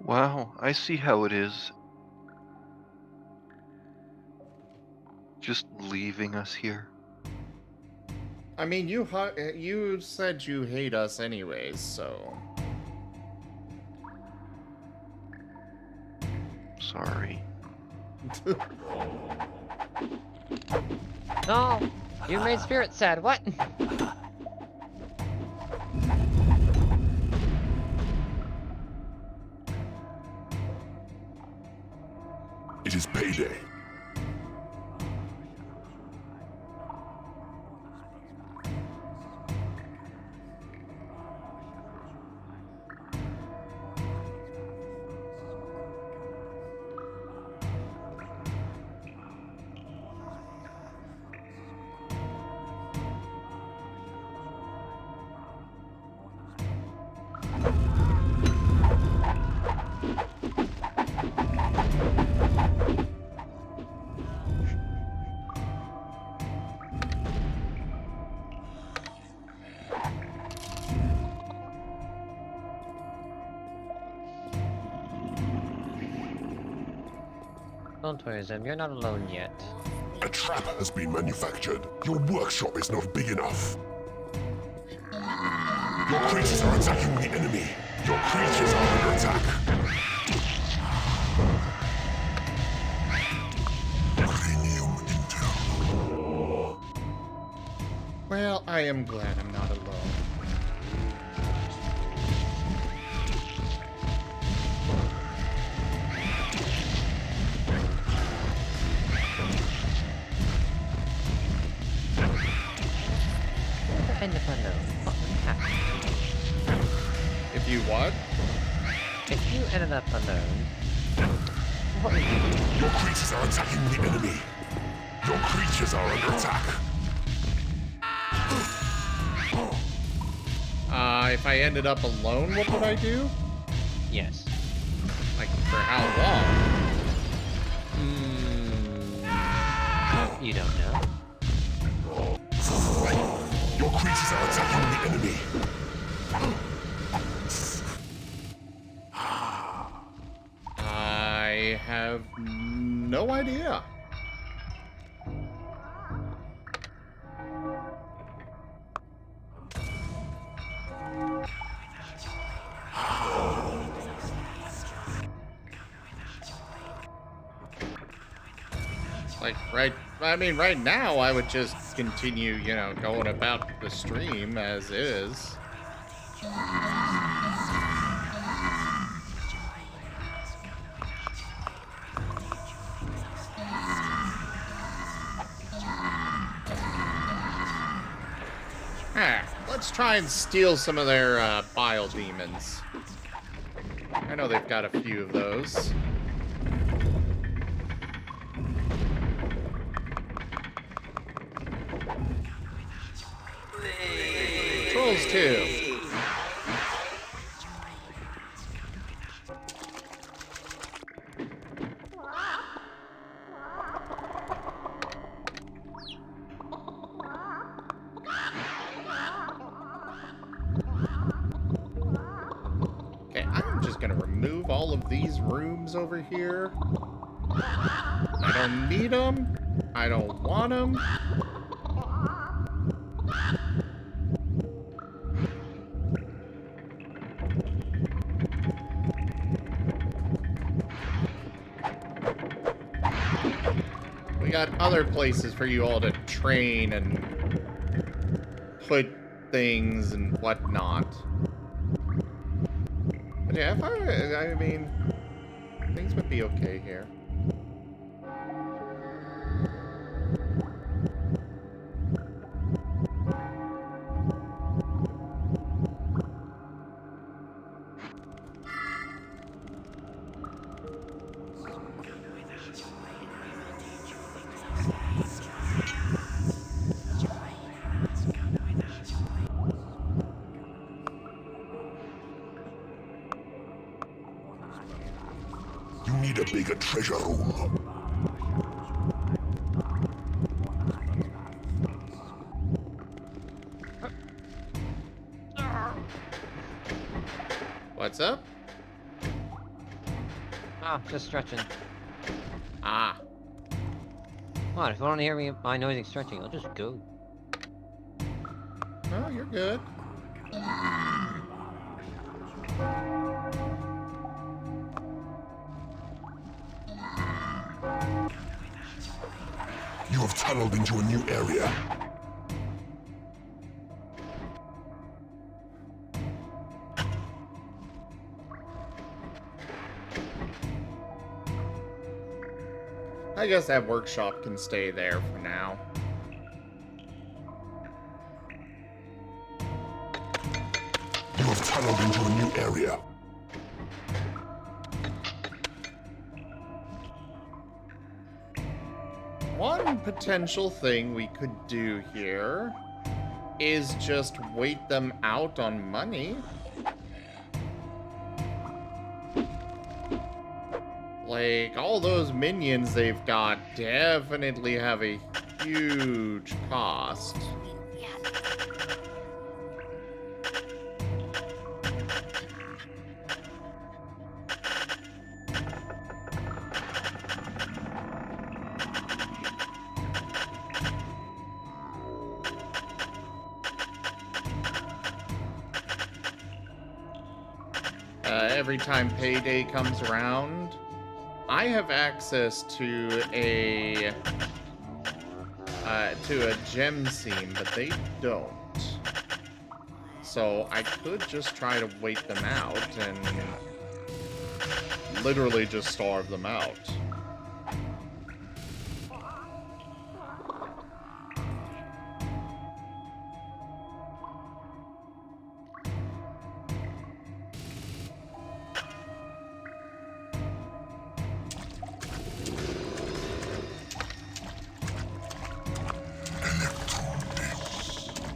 Wow, I see how it is. Just leaving us here. I mean, you said you hate us anyways, so... Sorry. No! You made Spirit sad, what? It is payday. Don't worry, Zem, you're not alone yet. A trap has been manufactured. Your workshop is not big enough. Your creatures are attacking the enemy. Your creatures are under attack. Premium intel. Well, I am glad I'm not alone. End up alone. What would happen? If you what? If you ended up alone, what would you do? Your creatures are attacking the enemy. Your creatures are under attack. If I ended up alone, what would I do? Yes. Like, for how long? You don't know. Your creatures are attacking the enemy. I have no idea. Like, right now, I would just continue, going about the stream as is. Let's try and steal some of their bile demons. I know they've got a few of those. Trolls too. Okay, I'm just gonna remove all of these rooms over here. I don't need them. I don't want them. We got other places for you all to train and put things and whatnot. But yeah, I mean, things would be okay here. You need a bigger treasure room. What's up? Ah, just stretching. Ah. Come on, if you want to hear me, my noisy stretching, I'll just go. No, you're good. You have tunneled into a new area. I guess that workshop can stay there for now. You have tunneled into a new area. One potential thing we could do here is just wait them out on money. Like, all those minions they've got definitely have a huge cost. Every time payday comes around, I have access to a gem scene, but they don't. So I could just try to wait them out and literally just starve them out.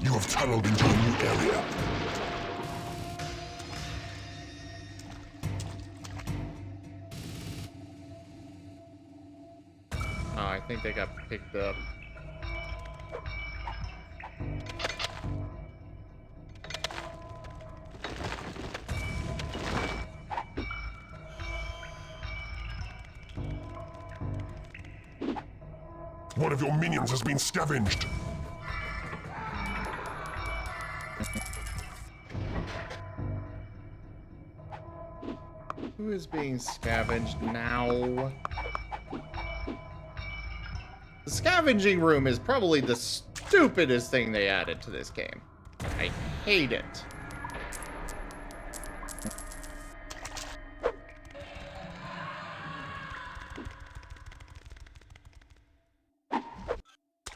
You have tunneled into a new area. Oh, I think they got picked up. One of your minions has been scavenged. Who is being scavenged now? The scavenging room is probably the stupidest thing they added to this game. I hate it.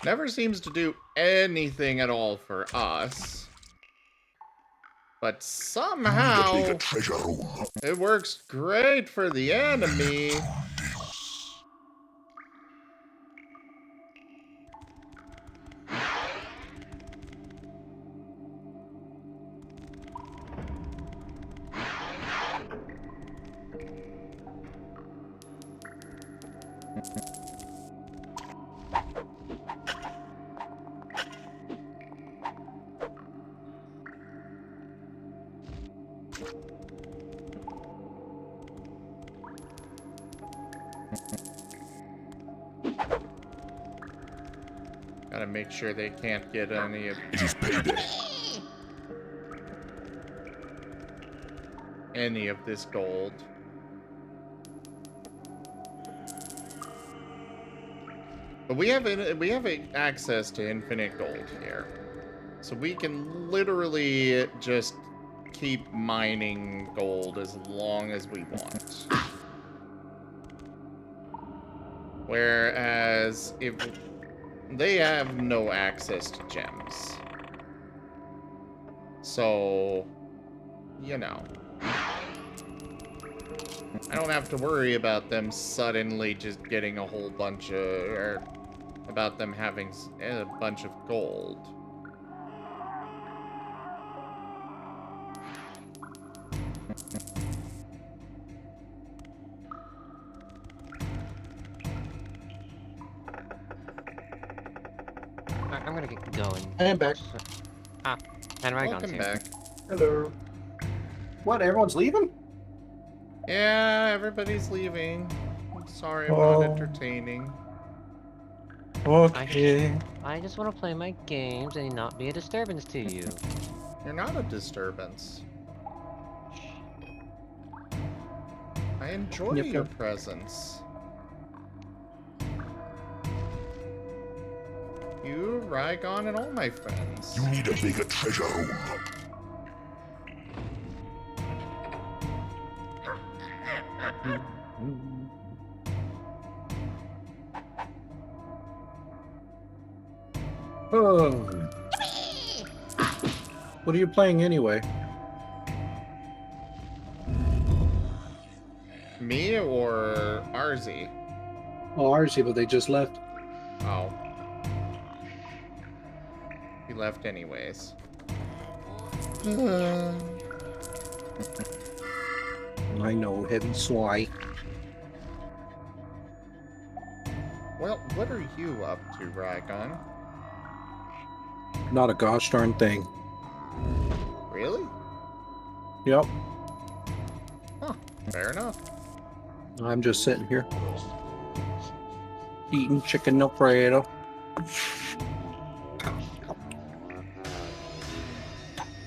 Never seems to do anything at all for us. But somehow, Need a bigger treasure room. it works great for the enemy. Gotta make sure they can't get any of It is payday. any of this gold. But we have access to infinite gold here. So we can literally just keep mining gold as long as we want. Whereas if they have no access to gems. So, you know. I don't have to worry about them suddenly just getting a whole bunch of, or about them having a bunch of gold. I'm gonna get going. I am back. And Rygon's Welcome here. back. Hello. What, everyone's leaving? Yeah, everybody's leaving. I'm sorry I'm not entertaining. Okay. I just want to play my games and not be a disturbance to you. You're not a disturbance. I enjoy Yep, your yep. presence. you, Rygon, and all my friends. You need a bigger treasure room. Oh. What are you playing anyway? Me or Arzi? Oh, Archie, but they just left. Oh. He left anyways. I know, heavy sly. Well, what are you up to, Rygon? Not a gosh darn thing. Really? Yep. Huh. Fair enough. I'm just sitting here. Eating chicken Alfredo.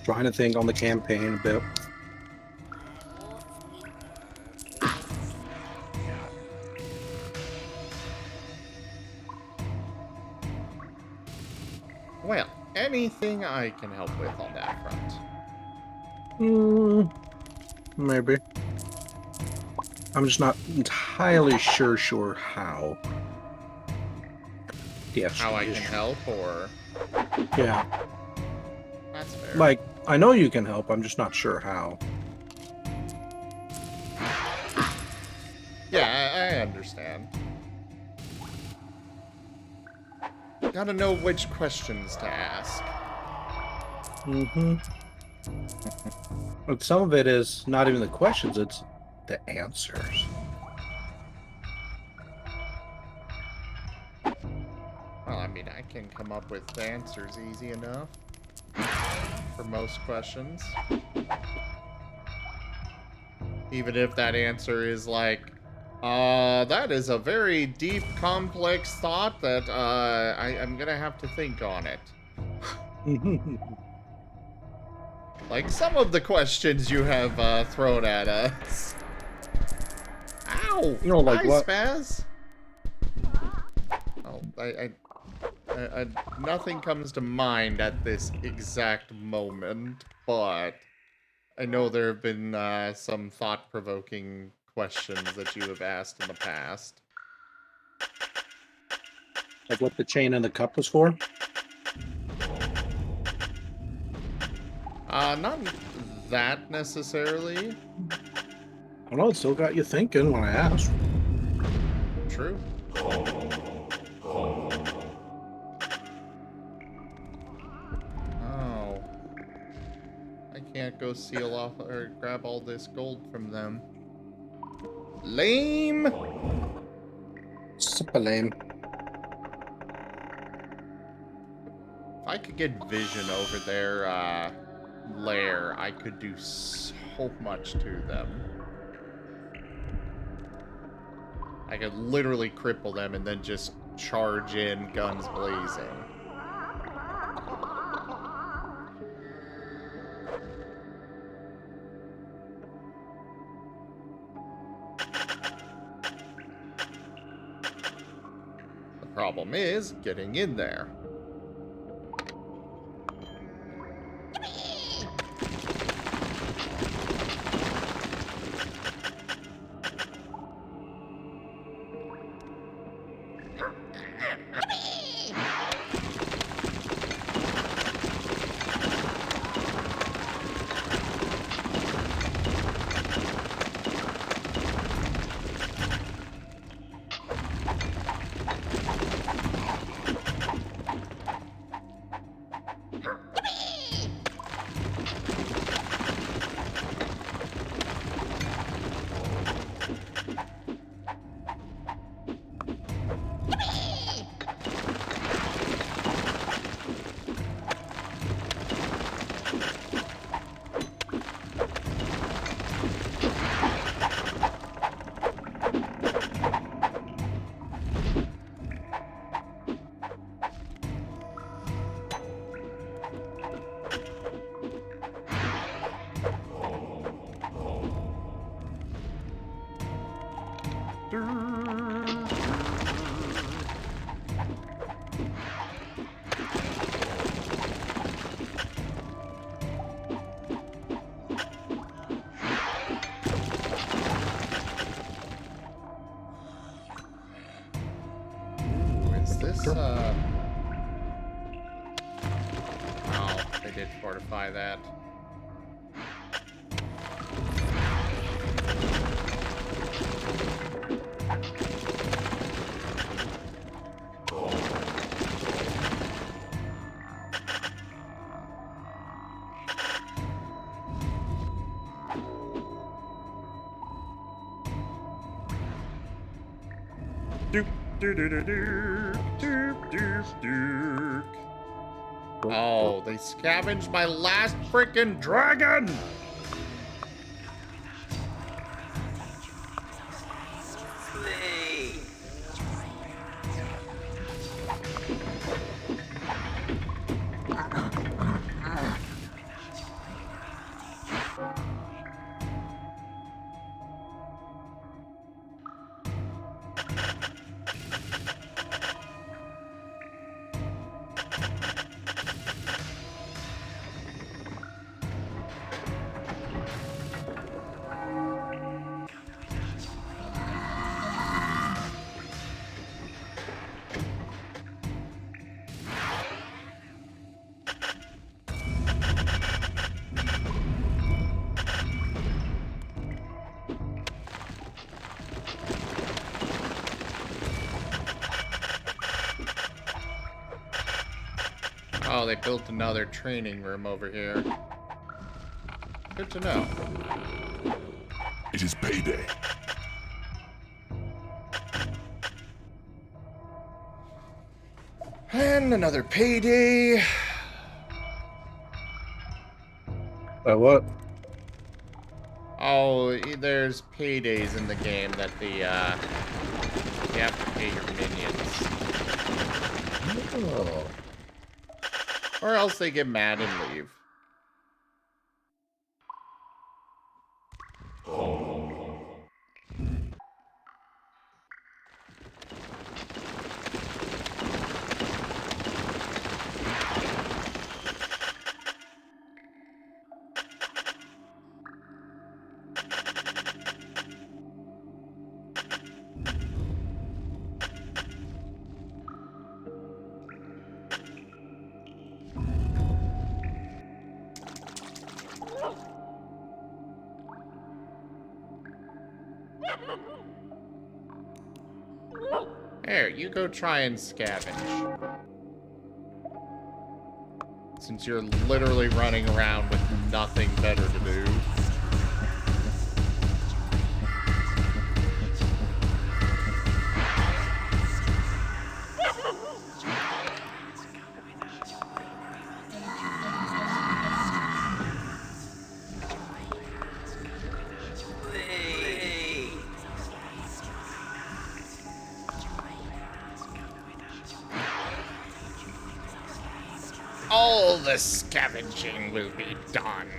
Trying to think on the campaign a bit. Well, anything I can help with on that front. Maybe. I'm just not entirely sure how. Yes. How I can help, or... Yeah. That's fair. Like, I know you can help, I'm just not sure how. Yeah, I understand. Gotta know which questions to ask. But some of it is not even the questions, it's the answers. Well, I mean, I can come up with answers easy enough for most questions. Even if that answer is like, that is a very deep, complex thought that I'm gonna have to think on it. Like some of the questions you have thrown at us. Ow! You know, like Hi, what? Spaz! Oh, I nothing comes to mind at this exact moment, but I know there have been some thought-provoking questions that you have asked in the past. Like what the chain and the cup was for? Not that necessarily. I don't know, it still got you thinking when I asked. True. Oh. I can't go seal off or grab all this gold from them. Lame! Super lame. If I could get vision over their lair, I could do so much to them. I could literally cripple them and then just charge in, guns blazing. The problem is getting in there. this, Oh, they did fortify that. Doop, doo doo doo doo, doop, doop, doop. Oh, they scavenged my last freaking dragon! Oh, they built another training room over here. Good to know. It is payday. And another payday. What? Oh, there's paydays in the game that the, you have to pay your minions. Oh. Or else they get mad and leave. There, you go try and scavenge. Since you're literally running around with nothing better to do. All the scavenging will be done.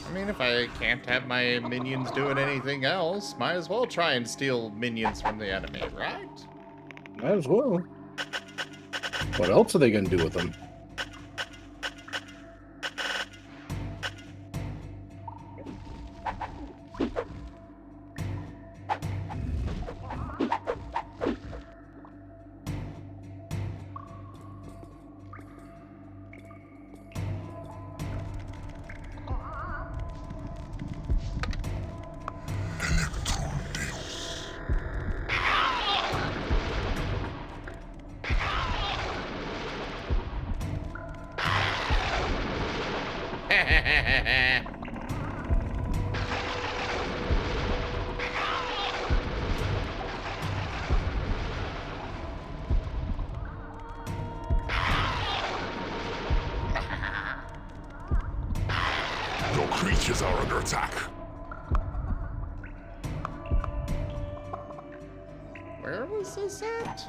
I mean, if I can't have my minions doing anything else, might as well try and steal minions from the enemy, right? Might as well. What else are they going to do with them? Your creatures are under attack. Where was this at?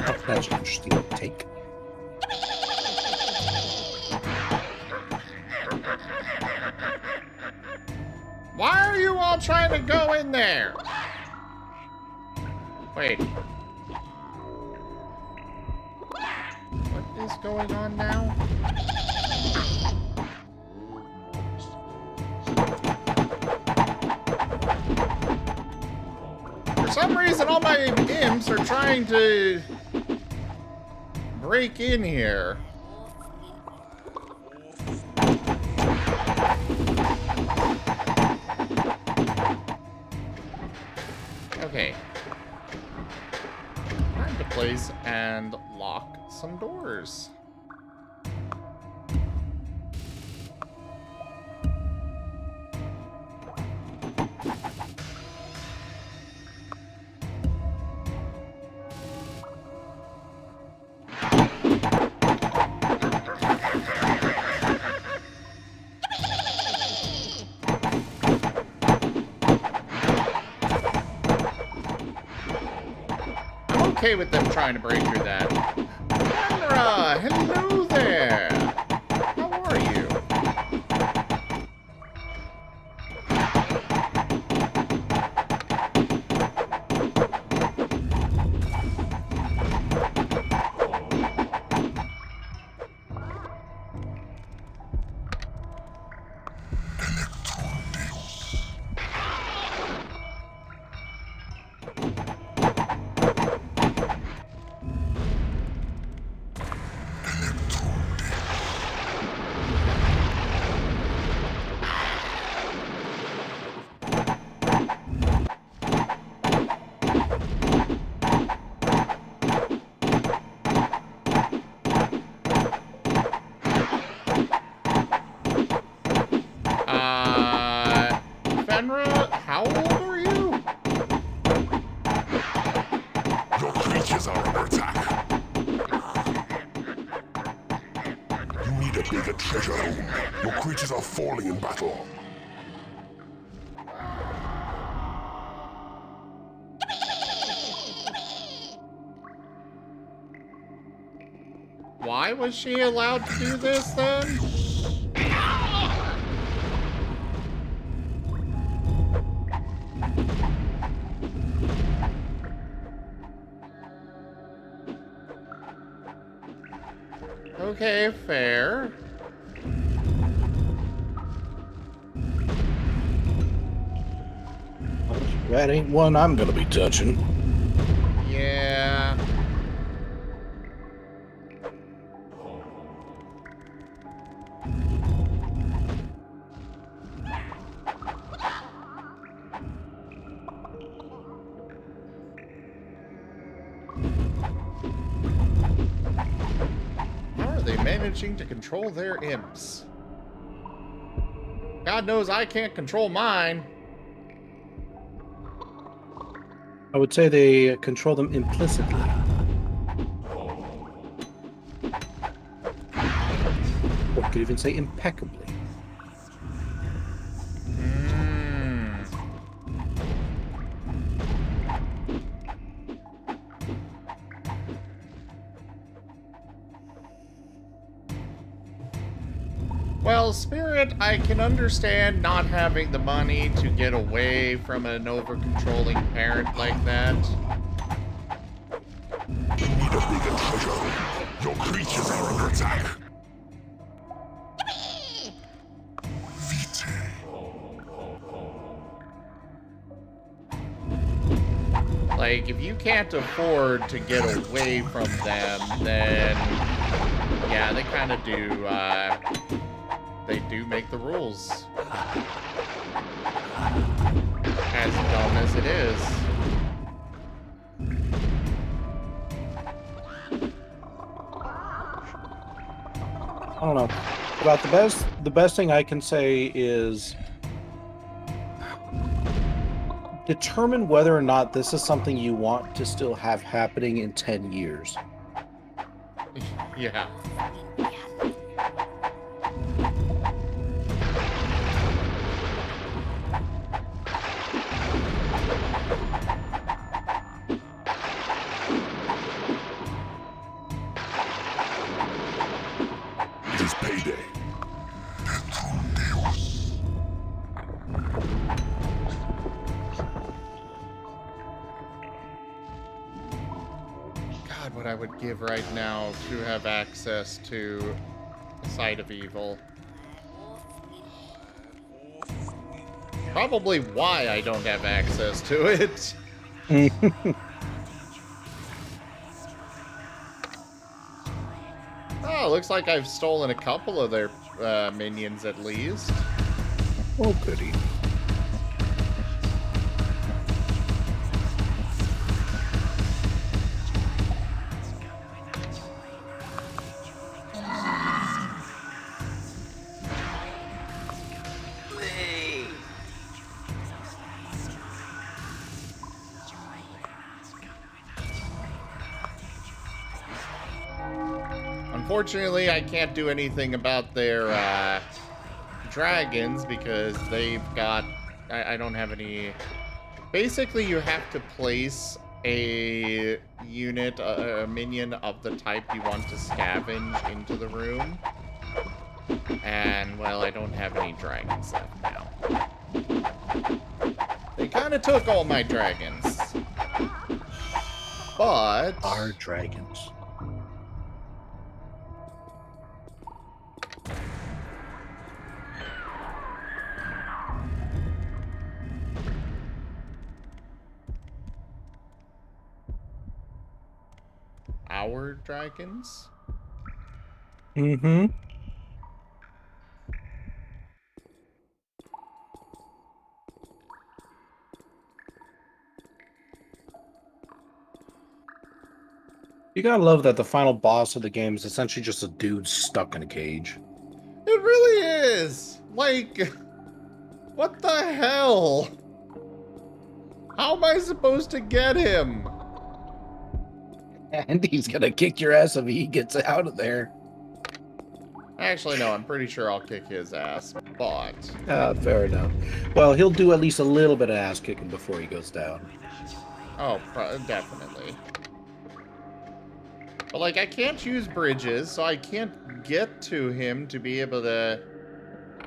Oh, that's an interesting take. trying to go in there. Wait. What is going on now? For some reason, all my imps are trying to break in here. Okay. Time to place and lock some doors. Okay with them trying to break through that. Kendra, hello there. How are you? Fenra, how old are you? Your creatures are under attack. You need a bigger treasure home. Your creatures are falling in battle. Why was she allowed to do this then? Okay, fair. That ain't one I'm gonna be touching. Yeah. How are they managing to control their imps? God knows I can't control mine. I would say they control them implicitly. Or could even say impeccably. Well, Spirit, I can understand not having the money to get away from an over-controlling parent like that. You need a bigger treasure home. Your creatures are under attack. Like, if you can't afford to get away from them, then yeah, they kind of do, they do make the rules. As dumb as it is. I don't know. About the best thing I can say is determine whether or not this is something you want to still have happening in 10 years. Yeah. It is payday. I would give right now to have access to Side of Evil. Probably why I don't have access to it. Oh, looks like I've stolen a couple of their minions at least. Oh, goody. Unfortunately, I can't do anything about their dragons because they've got... I don't have any... Basically, you have to place a unit, a minion of the type you want to scavenge into the room. And, well, I don't have any dragons left now. They kind of took all my dragons. But... Our dragons. Our dragons? Mm-hmm. You gotta love that the final boss of the game is essentially just a dude stuck in a cage. It really is! Like, what the hell? How am I supposed to get him? And he's gonna kick your ass if he gets out of there. Actually, no, I'm pretty sure I'll kick his ass, but... Fair enough. Well, he'll do at least a little bit of ass kicking before he goes down. Oh, definitely. But, like, I can't use bridges, so I can't get to him to be able to...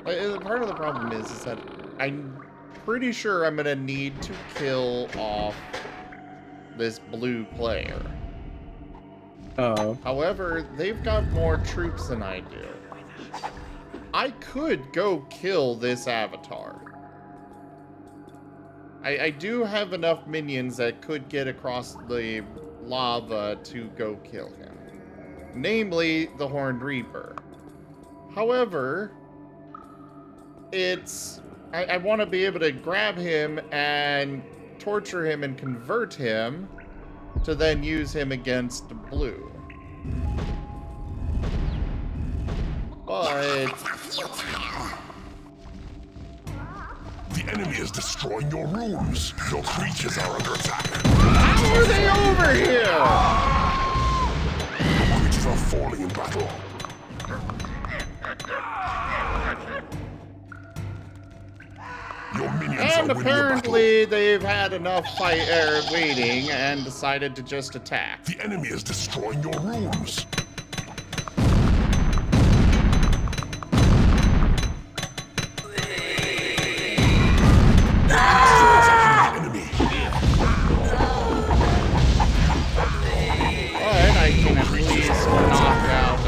Part of the problem is that I'm pretty sure I'm gonna need to kill off this blue player. Oh. However, they've got more troops than I do. I could go kill this avatar. I do have enough minions that could get across the lava to go kill him. Namely, the Horned Reaper. However, it's... I want to be able to grab him and torture him and convert him to then use him against blue. But... The enemy is destroying your rooms. Your creatures are under attack. How are they over here? Your creatures are falling in battle. Your minions And are winning apparently they've had enough waiting and decided to just attack. the enemy is destroying your rooms. But I can at least knock out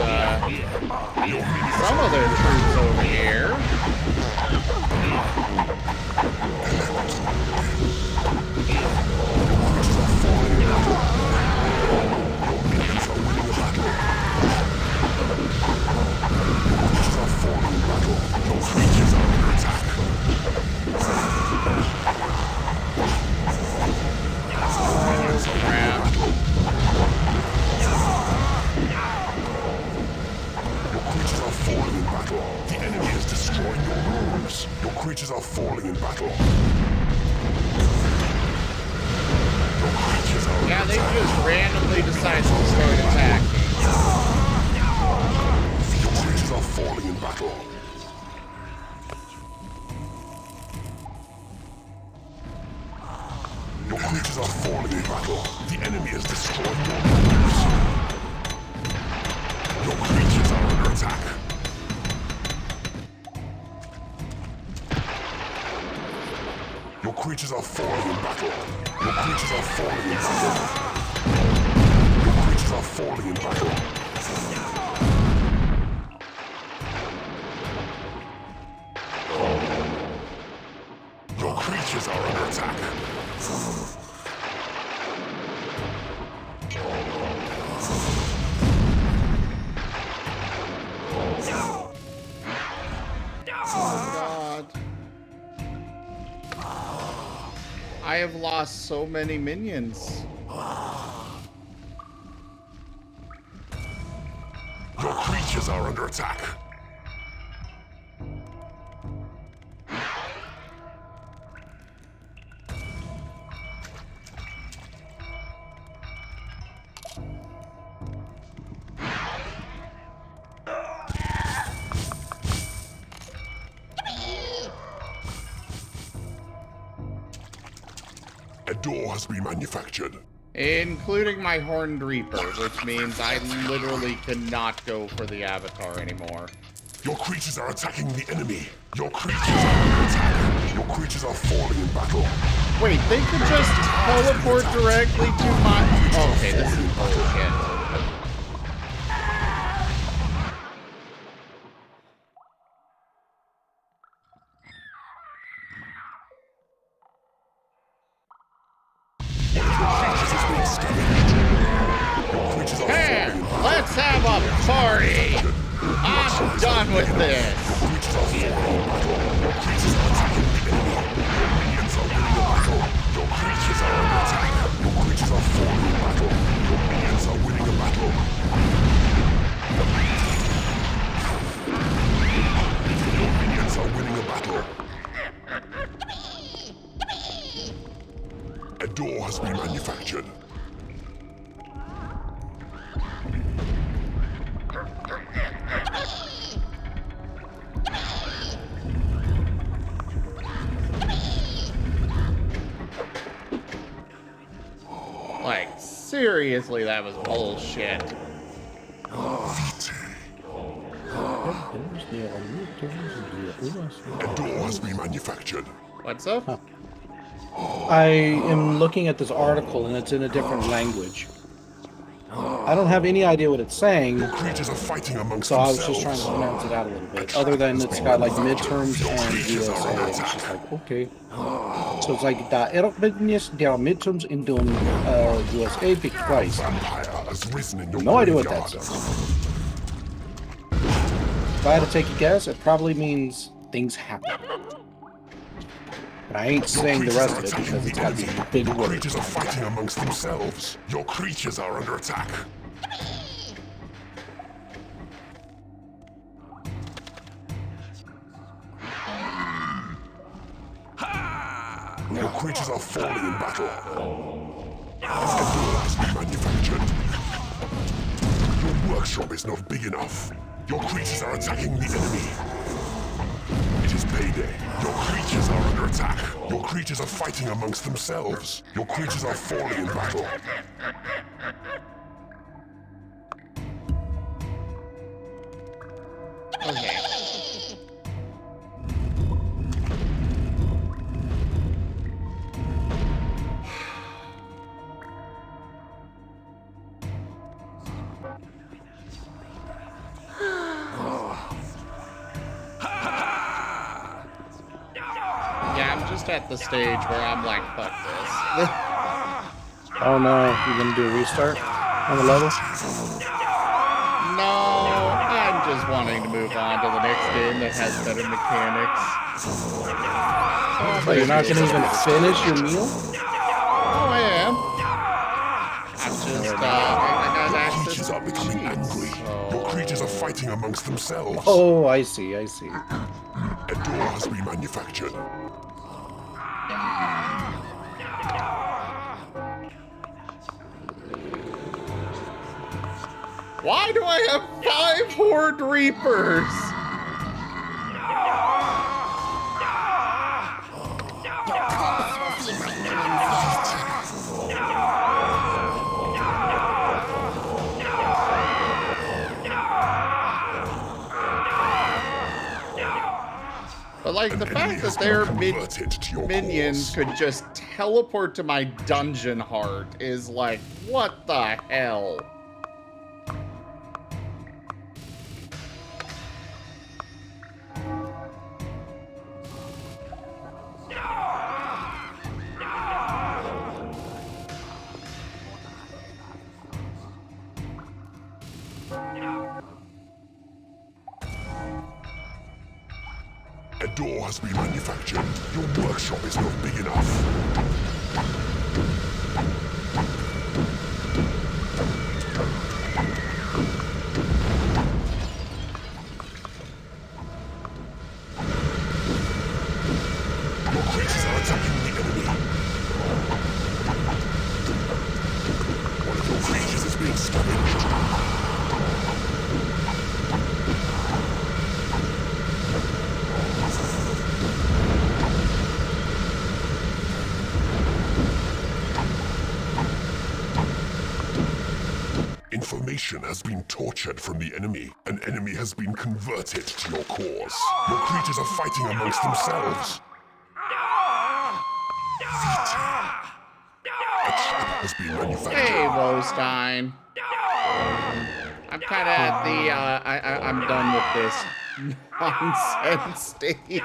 some of their troops over here. Creatures are falling in battle. Yeah, they just randomly decided to start attacking. Your creatures are falling in battle. Your creatures are falling in battle. The enemy is destroying your rooms. Your creatures are under attack. Your creatures are falling in battle. Your creatures are falling in battle. Your creatures are are falling in battle. Your creatures are under attack. Oh god. I have lost so many minions. Your creatures are under attack. A door has been manufactured. Including my Horned Reaper, which means I literally cannot go for the Avatar anymore. Your creatures are attacking the enemy. Your creatures are under attack. Your creatures are falling in battle. Wait, they could just teleport directly to my... Okay, this is bullshit. Hey, let's have a party! I'm done with this! Your creatures are under attack. Your creatures are falling in battle. Your minions are winning a battle. Your minions are winning a battle. A door has been manufactured. Like, seriously, that was bullshit. A door has been manufactured. What's up? I am looking at this article and it's in a different language. I don't have any idea what it's saying. Your creatures are fighting amongst so I was themselves. just trying to pronounce it out a little bit. Other than it's got like midterms and USA. It's just like, okay. So it's like the Ergebnis der Midterms in den USA Preis. No idea what that says. If I had to take a guess, it probably means things happen. But I ain't saying the rest of it because it's got these big Your words. creatures are fighting amongst themselves. Your creatures are under attack. Your creatures are falling in battle. A door has been manufactured. Your workshop is not big enough. Your creatures are attacking the enemy. It is payday. Your creatures are under attack. Your creatures are fighting amongst themselves. Your creatures are falling in battle. Okay. Yeah, I'm just at the stage where I'm like, fuck this. Oh no, you're gonna do a restart on the level? No, I'm just wanting to move on to the next game that has better mechanics. But you're not gonna even finish your meal? Oh, I am. I'm just, I got access Creatures to are becoming angry. Your creatures are fighting amongst themselves. Oh, I see, I see. A door has been manufactured. Why do I have 5 Horde Reapers? But like the fact that their minions could just teleport to my dungeon heart is like, what the hell? A door has been manufactured. Your workshop is not big enough. Your creatures are attacking the enemy. One of your creatures is being scavenged. Information has been tortured from the enemy. An enemy has been converted to your cause. Your creatures are fighting amongst themselves. A trap has been manufactured. Hey, Wostein. I'm kind of at the, I'm done with this nonsense stage.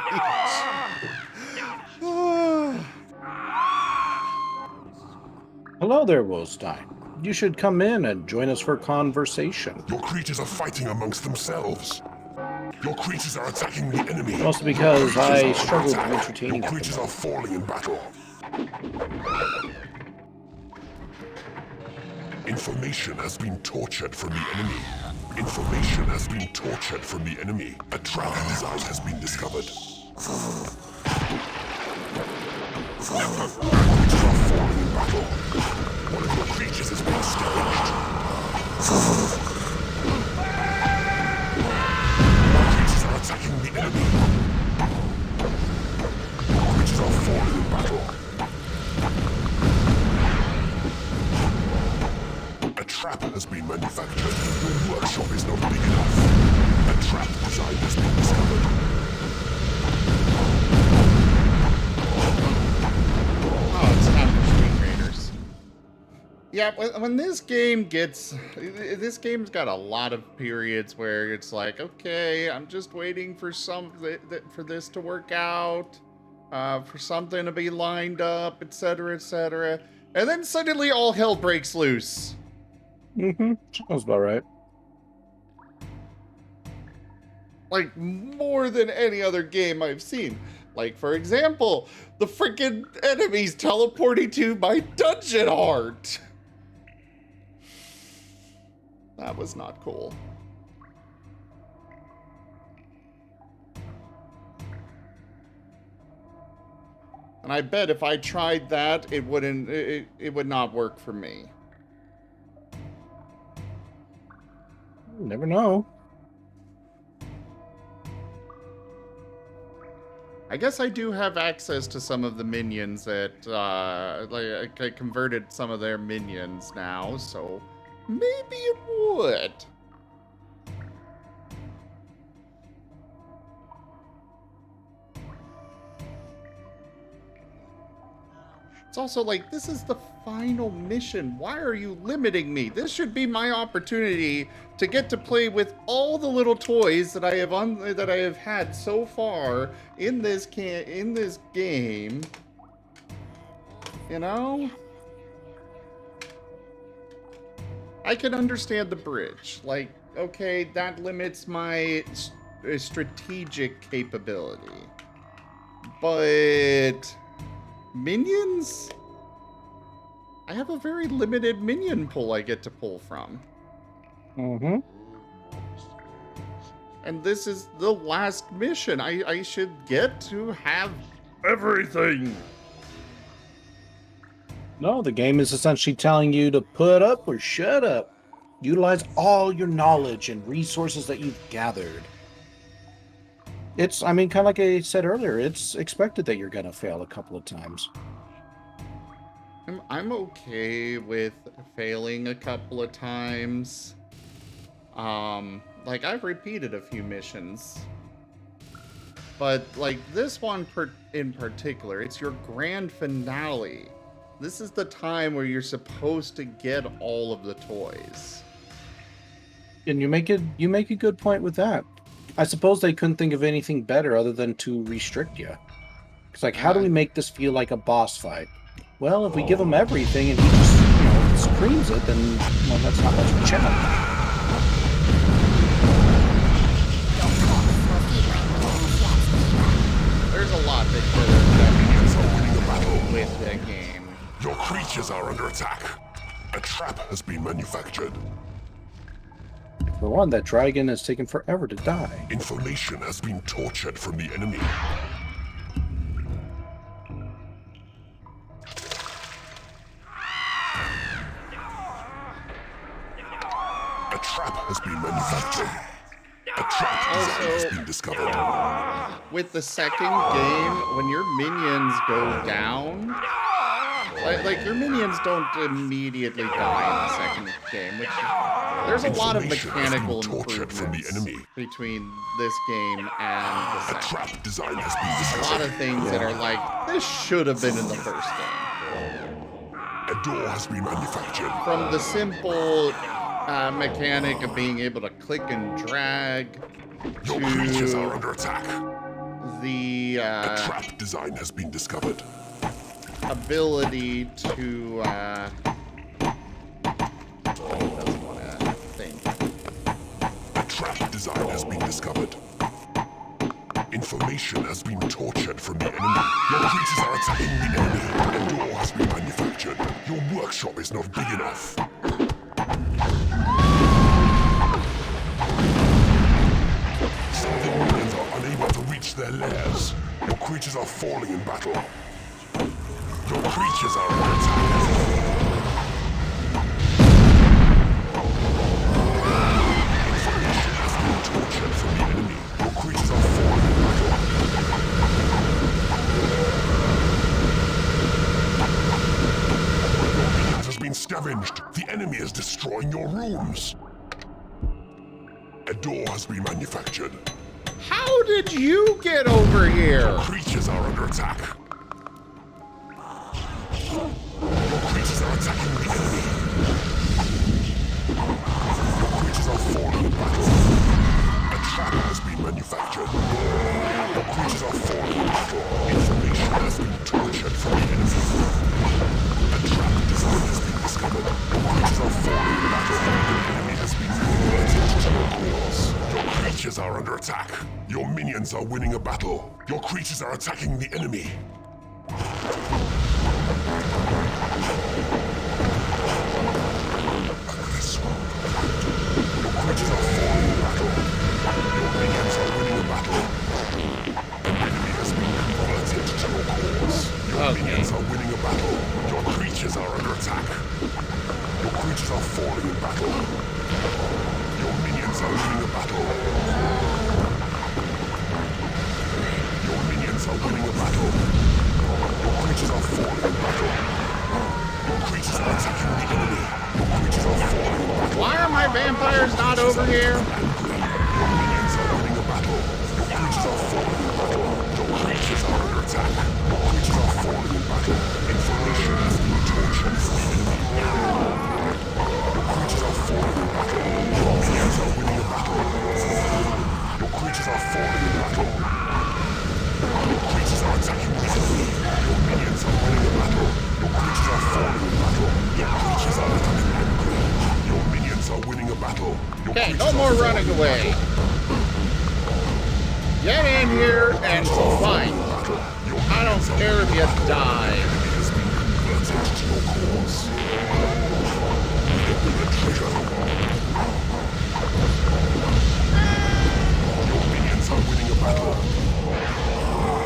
Hello there, Wostein. You should come in and join us for conversation. Your creatures are fighting amongst themselves. Your creatures are attacking the enemy. Mostly because I struggle with entertaining. Your creatures are falling in battle. Information has been tortured from the enemy. Information has been tortured from the enemy. A trap design has been discovered. Your creatures are falling in battle. One of your creatures has been scavenged. Your creatures are attacking the enemy. Your creatures are falling in battle. A trap has been manufactured. Your workshop is not big enough. A trap design has been discovered. Oh, it's time for Street Raiders. Yeah, when this game gets... This game's got a lot of periods where it's like, okay, I'm just waiting for for this to work out, for something to be lined up, etc., etc. And then suddenly all hell breaks loose. Mm-hmm. Sounds about right. Like, more than any other game I've seen. Like, for example, the freaking enemies teleporting to my dungeon heart. That was not cool. And I bet if I tried that, it wouldn't. It would not work for me. You never know. I guess I do have access to some of the minions that, like, I converted some of their minions now, so maybe it would. It's also like, this is the final mission. Why are you limiting me? This should be my opportunity to get to play with all the little toys that I have had so far in this game. You know? I can understand the bridge. Like, okay, that limits my strategic capability. But minions? I have a very limited minion pool I get to pull from. Mm-hmm. And this is the last mission. I should get to have everything. No, the game is essentially telling you to put up or shut up. Utilize all your knowledge and resources that you've gathered. It's, I mean, kind of like I said earlier, it's expected that you're going to fail a couple of times. I'm okay with failing a couple of times. Like, I've repeated a few missions. But, like, this one in particular, it's your grand finale. This is the time where you're supposed to get all of the toys. And you make a good point with that. I suppose they couldn't think of anything better other than to restrict you. It's like, how do we make this feel like a boss fight? Well, if we give him everything and he just, screams it, then, well, that's not much of a challenge. creatures are under attack. A trap has been manufactured. For one, that dragon has taken forever to die. Information has been tortured from the enemy. A trap has been manufactured. A trap design has been discovered. With the second game, when your minions go down, like your minions don't immediately die in the second game, which there's a lot of mechanical improvements between this game and the second. Trap design has been discovered. A lot of things that are like, this should have been in the first game. A door has been manufactured. From the simple mechanic of being able to click and drag Your creatures are under attack. The a trap design has been discovered. Ability to doesn't want to think. A trap design has been discovered. Information has been tortured from the enemy. Your creatures are attacking the enemy. A door has been manufactured. Your workshop is not big enough. Some of your minions are unable to reach their lairs. Your creatures are falling in battle. Your creatures are under attack. Information has been tortured from the enemy. Your creatures are falling in battle. Your minions has been scavenged. The enemy is destroying your rooms. A door has been manufactured. How did you get over here? Your creatures are under attack. Your creatures are attacking the enemy. Your creatures are falling in battle. A trap has been manufactured. Your creatures are falling in battle. Information has been tortured from the enemy. A trap design has been discovered. Your creatures are falling in battle. The enemy has been converted to your cause. Your creatures are under attack. Your minions are winning a battle. Your creatures are attacking the enemy. Your creatures are falling in battle. Your minions are winning a battle. An enemy has been converted to your cause. Your minions are winning a battle. Your creatures are under attack. Your creatures are falling in battle. Your minions are winning a battle. Your minions are winning a battle. Your creatures are falling in battle. Your creatures are attacking the enemy. Your creatures are falling in battle. Why are my vampires not over here? Your minions are winning a battle. Your creatures are falling in battle. Your creatures are under attack. Your creatures are falling in battle. Information has been tortured from the enemy. Your creatures are falling in battle. Your minions are winning a battle. Your creatures are falling in battle. Your creatures are attacking the enemy. Your minions are winning a battle. Your creatures are falling in battle. Your creatures are becoming angry. Your minions are winning a battle. Okay, no more running away. Get in here and fight. I don't care if you die. Has been converted to your cause. The trigger. Your minions are winning a battle.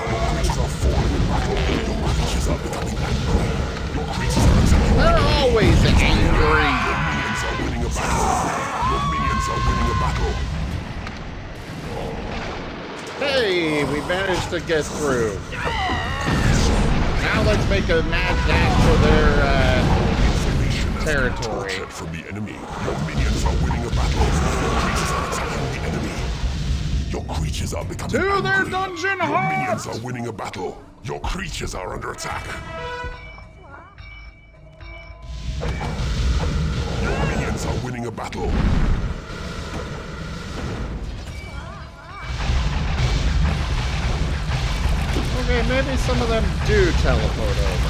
Your creatures are falling in battle. Your creatures are becoming angry. Your creatures are attacking. They're always angry. Your minions are winning a battle. Your minions are winning a battle. Hey, we managed to get through. Now let's make a mad dash for their territory. From the enemy. Your minions are winning a battle. Your creatures are attacking the enemy. Your creatures are becoming to angry. their dungeon Your heart. minions are winning a battle. Your creatures are under attack. Your minions are winning a battle. Okay, maybe some of them do teleport over.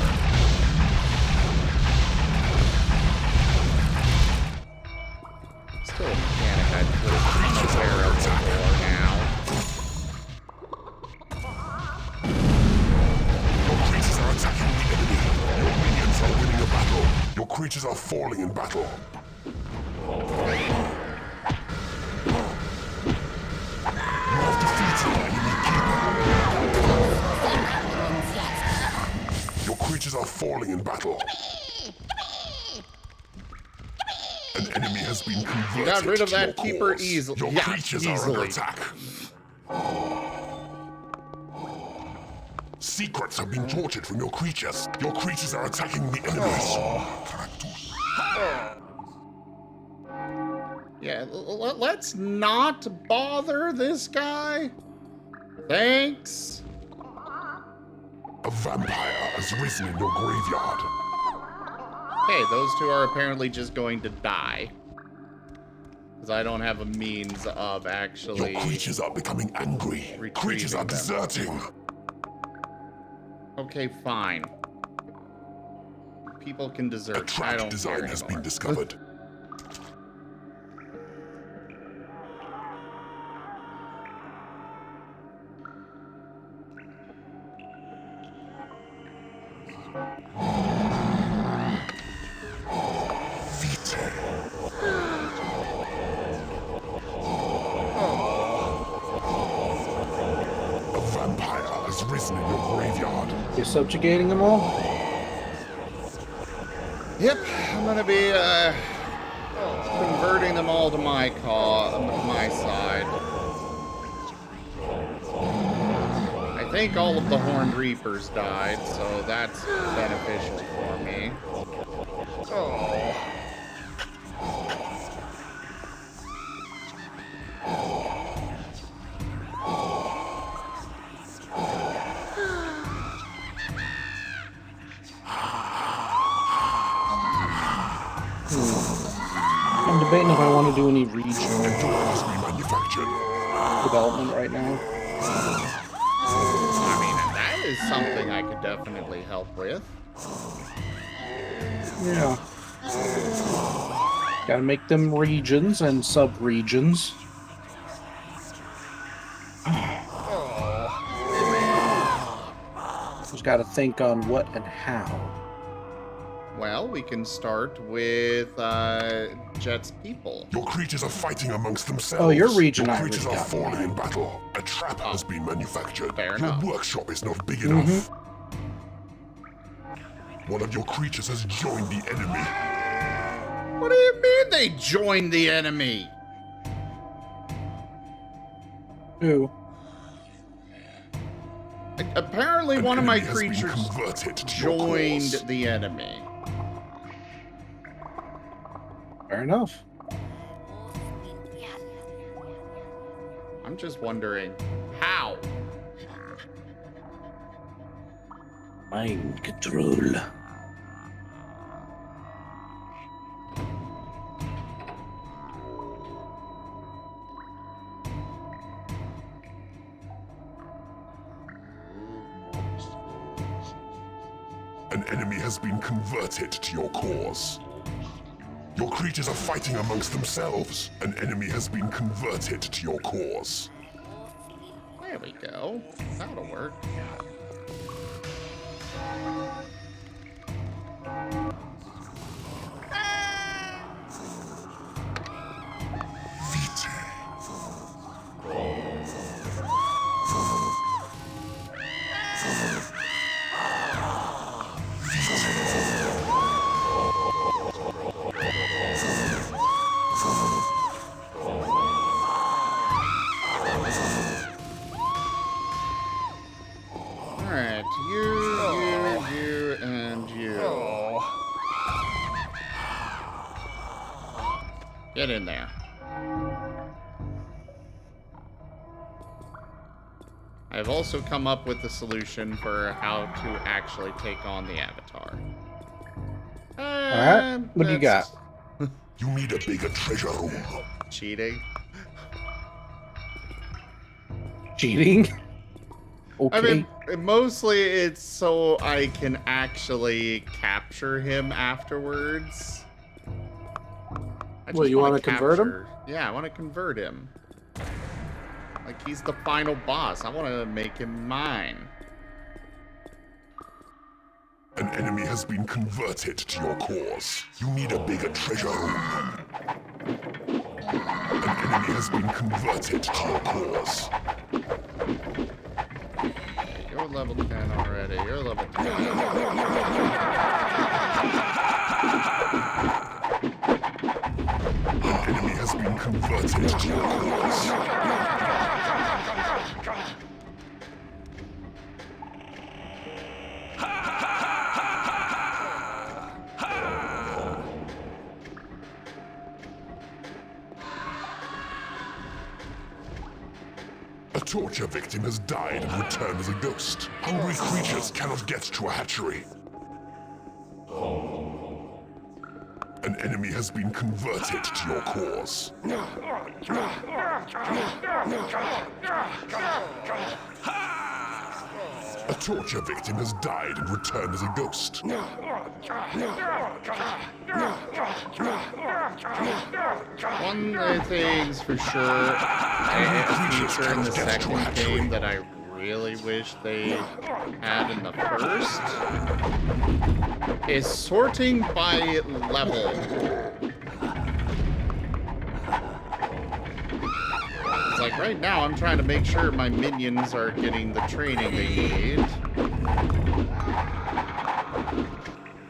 Still a mechanic I'd put a care of for now. Your creatures are attacking the enemy. Your minions are winning a battle. creatures are falling in battle. You have defeated the enemy keeper. Your creatures are falling in battle. An enemy has been converted. You got rid of to your that keeper cause. easily. Your Yeah, creatures are under easily. attack. Secrets have been tortured from your creatures. Your creatures are attacking the enemies. Yeah, let's not bother this guy. Thanks. A vampire has risen in your graveyard. Okay, those two are apparently just going to die. Because I don't have a means of actually... Your creatures are becoming angry. Creatures are deserting. Okay, fine. People can desert. A trap design has been discovered. A vampire has risen in your graveyard. You're subjugating them all? Yep, I'm gonna be converting them all to my side. I think all of the Horned Reapers died, so that's beneficial for me. Oh. I'm debating if I want to do any regional development right now. I mean, that is something I could definitely help with. Yeah. Gotta make them regions and sub-regions. Just gotta think on what and how. Well, we can start with Jet's people. Your creatures are fighting amongst themselves. Oh, your region Your I creatures are already got. falling in battle. A trap has been manufactured. Fair Your enough. workshop is not big enough. One of your creatures has joined the enemy. What do you mean they joined the enemy? Who? Apparently, one of my creatures converted to your joined cause. the enemy. Fair enough. I'm just wondering how. Mind control. An enemy has been converted to your cause. Your creatures are fighting amongst themselves. An enemy has been converted to your cause. There we go. That'll work. Alright, you, and you. Get in there. I've also come up with the solution for how to actually take on the Avatar. Alright, what do you got? You need a bigger treasure room. Cheating. Cheating? Okay. I mean, mostly it's so I can actually capture him afterwards. Well, you want to convert him? Yeah, I want to convert him. Like, he's the final boss. I want to make him mine. An enemy has been converted to your cause. You need a bigger treasure room. An enemy has been converted to your cause. You're level 10 already. You're level 10. An enemy has been converted to your cause. A torture victim has died and returned as a ghost. Hungry creatures cannot get to a hatchery. An enemy has been converted to your cause. A torture victim has died and returned as a ghost. One thing's for sure, a feature in the second game that I really wish they had in the first is sorting by level. It's like right now I'm trying to make sure my minions are getting the training they need.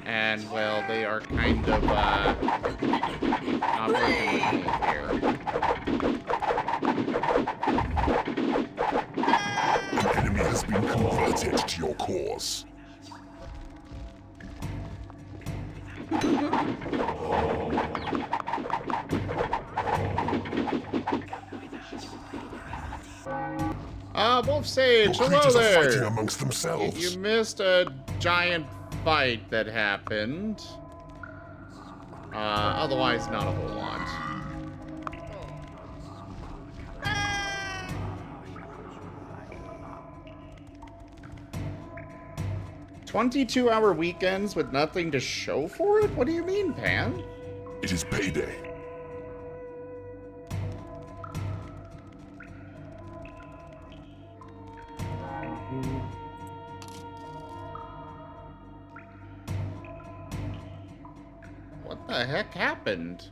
And, well, they are kind of, not working with me here. An enemy has been converted to your cause. Wolf Sage, Your hello creatures are there! fighting amongst themselves. You missed a giant fight that happened. Otherwise, not a whole lot. "22-hour weekends with nothing to show for it? What do you mean, Pan?" It is payday. What the heck happened?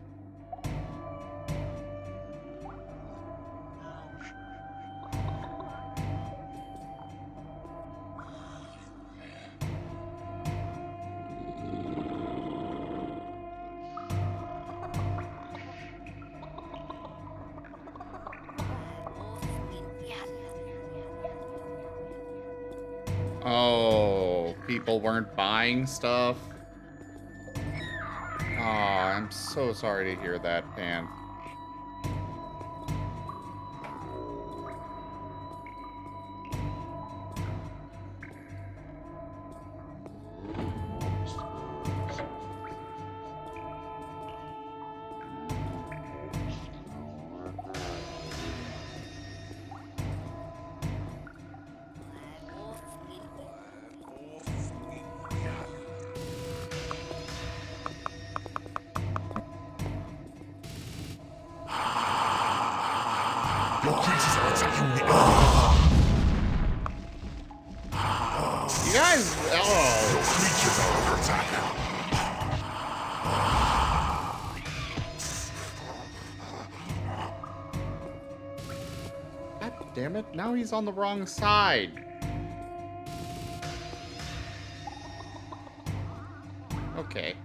Oh, people weren't buying stuff? Oh, I'm so sorry to hear that, Pan. Your creatures are attacking the enemy. You guys, Your creatures are under attack. God damn it, now he's on the wrong side. Okay.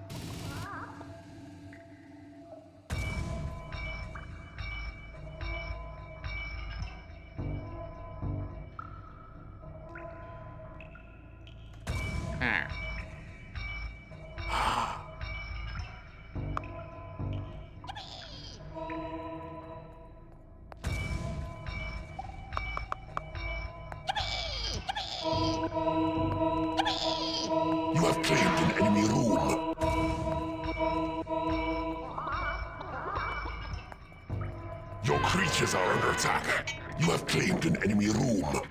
You have claimed an enemy room. Your creatures are under attack. You have claimed an enemy room.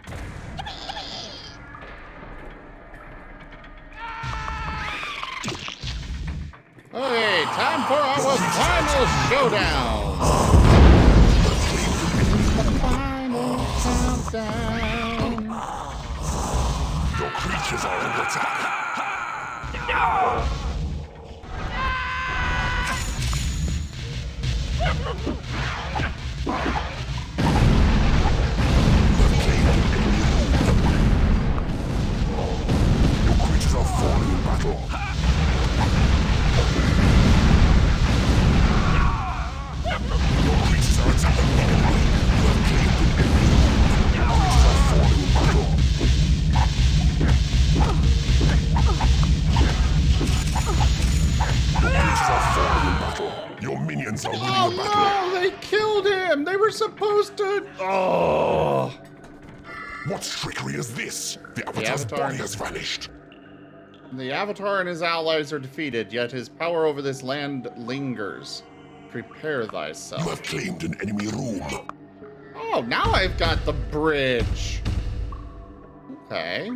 Okay, time for our final showdown. Final countdown. Your creatures are under attack. creatures are falling in battle. Your creatures are attacking the enemy. You have claimed an enemy. Your creatures are falling in battle. Your creatures are falling in battle. Your minions are winning Oh the battle. no! They killed him! They were supposed to... Oh! What trickery is this? The Avatar's body has vanished. The Avatar and his allies are defeated, yet his power over this land lingers. Prepare thyself. You have claimed an enemy room. Oh, now I've got the bridge. Okay.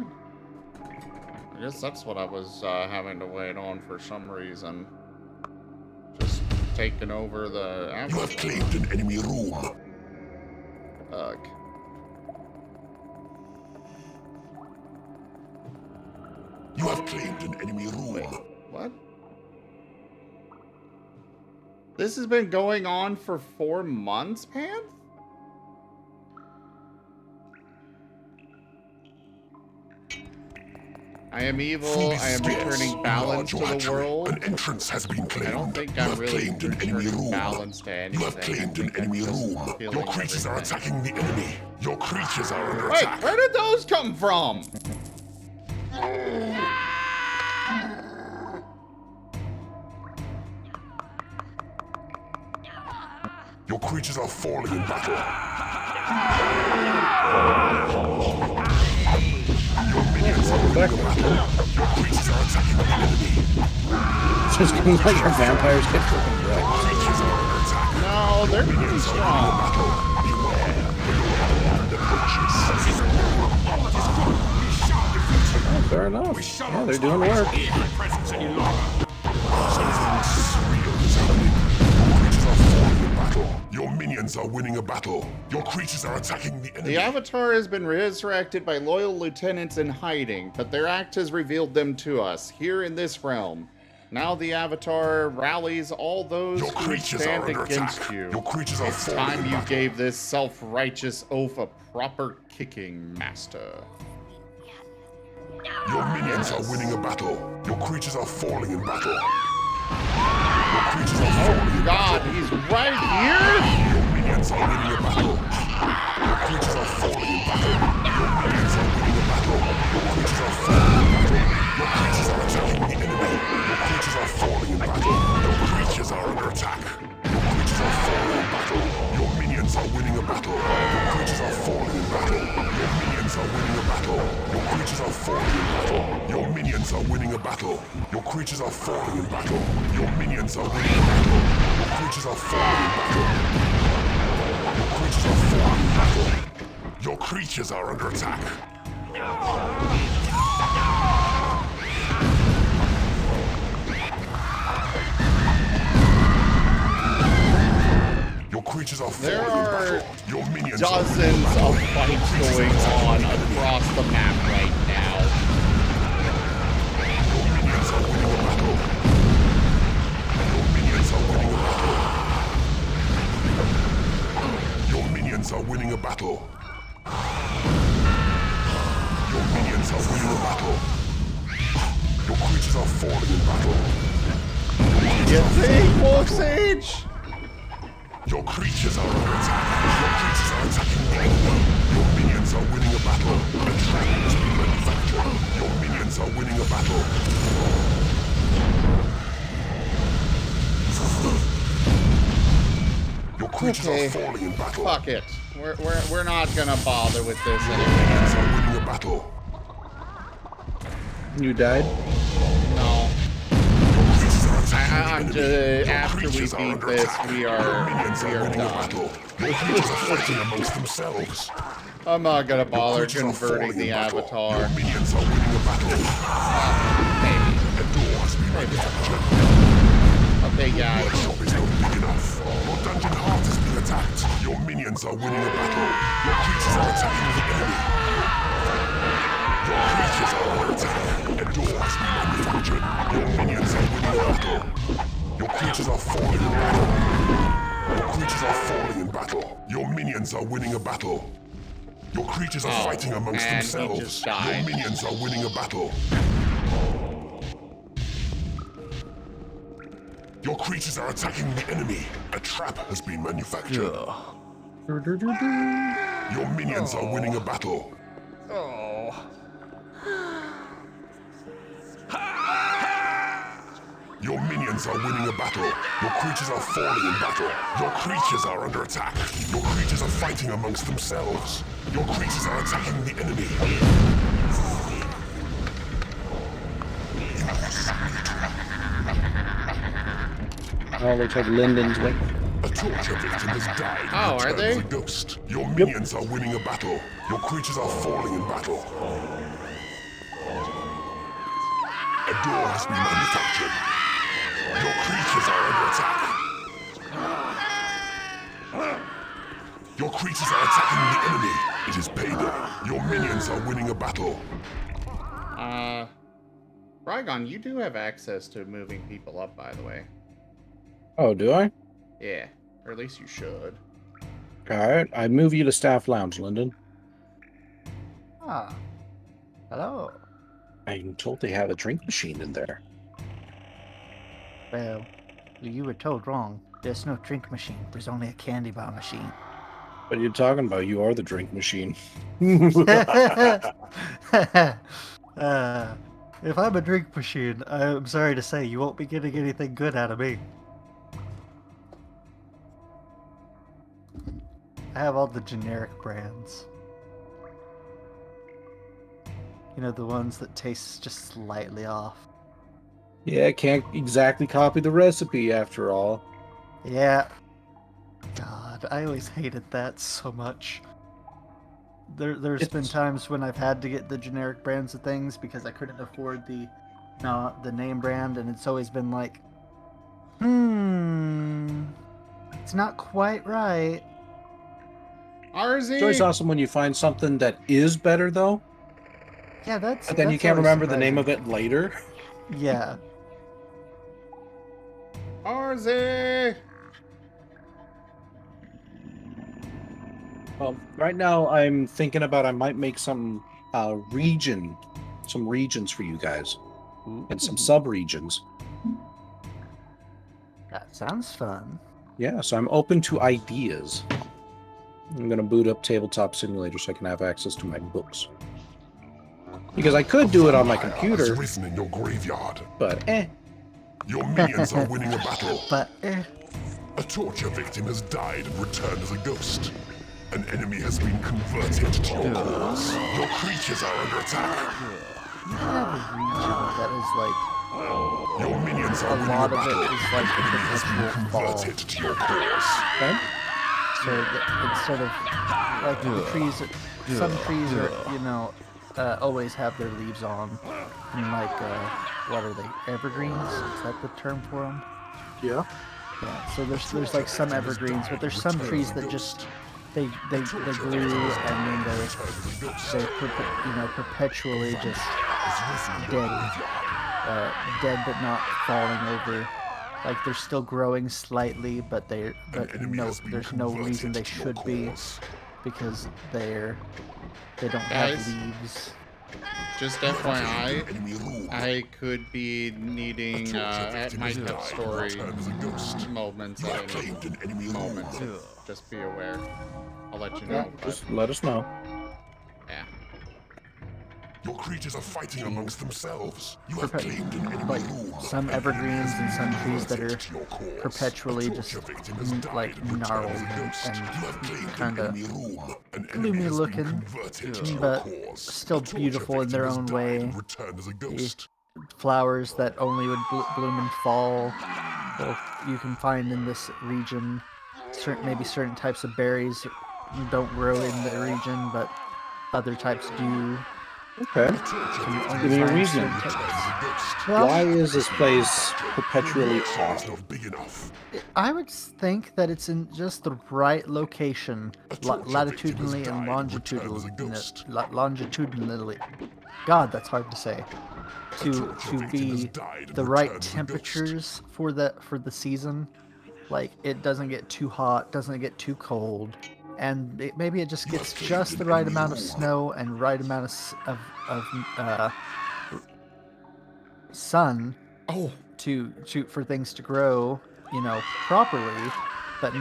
I guess that's what I was having to wait on for some reason. Just taking over the Avatar. You have claimed an enemy room. Ugh. You have claimed an enemy room. Wait, what? This has been going on for 4 months, Pan? I am evil. I am returning balance to the world. An entrance has been claimed. I don't think I'm really returning balance to anything. You have claimed an enemy room. Your creatures are attacking the enemy. Your creatures are under Wait, attack. where did those come from? Your creatures are falling in battle. Your minions are winning the battle. Your creatures are attacking the enemy. So it's gonna be like your vampires get fucking wrecked. Creatures are under attack. No, they're pretty strong. Oh, fair enough. Yeah, they're doing work. Your minions are winning a battle. Your creatures are attacking the enemy. The Avatar has been resurrected by loyal lieutenants in hiding, but their act has revealed them to us, here in this realm. Now the Avatar rallies all those who stand against you. Your creatures are It's falling time in you battle. gave this self-righteous oaf a proper kicking, Master. Your minions are winning a battle. Your creatures are falling in battle. Your creatures are falling in God, battle. he's right here? Your minions are winning a battle. Your creatures are falling in battle. Your minions are winning a battle. Your creatures are falling in battle. Your creatures are attacking the enemy. Your creatures are falling in battle. Your creatures are under attack. Your creatures are falling in battle. Your minions are winning a battle. Your creatures are falling in battle. Your minions are winning a battle. Your creatures are falling in battle. Your minions are winning a battle. Your creatures are falling in battle. Your minions are winning a battle. Your creatures are falling in battle. Your creatures are falling in battle. Your creatures are under attack. Your creatures are falling There in are battle. Your minions are dozens of fights going on across the map right now. Your minions are winning a battle. Your minions are winning a battle. Your minions are winning a battle. Your minions are winning a battle. Your creatures are falling in battle. You think, Wolfsage? Your creatures are under attack. Your creatures are attacking the enemy. Your minions are winning a battle. A trap has been manufactured. Your minions are winning a battle. Your creatures Okay. are falling in battle. Fuck it. We're not gonna bother with this Your anymore. minions are winning a battle. You died? No. Your creatures are attacking I'm the enemy. just, Your after we creatures are beat under this, attack. we Your are minions are winning a done. battle. Your creatures are fighting amongst themselves. I'm not gonna bother creatures are converting falling in the battle. Avatar. Your minions are winning a battle. Maybe. A door has been manufactured. Okay, yeah. Your shop is not big enough. Your dungeon heart has been attacked. Your minions are winning a battle. Your creatures are attacking the enemy. Your creatures are under attack. A door has been manufactured. minions are winning a battle. Your creatures are fighting amongst and he themselves. just Your died. minions are winning a battle. Your creatures are attacking the enemy. A trap has been manufactured. Your minions are winning a battle. Your minions are winning a battle. Your creatures are falling in battle. Your creatures are under attack. Your creatures are fighting amongst themselves. Your creatures are attacking the enemy. Oh, looks like Lyndon's went. A torture victim has died. Oh, are returned they? as a ghost. Your minions are winning a battle. Your creatures are falling in battle. A door has been manufactured. Your creatures are under attack. Your creatures are attacking the enemy. It is payday. Your minions are winning a battle. Rygon, you do have access to moving people up, by the way. Oh, do I? Yeah, or at least you should. Alright, I move you to Staff Lounge, Lyndon. Ah. Hello. I'm told they have a drink machine in there. Well, you were told wrong. There's no drink machine. There's only a candy bar machine. What are you talking about? You are the drink machine. If I'm a drink machine, I'm sorry to say you won't be getting anything good out of me. I have all the generic brands. You know, the ones that taste just slightly off. Yeah, can't exactly copy the recipe after all. Yeah. God, I always hated that so much. There's been times when I've had to get the generic brands of things because I couldn't afford the name brand, and it's always been like, it's not quite right. RZ! It's always awesome when you find something that is better, though. Yeah, that's. But then you that's can't always remember the name of surprising. it later. Yeah. RZ! Well, right now I'm thinking about I might make some regions for you guys, and some sub-regions. That sounds fun. Yeah, so I'm open to ideas. I'm gonna boot up Tabletop Simulator so I can have access to my books. Because I could do it on my computer. Has risen in your graveyard. But Your minions are winning a battle. But A torture victim has died and returned as a ghost. An enemy has been converted to your cause. Your creatures are under attack. you have a region that is like Your minions are a winning lot a of it battle. is like An a enemy has been perpetual fall. converted to your cause. okay. So it's sort of like the trees. Some trees are, you know, always have their leaves on, and like what are they? Evergreens? Is that the term for them? Yeah. Yeah. So there's like some evergreens, but there's some trees that just they grew and then they perpetually just dead but not falling over. Like they're still growing slightly, but there's no reason they should be, because they don't have Guys? leaves. Just FYI, I could be needing at my pet story moments at any moment. Just be aware. I'll let you know. but- Just let us know. Yeah. Your creatures are fighting amongst themselves. You have Perpe- claimed an enemy like room. some evergreens and some trees that are perpetually just like gnarled and kind of gloomy looking, but still beautiful in their own way. Flowers that only would bloom in fall. You can find in this region. Maybe certain types of berries don't grow in the region, but other types do. Okay. Give me a reason. Why is this place perpetually off? I would think that it's in just the right location, latitudinally and longitudinally. God, that's hard to say. To be the right temperatures for the season. Like it doesn't get too hot, doesn't get too cold. and maybe it just gets just the right amount of snow and right amount of sun for things to grow, properly, but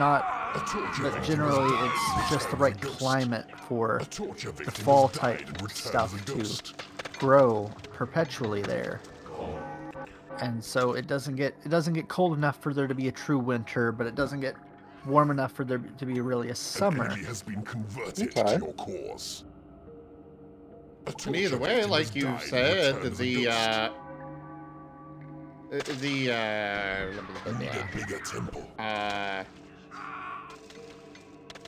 generally it's just the right climate for the fall type stuff to grow perpetually there. And so it doesn't get cold enough for there to be a true winter, but it doesn't get warm enough for there to be really a summer. An enemy has been converted to your cause. And either way, like you said, the need a bigger temple.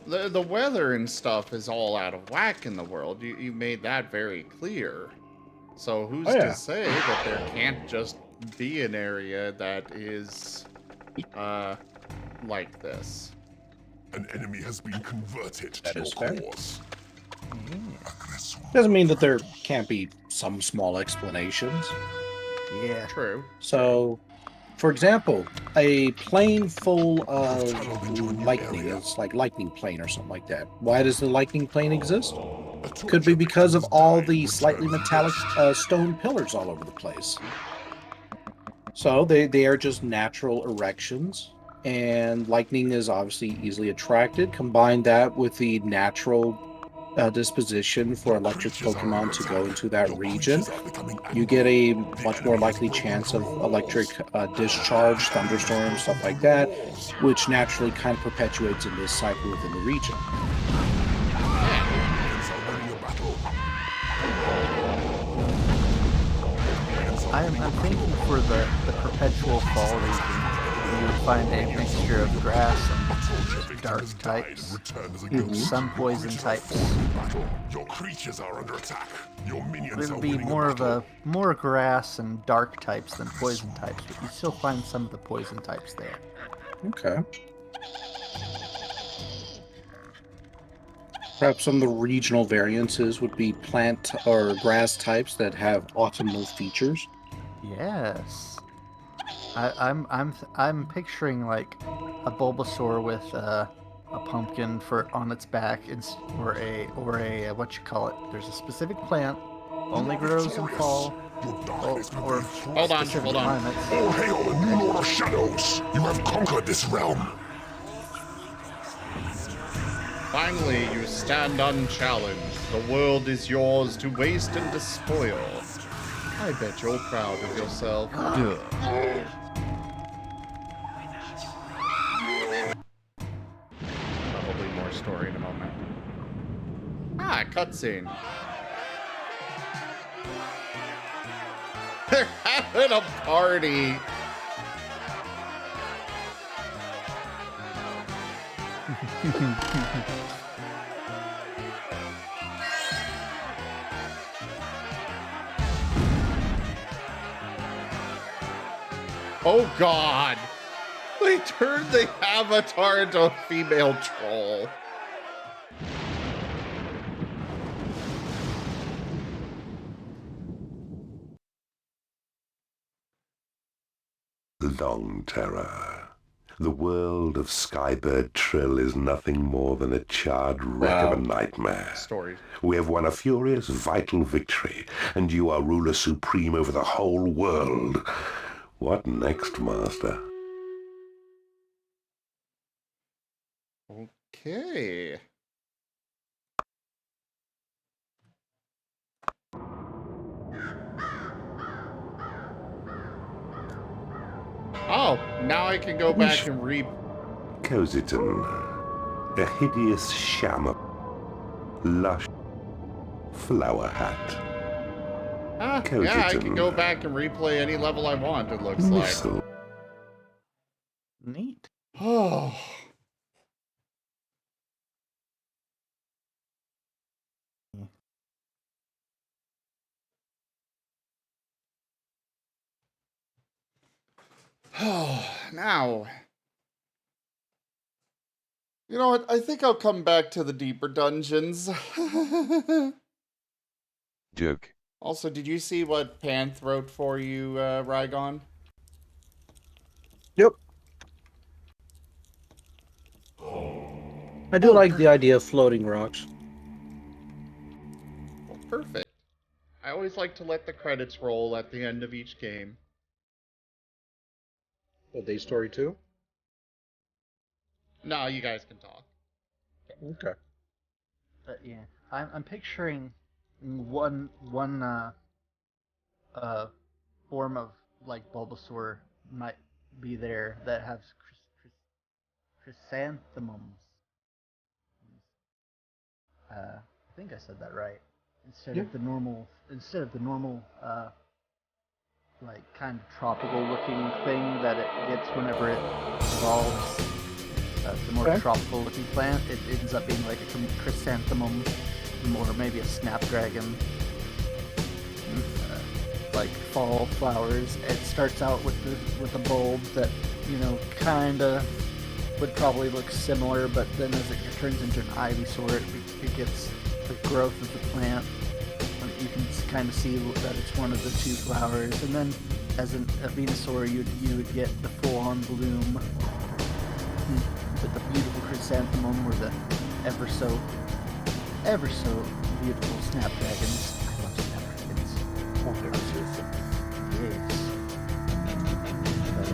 The weather and stuff is all out of whack in the world. You made that very clear. So who's to say that there can't just be an area that is like this? An enemy has been converted to your cause. Doesn't mean that there can't be some small explanations. Yeah. True. So, for example, a plane full of lightning, it's like lightning plane or something like that. Why does the lightning plane exist? Could be because of all the slightly metallic stone pillars all over the place. So they are just natural erections, and lightning is obviously easily attracted. Combine that with the natural disposition for electric Pokemon to go into that region, you get a much more likely chance of electric discharge, thunderstorms, stuff like that, which naturally kind of perpetuates in this cycle within the region. I'm thinking for the perpetual fall region, you would find a mixture of grass and dark types, some poison types. Your creatures are under attack. Your minions It are would be winning more grass and dark types than poison types, but you still find some of the poison types there. Okay. Perhaps some of the regional variances would be plant or grass types that have autumnal features. Yes. I'm picturing like a Bulbasaur with a pumpkin on its back, or a what you call it. There's a specific plant only grows in fall, or hold on. climates. Oh, hail the new Lord of Shadows! You have conquered this realm. Finally, you stand unchallenged. The world is yours to waste and despoil. I bet you're proud of yourself. Duh. Probably more story in a moment. Ah, cutscene. They're having a party. Oh God! They turned the avatar into a female troll. Long terror. The world of Skybird Trill is nothing more than a charred wreck of a nightmare. Story. We have won a furious, vital victory, and you are ruler supreme over the whole world. What next, Master? Okay. Oh, now I can go back and read. Coziton, a hideous sham of lush flower hat. Yeah, I can go back and replay any level I want, it looks like. Neat. Oh. Now, you know what? I think I'll come back to the deeper dungeons. Joke. Also, did you see what Panth wrote for you, Rygon? Yep. I do like the idea of floating rocks. Well, perfect. I always like to let the credits roll at the end of each game. A day story too? No, you guys can talk. Okay. But yeah, I'm picturing one form of like Bulbasaur might be there that has chrysanthemums. I think I said that right. Instead of the normal, like kind of tropical looking thing that it gets whenever it evolves. The more tropical looking plant, it ends up being like a chrysanthemum, or maybe a snapdragon. Like fall flowers. It starts out with a bulb that, you know, kinda would probably look similar, but then as it turns into an Ivysaur, it gets the growth of the plant. You can kind of see that it's one of the two flowers, and then as a Venusaur, you would get the full-on bloom with the beautiful chrysanthemum or the ever so beautiful snapdragons. I love snapdragons. Yes. But,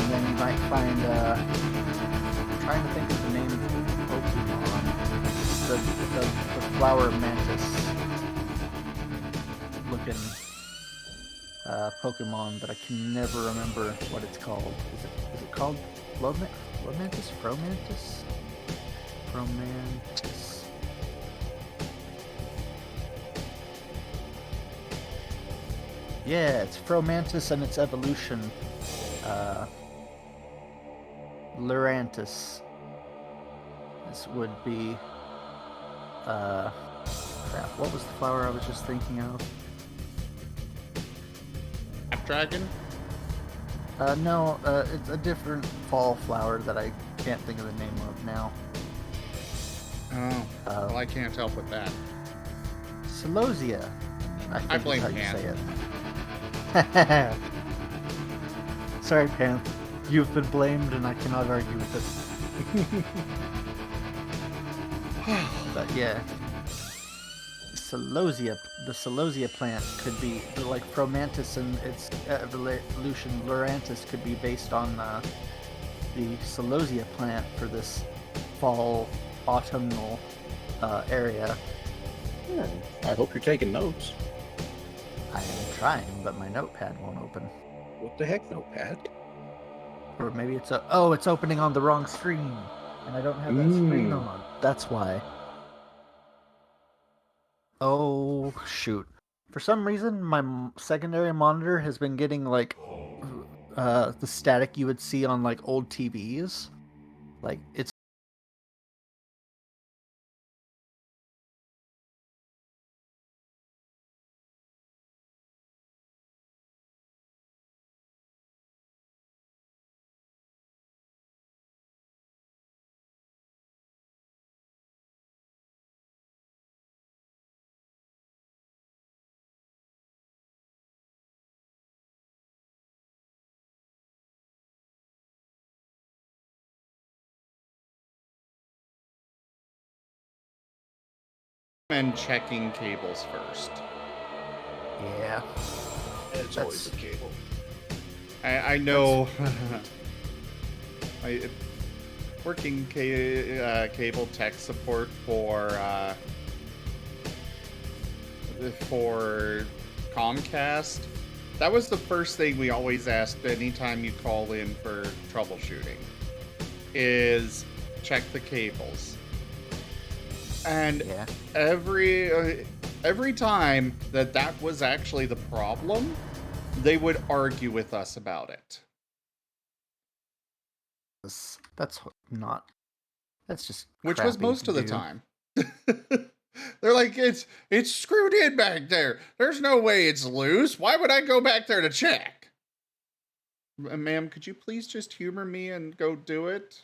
and then you might find, I'm trying to think of the name of the Pokemon. The flower mantis looking Pokemon, but I can never remember what it's called. Is it called Flomantis? Fromantis? Fromantis. Yeah, it's Fromantis and its evolution. Lurantis. This would be crap, what was the flower I was just thinking of? Snapdragon? No, it's a different fall flower that I can't think of the name of now. Oh, well, I can't help with that. Celosia. I blame is how Pan. you say it. Sorry, Pan. You've been blamed, and I cannot argue with it. But yeah, Celosia, the Celosia plant could be like Fromantis, and its evolution Lurantis could be based on the Celosia plant for this fall autumnal area. Yeah, I hope you're taking notes. I am trying, but my notepad won't open. What the heck, notepad? Or maybe it's it's opening on the wrong screen, and I don't have that screen on. That's why. Oh, shoot. For some reason, my secondary monitor has been getting, like, the static you would see on, like, old TVs. Like, it's And checking cables first. yeah. It's always a cable. I know. Working cable tech support for Comcast. That was the first thing we always asked anytime you call in for troubleshooting. Is check the cables. And Yeah. every time that was actually the problem, they would argue with us about it. That's just Which was crappy most to of the do. time. They're like, it's screwed in back there. There's no way it's loose. Why would I go back there to check? Ma'am, could you please just humor me and go do it?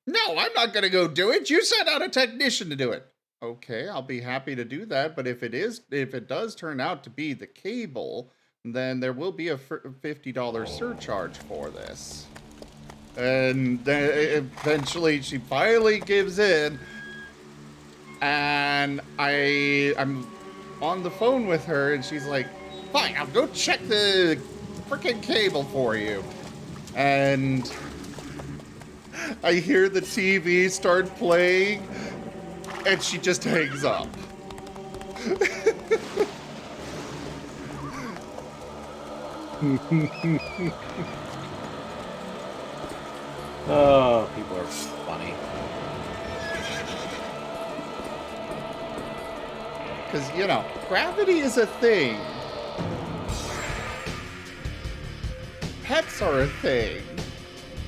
No, I'm not going to go do it. You sent out a technician to do it. Okay, I'll be happy to do that. But if it does turn out to be the cable, then there will be a $50 surcharge for this. And then eventually she finally gives in. And I'm on the phone with her, and she's like, fine, I'll go check the freaking cable for you. And I hear the TV start playing, and she just hangs up. Oh, people are funny. Because, you know, gravity is a thing. Pets are a thing.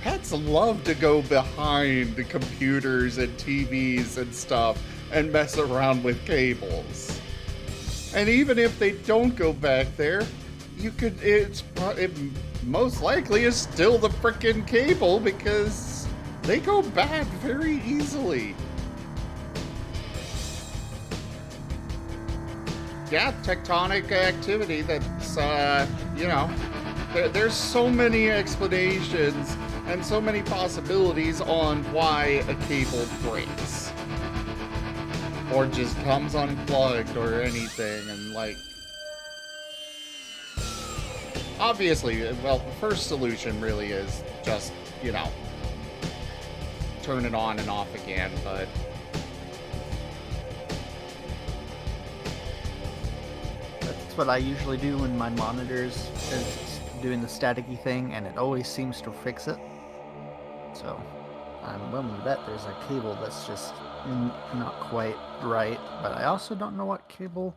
Pets love to go behind the computers and TVs and stuff and mess around with cables. And even if they don't go back there, it most likely is still the frickin' cable because they go bad very easily. Yeah, tectonic activity that's, you know, there's so many explanations and so many possibilities on why a cable breaks. Or just comes unplugged or anything, and like... Obviously, well, the first solution really is just, you know, turn it on and off again, but... That's what I usually do when my monitors is doing the staticky thing, and it always seems to fix it. So, I'm willing to bet there's a cable that's just not quite right, but I also don't know what cable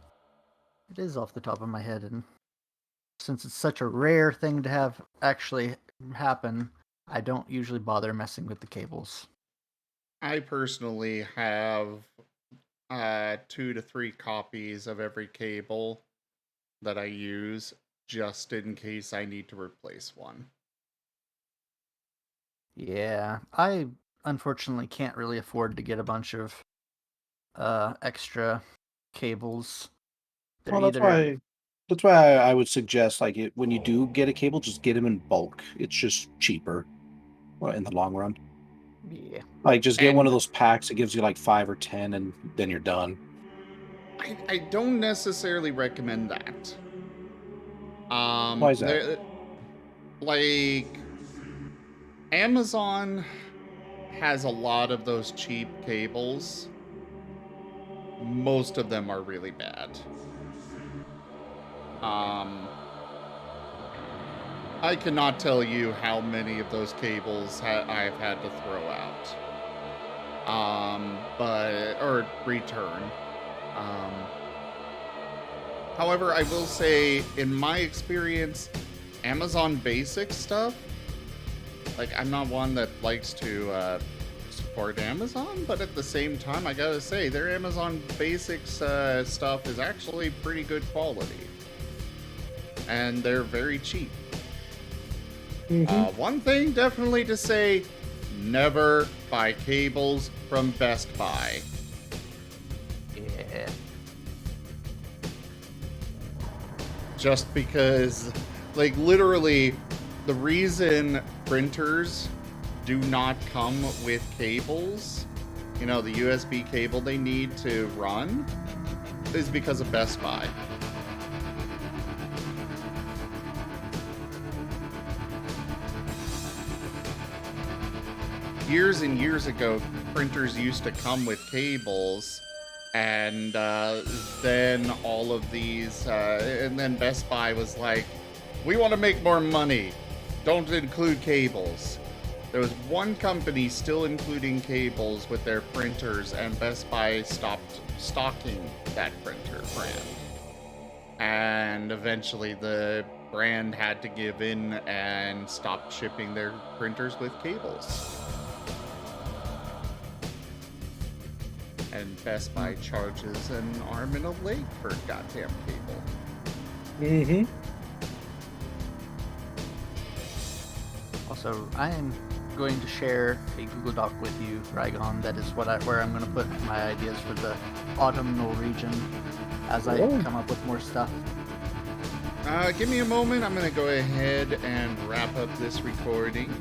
it is off the top of my head, and since it's such a rare thing to have actually happen, I don't usually bother messing with the cables. I personally have 2 to 3 copies of every cable that I use, just in case I need to replace one. Yeah, I unfortunately can't really afford to get a bunch of extra cables. They're Well, that's why I would suggest, like, when you do get a cable, just get them in bulk. It's just cheaper, well, in the long run. Yeah. Like, just get one of those packs. It gives you like 5 or 10, and then you're done. I don't necessarily recommend that. Why is that? Like, Amazon has a lot of those cheap cables. Most of them are really bad. I cannot tell you how many of those cables I've had to throw out. Or return. However, I will say, in my experience, Amazon Basics stuff, like, I'm not one that likes to support Amazon, but at the same time, I gotta say, their Amazon Basics stuff is actually pretty good quality. And they're very cheap. One thing definitely to say, never buy cables from Best Buy. Yeah. Just because, like, literally, the reason printers do not come with cables, you know, the USB cable they need to run, is because of Best Buy. Years and years ago, printers used to come with cables, and then all of these, and then Best Buy was like, we want to make more money, don't include cables. There was one company still including cables with their printers, and Best Buy stopped stocking that printer brand. And eventually the brand had to give in and stop shipping their printers with cables. And Best Buy charges an arm and a leg for a goddamn cable. Also, I am going to share a Google Doc with you, Rygon, that is where I'm going to put my ideas for the autumnal region as I come up with more stuff. Give me a moment. I'm going to go ahead and wrap up this recording.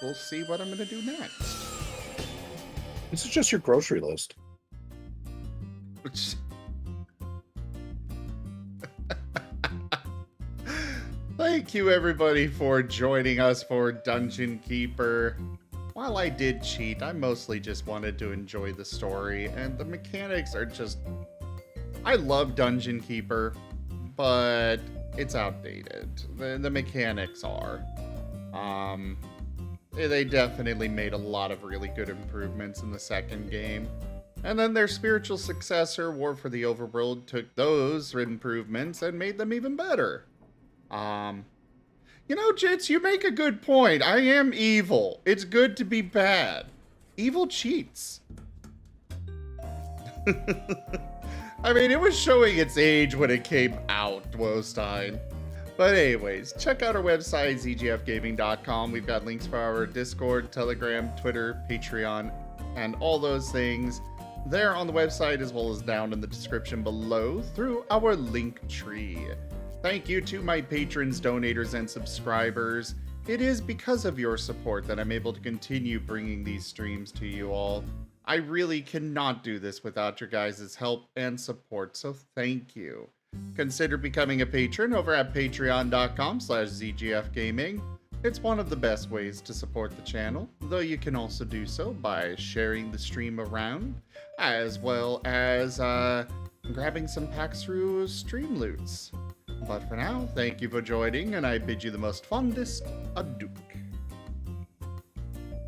we'll see what I'm going to do next. This is just your grocery list. Thank you, everybody, for joining us for Dungeon Keeper. While I did cheat, I mostly just wanted to enjoy the story, and the mechanics are just... I love Dungeon Keeper, but it's outdated. The mechanics are. They definitely made a lot of really good improvements in the second game. And then their spiritual successor, War for the Overworld, took those improvements and made them even better. You know, Jits, you make a good point. I am evil. It's good to be bad. Evil cheats. I mean, it was showing its age when it came out, Wostein. But anyways, check out our website, zgfgaming.com. We've got links for our Discord, Telegram, Twitter, Patreon, and all those things there on the website, as well as down in the description below through our link tree. Thank you to my patrons, donators, and subscribers. It is because of your support that I'm able to continue bringing these streams to you all. I really cannot do this without your guys' help and support, so thank you. Consider becoming a patron over at patreon.com/zgfgaming. It's one of the best ways to support the channel, though you can also do so by sharing the stream around, as well as grabbing some packs through stream loots. But for now, thank you for joining, and I bid you the most fondest adieu.